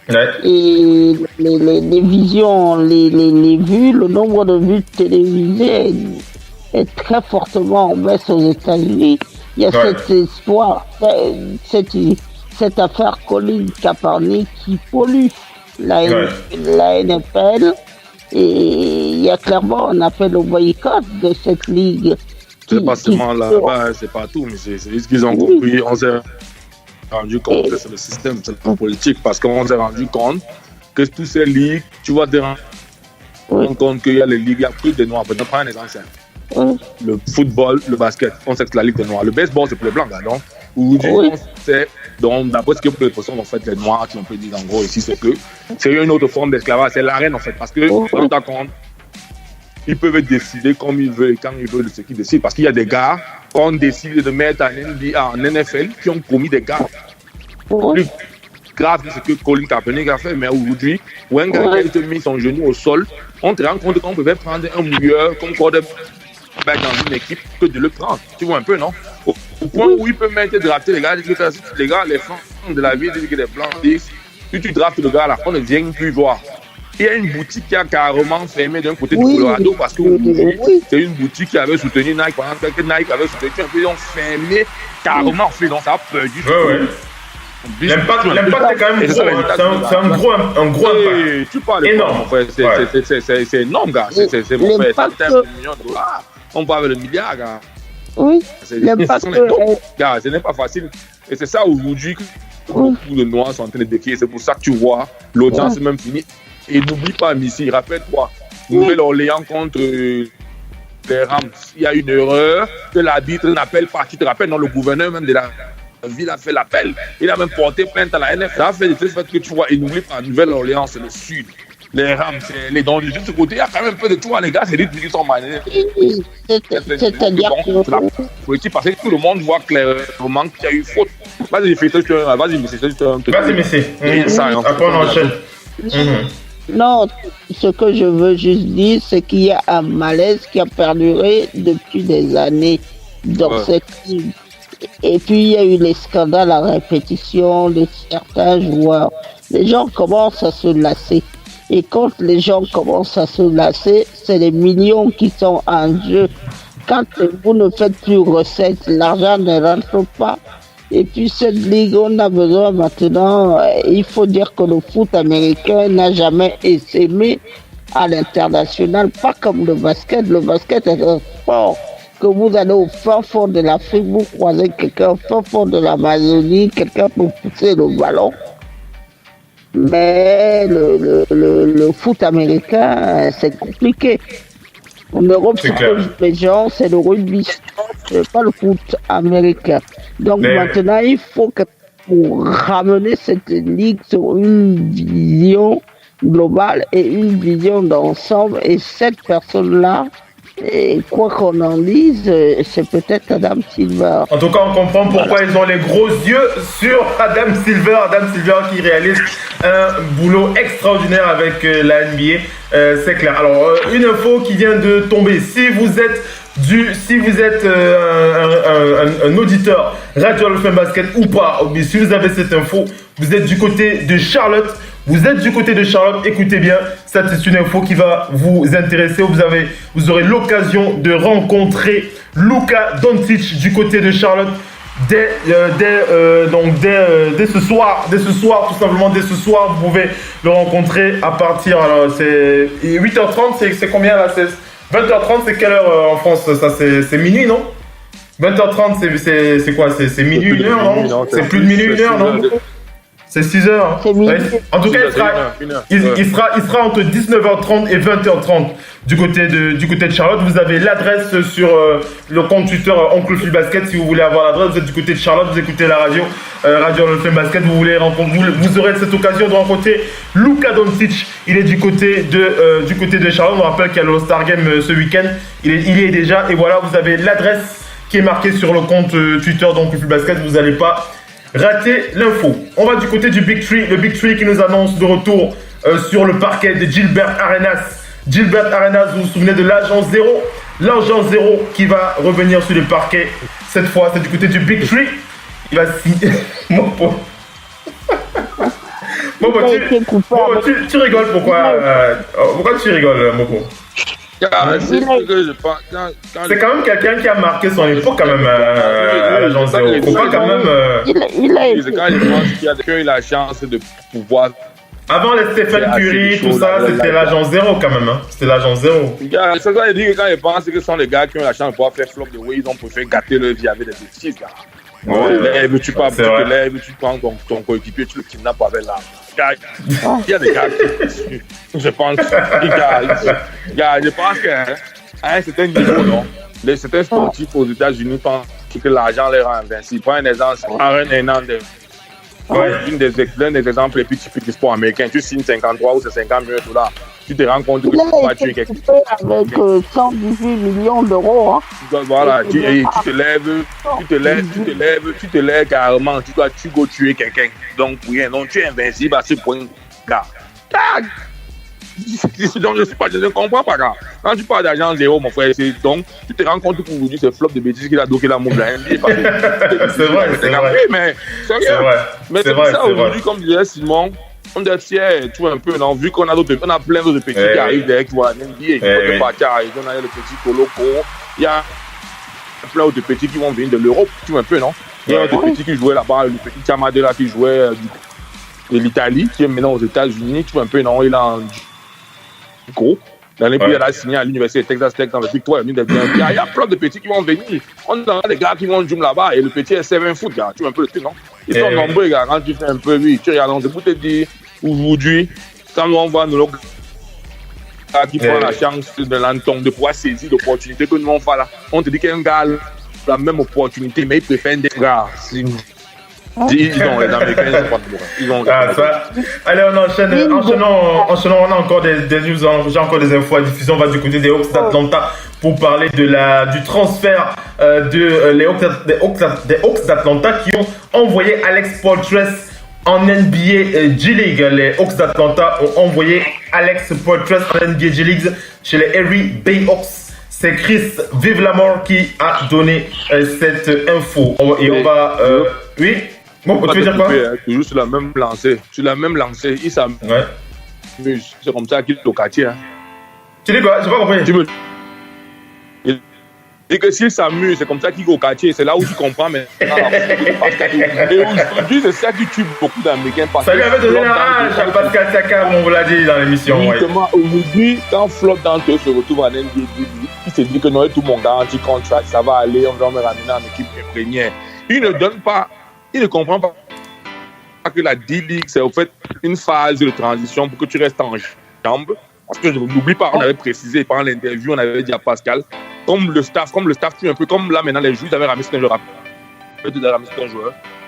S22: Ouais. Et les visions, les vues, le nombre de vues télévisées est très fortement en baisse aux États-Unis. Il y a cet espoir, cette affaire Colin Kaepernick qui pollue la NFL. Et il y a clairement un appel au boycott de cette ligue.
S21: C'est pas seulement là-bas, c'est partout, mais c'est juste qu'ils ont compris. On s'est rendu compte que c'est le système, c'est la politique, parce qu'on s'est rendu compte que toutes ces ligues, tu vois, te rendre compte qu'il y a les ligues, il y a plus de noirs. On prend un exemple simple. Le football, le basket, on sait que c'est la ligue des noirs. Le baseball, c'est pour les blancs, donc. Aujourd'hui, on sait, donc, d'après ce que les personnes ont fait, les noirs, qui ont pu dire en gros ici, c'est que c'est une autre forme d'esclavage, c'est l'arène en fait, parce que, on rend compte, ils peuvent décider comme ils veulent et quand ils veulent ce qu'ils décident. Parce qu'il y a des gars qu'on décide de mettre en NFL qui ont commis des gars plus graves que ce que Colin Kaepernick a fait. Mais aujourd'hui, où un gars qui a été mis son genou au sol, on se rend compte qu'on pouvait prendre un mouilleur comme quarterback dans une équipe que de le prendre. Tu vois un peu, non? Au point où il peut même drafter les gars, les fans de la vie, les blancs disent, si tu draftes le gars, la fin ne vient plus voir. Il y a une boutique qui a carrément fermé d'un côté du Colorado parce que c'est une boutique qui avait soutenu Nike pendant que Nike avait soutenu un peu, ils ont fermé carrément, donc ça a perdu.
S20: L'impact est quand même gros, c'est un gros impact.
S21: Tu parles énorme. C'est énorme, gars. C'est mon frère, c'est $1 million. On parle de milliards, gars.
S22: Oui,
S21: l'impact gars, ce n'est pas facile. Et c'est ça aujourd'hui que beaucoup de noirs sont en train de décrire. C'est pour ça que tu vois, l'audience est même finie. Et n'oublie pas, Missy, rappelle-toi, Nouvelle-Orléans contre les Rams. Il y a une erreur que l'arbitre n'appelle pas. Tu te rappelles, non, le gouverneur même de la ville a fait l'appel. Il a même porté plainte à la NFL. Ça a fait le fait que tu vois, et n'oublie pas, Nouvelle-Orléans, c'est le sud. Les Rams, c'est les dons. De ce côté, il y a quand même un peu de tout, les gars. C'est des trucs qui sont manés.
S22: C'est-à-dire
S21: que parce que tout le monde voit clairement qu'il y a eu faute. Vas-y,
S20: Vas-y, Missy. Après, on enchaîne.
S22: Non, ce que je veux juste dire, c'est qu'il y a un malaise qui a perduré depuis des années dans cette ligue. Et puis, il y a eu les scandales à répétition de certains joueurs. Les gens commencent à se lasser. Et quand les gens commencent à se lasser, c'est les millions qui sont en jeu. Quand vous ne faites plus recettes, l'argent ne rentre pas. Et puis cette ligue, on a besoin maintenant, il faut dire que le foot américain n'a jamais essaimé à l'international, pas comme le basket. Le basket est un sport que vous allez au fin fond de l'Afrique, vous croisez quelqu'un au fin fond de l'Amazonie, quelqu'un pour pousser le ballon. Mais le foot américain, c'est compliqué. En Europe, ce que les gens, c'est le rugby, c'est pas le foot américain. Donc maintenant, il faut que pour ramener cette ligue sur une vision globale et une vision d'ensemble, et cette personne-là, et quoi qu'on en dise, c'est peut-être Adam Silver.
S20: En tout cas, on comprend pourquoi ils ont les gros yeux sur Adam Silver. Adam Silver qui réalise un boulot extraordinaire avec la NBA. C'est clair. Alors, une info qui vient de tomber. Si vous êtes si vous êtes un auditeur Radio Hall of Fame Basket ou pas, mais si vous avez cette info, vous êtes du côté de Charlotte. Écoutez bien, ça c'est une info qui va vous intéresser. Vous aurez l'occasion de rencontrer Luka Doncic du côté de Charlotte dès ce soir, tout simplement dès ce soir, vous pouvez le rencontrer à partir, alors c'est 8h30, c'est combien là, 20h30, c'est quelle heure en France? Ça c'est minuit, non? 20h30, c'est quoi? C'est minuit, 1h, non? C'est plus de minuit, 1h, non? C'est 6h. Ouais. En tout cas, il sera entre 19h30 et 20h30 du côté de Charlotte. Vous avez l'adresse sur le compte Twitter Oncle Phil Basket. Si vous voulez avoir l'adresse, vous êtes du côté de Charlotte, vous écoutez la radio Hall of Fame Basket. Vous aurez cette occasion de rencontrer Luka Doncic. Il est du côté de Charlotte. On rappelle qu'il y a le All-Star Game ce week-end. Il y est déjà. Et voilà, vous avez l'adresse qui est marquée sur le compte Twitter d'Oncle Phil Basket. Vous n'allez pas rater l'info. On va du côté du Big Three. Le Big Three qui nous annonce de retour sur le parquet de Gilbert Arenas. Gilbert Arenas, vous vous souvenez de l'agent 0? L'agent 0 qui va revenir sur le parquet. Cette fois, c'est du côté du Big Three. Il va signer. Mopo. Tu rigoles pourquoi? Pourquoi tu rigoles, Mopo? C'est quand même quelqu'un qui a marqué son époque quand même à l'agent 0. Faut pas quand même.
S21: C'est quand il pense qu'il a la chance de pouvoir.
S20: Avant les Stephen Curry, tout ça, c'était l'agent 0 quand même. Hein. C'était l'agent 0.
S21: C'est ça, il dit que quand il pense que ce sont les gars qui ont la chance de pouvoir faire flop de way, ils ont préféré gâter leur vie avec des bêtises. Tu prends ton coéquipier, tu le kidnappes avec l'arme. Il y a des gars qui, je pense qu'à un certain niveau, non, certains sportifs aux États-Unis pensent que l'argent les rend invincibles. Prends un exemple, Aaron Hernandez. L'un des exemples les plus typiques du sport américain. Tu signes 53 ou c'est 50 millions de $. Tu te rends compte que tu vas tuer quelqu'un.
S22: Avec 118 millions d'euros. Hein.
S21: Voilà, tu te lèves carrément. Tu dois tuer quelqu'un. Donc, oui, non, tu es invincible à ce point-là. Donc, je ne comprends pas. Quand tu parles d'argent zéro, mon frère, donc, tu te rends compte qu'aujourd'hui, c'est flop de bêtises qu'il a docké la mouche de la NBA.
S20: C'est vrai.
S21: Mais sérieux. Mais c'est ça, aujourd'hui, comme disait Simon, on est fiers, tu vois, un peu, non, vu qu'on a plein d'autres petits qui arrivent derrière qui vont à la NBA. Il faut partir à Arizona, il y a le petit Coloco. Il y a plein d'autres petits qui vont venir de l'Europe, tu vois, un peu, non. Il y a des petits qui jouaient là-bas, le petit Chamadela qui jouait de l'Italie, qui est maintenant aux États-Unis, tu vois, un peu, non, il a gros. L'année dernière, il a signé à l'université de Texas Tech dans le Big 3. Il y a plein de petits qui vont venir. On a des gars qui vont jouer là-bas et le petit est 7 foot, gars. Tu vois un peu le truc, non? Ils sont nombreux, gars. Quand tu fais un peu, oui, tu regardes, c'est pour te dire, aujourd'hui, quand on voit nos gars qui prennent la chance de l'entendre, de pouvoir saisir l'opportunité que nous on fait là, on te dit qu'un gars a la même opportunité, mais il préfère des gars. Les Américains, ils ont
S20: ça. Allez, on enchaîne. Enchaînons, on a encore des news, j'ai encore des infos à diffuser. On va du côté des Hawks d'Atlanta pour parler du transfert des Hawks d'Atlanta qui ont envoyé Alex Poeltress en NBA G-League. Les Hawks d'Atlanta ont envoyé Alex Poeltress en NBA G-League chez les Erie Bay Hawks. C'est Chris Vivlamore qui a donné cette info. Et on va... Oui. Bon, tu veux dire quoi?
S21: Toujours sur la même lancée. Il s'amuse. C'est comme ça qu'il est au quartier. Hein.
S20: Tu dis quoi? J'ai pas compris.
S21: Et que s'il s'amuse, c'est comme ça qu'il est au quartier. C'est là où tu comprends maintenant. Et aujourd'hui, c'est ça qui tue beaucoup d'Américains.
S20: Ça lui avait donné la rage à Pascal Siakam, on vous l'a dit dans l'émission.
S21: Justement, aujourd'hui, quand Flop d'entre eux se retrouve en NBA, il se dit que non, tout mon garantie contract, ça va aller, on va me ramener en équipe première. Il ne comprend pas que la D-League, c'est en fait une phase de transition pour que tu restes en jambes. Parce que je n'oublie pas, on avait précisé pendant l'interview, on avait dit à Pascal, comme le staff, tu un peu comme là maintenant les joueurs, ils avaient ramené un joueur.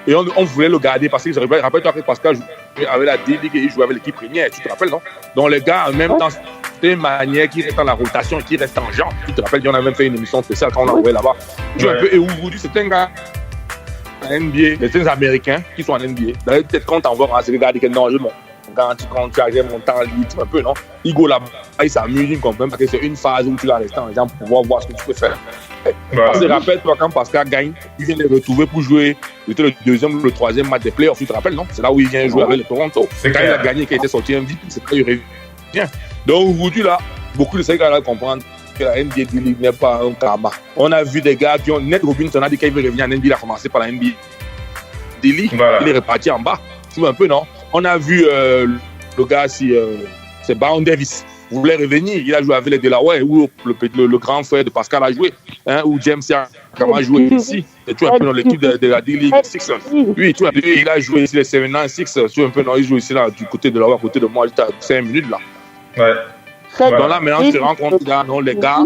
S21: Et on voulait le garder parce que, rappelle-toi que Pascal jouait avec la D-League et il jouait avec l'équipe première, tu te rappelles, non? Donc les gars, en même temps, c'était une manière qui reste dans la rotation, qui reste en jambes. Tu te rappelles, on a même fait une émission spéciale quand on l'a envoyé là-bas. Et aujourd'hui, c'est un gars NBA, les Américains qui sont en NBA. D'ailleurs, peut-être qu'on t'envoie à regarder quel non, quand tu arrives mon temps libre, un peu, non? Il go là-bas, il s'amuse, il comprend parce que c'est une phase où tu vas rester en exemple pour pouvoir voir ce que tu peux faire. On se rappelle, toi, quand Pascal gagne, il vient les retrouver pour jouer le deuxième ou le troisième match des playoffs, tu te rappelles, non? C'est là où il vient jouer avec le Toronto. Quand il a gagné, qu'il était sorti MVP, c'est là où il revient. Donc aujourd'hui, là, beaucoup de ces gars-là comprennent que la NBA D-League n'est pas un karma. On a vu des gars qui ont... Ned Robinson a dit qu'il veut revenir en NBA, il a commencé par la NBA D-League, il est reparti en bas. Tu vois un peu, non? On a vu le gars, c'est Baron Davis. Il voulait revenir, il a joué avec les Delaware, où le grand frère de Pascal a joué, hein, où James a joué ici. Et tu vois un peu dans l'équipe de la D-League Sixers. Oui, tu vois, il a joué ici les 79 Sixers. Tu vois un peu, non, il joue ici là, du côté de Delaware, à côté de moi, j'étais à 5 minutes là.
S20: Ouais.
S21: Donc là, maintenant, tu te rends compte, non, les gars,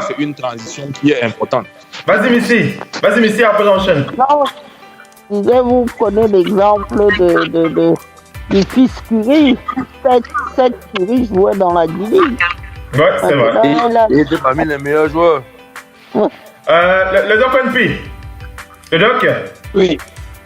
S21: c'est une transition qui est importante.
S20: Vas-y, Missy, après l'enchaîne.
S22: Non, vous prenez l'exemple du fils Curry. Cette Curry jouait dans la D-League.
S20: Ouais, c'est vrai.
S21: Il était parmi les meilleurs joueurs.
S20: Le Doc NP. Le Doc?
S1: Oui.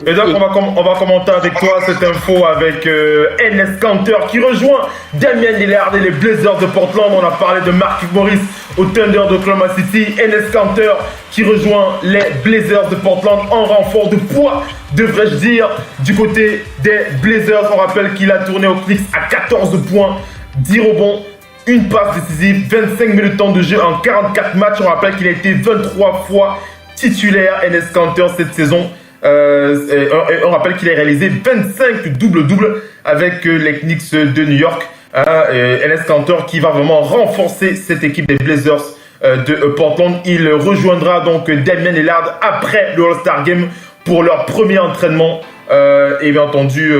S20: Et donc, on va commenter avec toi cette info avec Enes Kanter qui rejoint Damian Lillard et les Blazers de Portland. On a parlé de Markieff Morris au Thunder d'Oklahoma City. Enes Kanter qui rejoint les Blazers de Portland en renfort de poids, devrais-je dire, du côté des Blazers. On rappelle qu'il a tourné au Knicks à 14 points, 10 rebonds, une passe décisive, 25 minutes de temps de jeu en 44 matchs. On rappelle qu'il a été 23 fois titulaire, Enes Kanter, cette saison. On rappelle qu'il a réalisé 25 double-double avec les Knicks de New York. Enes Kanter qui va vraiment renforcer cette équipe des Blazers de Portland. Il rejoindra donc Damian Lillard après le All-Star Game pour leur premier entraînement et bien entendu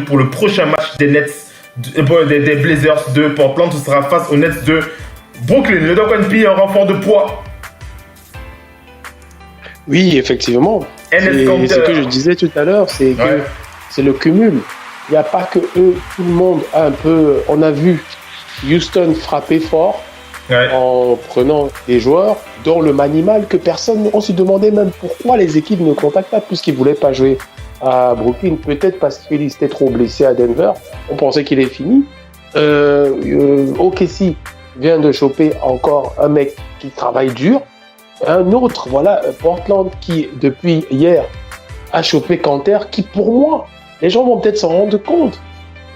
S20: pour le prochain match des Nets des Blazers de Portland. Ce sera face aux Nets de Brooklyn. Le Doc NP en renfort de poids.
S1: Oui, effectivement. C'est ce que je disais tout à l'heure, c'est que c'est le cumul. Il n'y a pas que eux, tout le monde a un peu... On a vu Houston frapper fort en prenant des joueurs, dont le Manimal, que personne... On se demandait même pourquoi les équipes ne contactent pas, puisqu'ils ne voulaient pas jouer à Brooklyn. Peut-être parce qu'il était trop blessé à Denver. On pensait qu'il est fini. OKC vient de choper encore un mec qui travaille dur. Un autre, voilà, Portland qui, depuis hier, a chopé Kanter, qui, pour moi, les gens vont peut-être s'en rendre compte,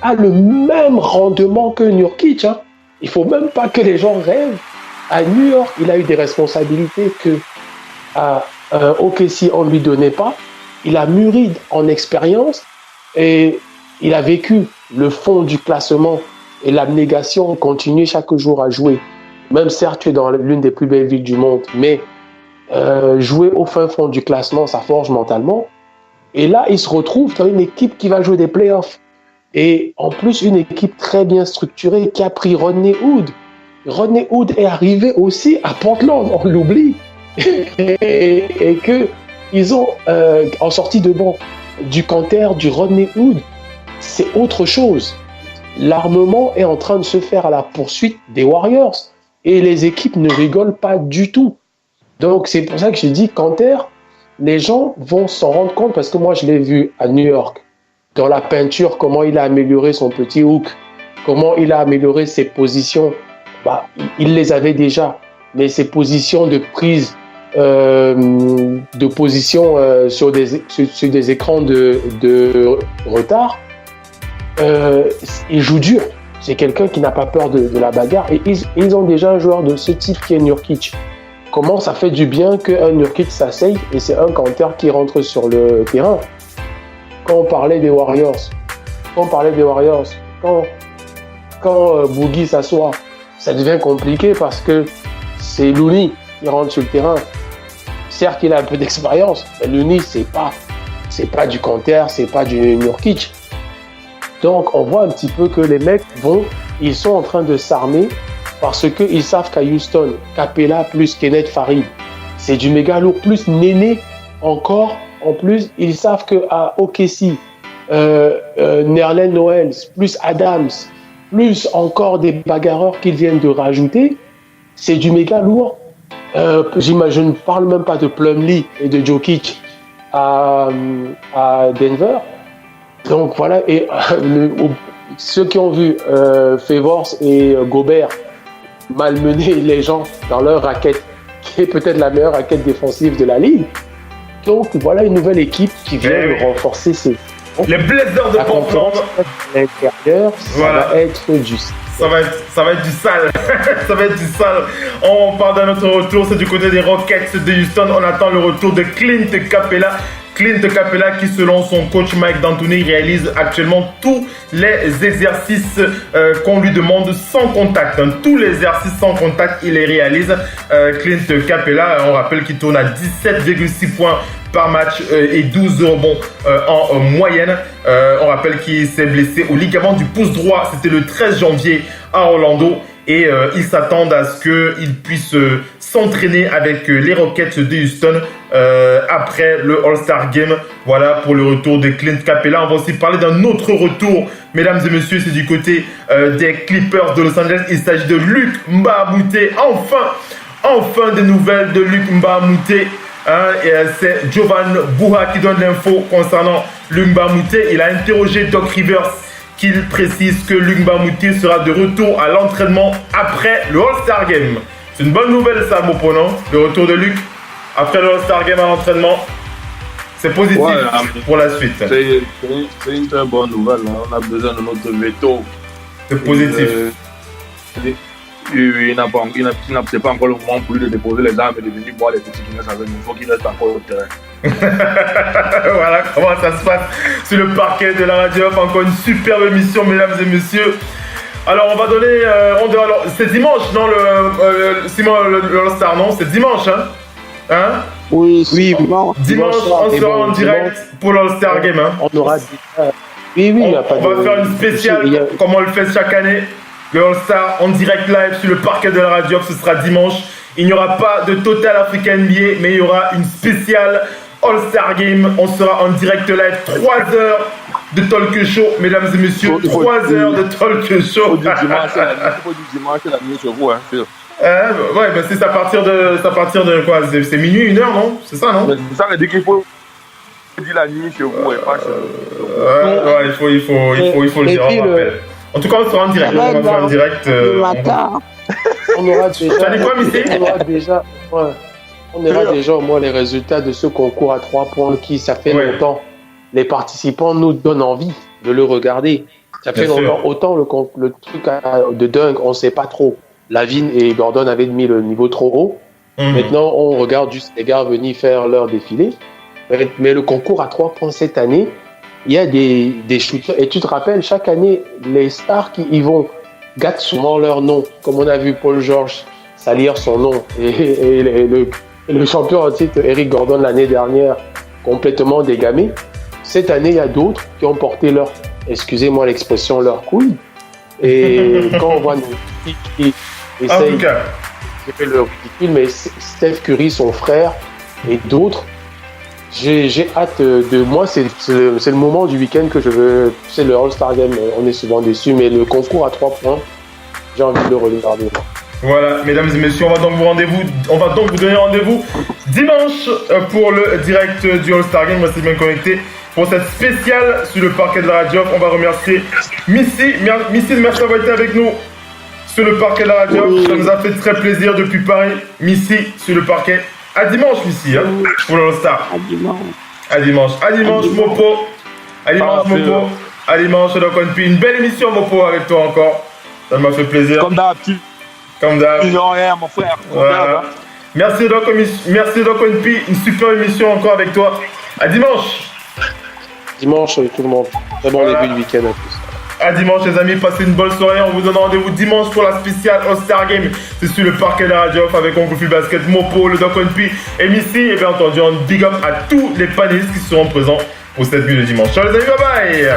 S1: a le même rendement que Nurkic. Hein. Il ne faut même pas que les gens rêvent. À New York, il a eu des responsabilités que à OKC, on ne lui donnait pas. Il a mûri en expérience et il a vécu le fond du classement et l'abnégation, continuer chaque jour à jouer. Même certes, tu es dans l'une des plus belles villes du monde, mais jouer au fin fond du classement, ça forge mentalement. Et là, il se retrouve dans une équipe qui va jouer des playoffs. Et en plus, une équipe très bien structurée qui a pris Rodney Hood. Rodney Hood est arrivé aussi à Portland, on l'oublie. et qu'ils ont, en sortie de banc, du Kanter, du Rodney Hood. C'est autre chose. L'armement est en train de se faire à la poursuite des Warriors. Et les équipes ne rigolent pas du tout. Donc, c'est pour ça que j'ai dit Kanter, les gens vont s'en rendre compte parce que moi, je l'ai vu à New York, dans la peinture, comment il a amélioré son petit hook, comment il a amélioré ses positions. Bah, il les avait déjà, mais ses positions de prise, de position sur des écrans de retard, il joue dur. C'est quelqu'un qui n'a pas peur de la bagarre. Et ils ont déjà un joueur de ce type qui est Nurkic. Comment ça fait du bien qu'un Nurkic s'asseye et c'est un Kanter qui rentre sur le terrain. Quand on parlait des Warriors, quand Boogie s'assoit, ça devient compliqué parce que c'est Looney qui rentre sur le terrain. Certes, il a un peu d'expérience, mais Looney, c'est pas du Kanter, c'est pas du Nurkic. Donc, on voit un petit peu que les mecs ils sont en train de s'armer parce qu'ils savent qu'à Houston, Capella plus Kenneth Farid, c'est du méga lourd, plus Néné encore. En plus, ils savent qu'à OKC, Nerlens Noel, plus Adams, plus encore des bagarreurs qu'ils viennent de rajouter, c'est du méga lourd. Je ne parle même pas de Plumlee et de Jokic à Denver. Donc voilà, et ceux qui ont vu Favors et Gobert malmener les gens dans leur raquette, qui est peut-être la meilleure raquette défensive de la ligue. Donc voilà une nouvelle équipe qui vient renforcer ses...
S20: Les Blazers de Portland.
S1: À l'intérieur,
S20: Voilà.
S1: ça va être du...
S20: Ça va être du sale. Ça va être du sale. On parle d'un autre retour, c'est du côté des Rockets de Houston. On attend le retour de Clint Capella. Clint Capella qui, selon son coach Mike D'Antoni, réalise actuellement tous les exercices qu'on lui demande sans contact. Tous les exercices sans contact, il les réalise. Clint Capella, on rappelle qu'il tourne à 17,6 points par match et 12 rebonds en moyenne. On rappelle qu'il s'est blessé au ligament du pouce droit. C'était le 13 janvier à Orlando. Et ils s'attendent à ce qu'il puisse s'entraîner avec les Rockets de Houston après le All-Star Game. Voilà pour le retour de Clint Capella. On va aussi parler d'un autre retour, mesdames et messieurs, c'est du côté des Clippers de Los Angeles. Il s'agit de Luc Mbah a Moute. Enfin des nouvelles de Luc Mbah a Moute. C'est Jovan Bouha qui donne l'info concernant Luc Mbah a Moute. Il a interrogé Doc Rivers, qu'il précise que Luc Mbah a Moute sera de retour à l'entraînement après le All-Star Game. C'est une bonne nouvelle ça, Mopo, non? Le retour de Luc après le All-Star Game à l'entraînement. C'est positif pour la suite.
S21: C'est une très bonne nouvelle. Hein. On a besoin de notre veto.
S20: C'est positif.
S21: Il c'est pas encore le moment pour lui de déposer les armes et de venir boire les petits Guinness avec nous. Il faut qu'il reste encore au terrain.
S20: Voilà comment ça se passe sur le parquet de la radio. Encore une superbe émission, mesdames et messieurs. Alors on va donner, c'est dimanche, non, Simon, le All-Star, non? C'est dimanche, hein?
S22: Oui,
S20: dimanche, on sera en direct pour l'All-Star Game, hein?
S1: On aura... Oui,
S20: on va faire une spéciale, comme on le fait chaque année. Le All-Star en direct live sur le parquet de la radio, ce sera dimanche. Il n'y aura pas de Total Africa NBA, mais il y aura une spéciale All-Star Game. On sera en direct live, 3 heures de talk show, mesdames et messieurs. 3 heures de talk show.
S21: Faut dire dimanche, c'est la nuit sur vous, hein.
S20: Ouais, bah c'est à partir de quoi? C'est minuit, 1h, non? C'est ça, non?
S21: C'est ça, dit qu'il faut dire la nuit chez vous et pas chez vous.
S20: Ouais, il faut le dire, on rappelle. En tout cas, on sera en direct. On va faire en direct.
S1: On aura déjà...
S20: T'as dit quoi, Missy?
S1: On aura déjà au moins les résultats de ce concours à 3 points qui, ça fait longtemps, les participants nous donnent envie de le regarder. Ça fait longtemps. Autant le truc de dingue, on ne sait pas trop. Lavigne et Gordon avaient mis le niveau trop haut. Maintenant, on regarde juste les gars venir faire leur défilé. Mais le concours à 3 points cette année, il y a des shooters. Et tu te rappelles, chaque année, les stars qui y vont gâtent souvent leur nom. Comme on a vu Paul George salir son nom. Et le champion en titre, Eric Gordon, l'année dernière, complètement dégamé. Cette année, il y a d'autres qui ont porté leur, excusez-moi l'expression, leur couille. Et quand on voit nos qui essayent de faire le ridicule, mais Steph Curry, son frère, et d'autres, j'ai hâte de... Moi, c'est le moment du week-end que je veux... C'est le All-Star Game, on est souvent déçus, mais le concours à 3 points, j'ai envie de le regarder.
S20: Voilà, mesdames et messieurs, on va donc vous donner rendez-vous dimanche pour le direct du All-Star Game. Restez bien connectés pour cette spéciale sur le parquet de la radio. On va remercier Missy. Missy, merci d'avoir été avec nous sur le parquet de la radio. Ça nous a fait très plaisir depuis Paris. Missy sur le parquet. À dimanche, Missy, pour le All-Star. À dimanche, Mopo. À dimanche, donc une belle émission, Mopo, avec toi encore. Ça m'a fait plaisir.
S21: Comme d'habitude.
S20: Rien,
S21: mon frère.
S20: Voilà. Merci Doc Onpi, une super émission encore avec toi. À dimanche.
S1: Dimanche tout le monde. Très bon début de week-end en plus.
S20: À dimanche les amis, passez une bonne soirée. On vous donne rendez-vous dimanche pour la spéciale All-Star Game. C'est sur le parquet de la radio avec Oncle Phil Basket, Mopo, le Doc Onpi et Missy. Et bien entendu, un big up à tous les panélistes qui seront présents pour cette nuit de dimanche. Ciao les amis, bye bye.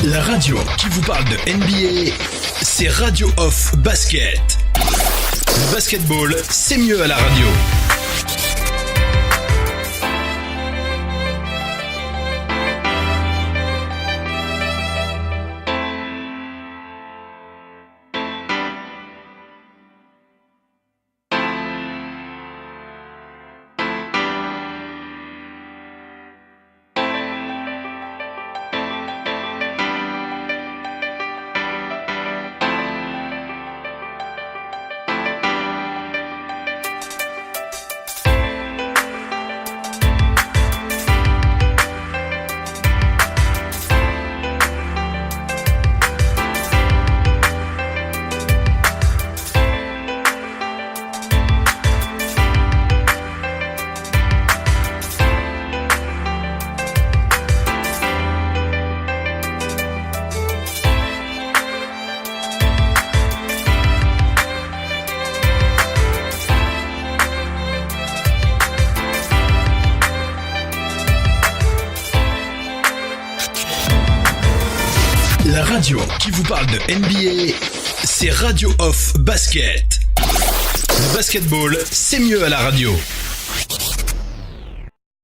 S10: La radio qui vous parle de NBA, c'est Radio Off Basket. Le basketball, c'est mieux à la radio. La radio qui vous parle de NBA, c'est Radio Off Basket. Le basketball, c'est mieux à la radio.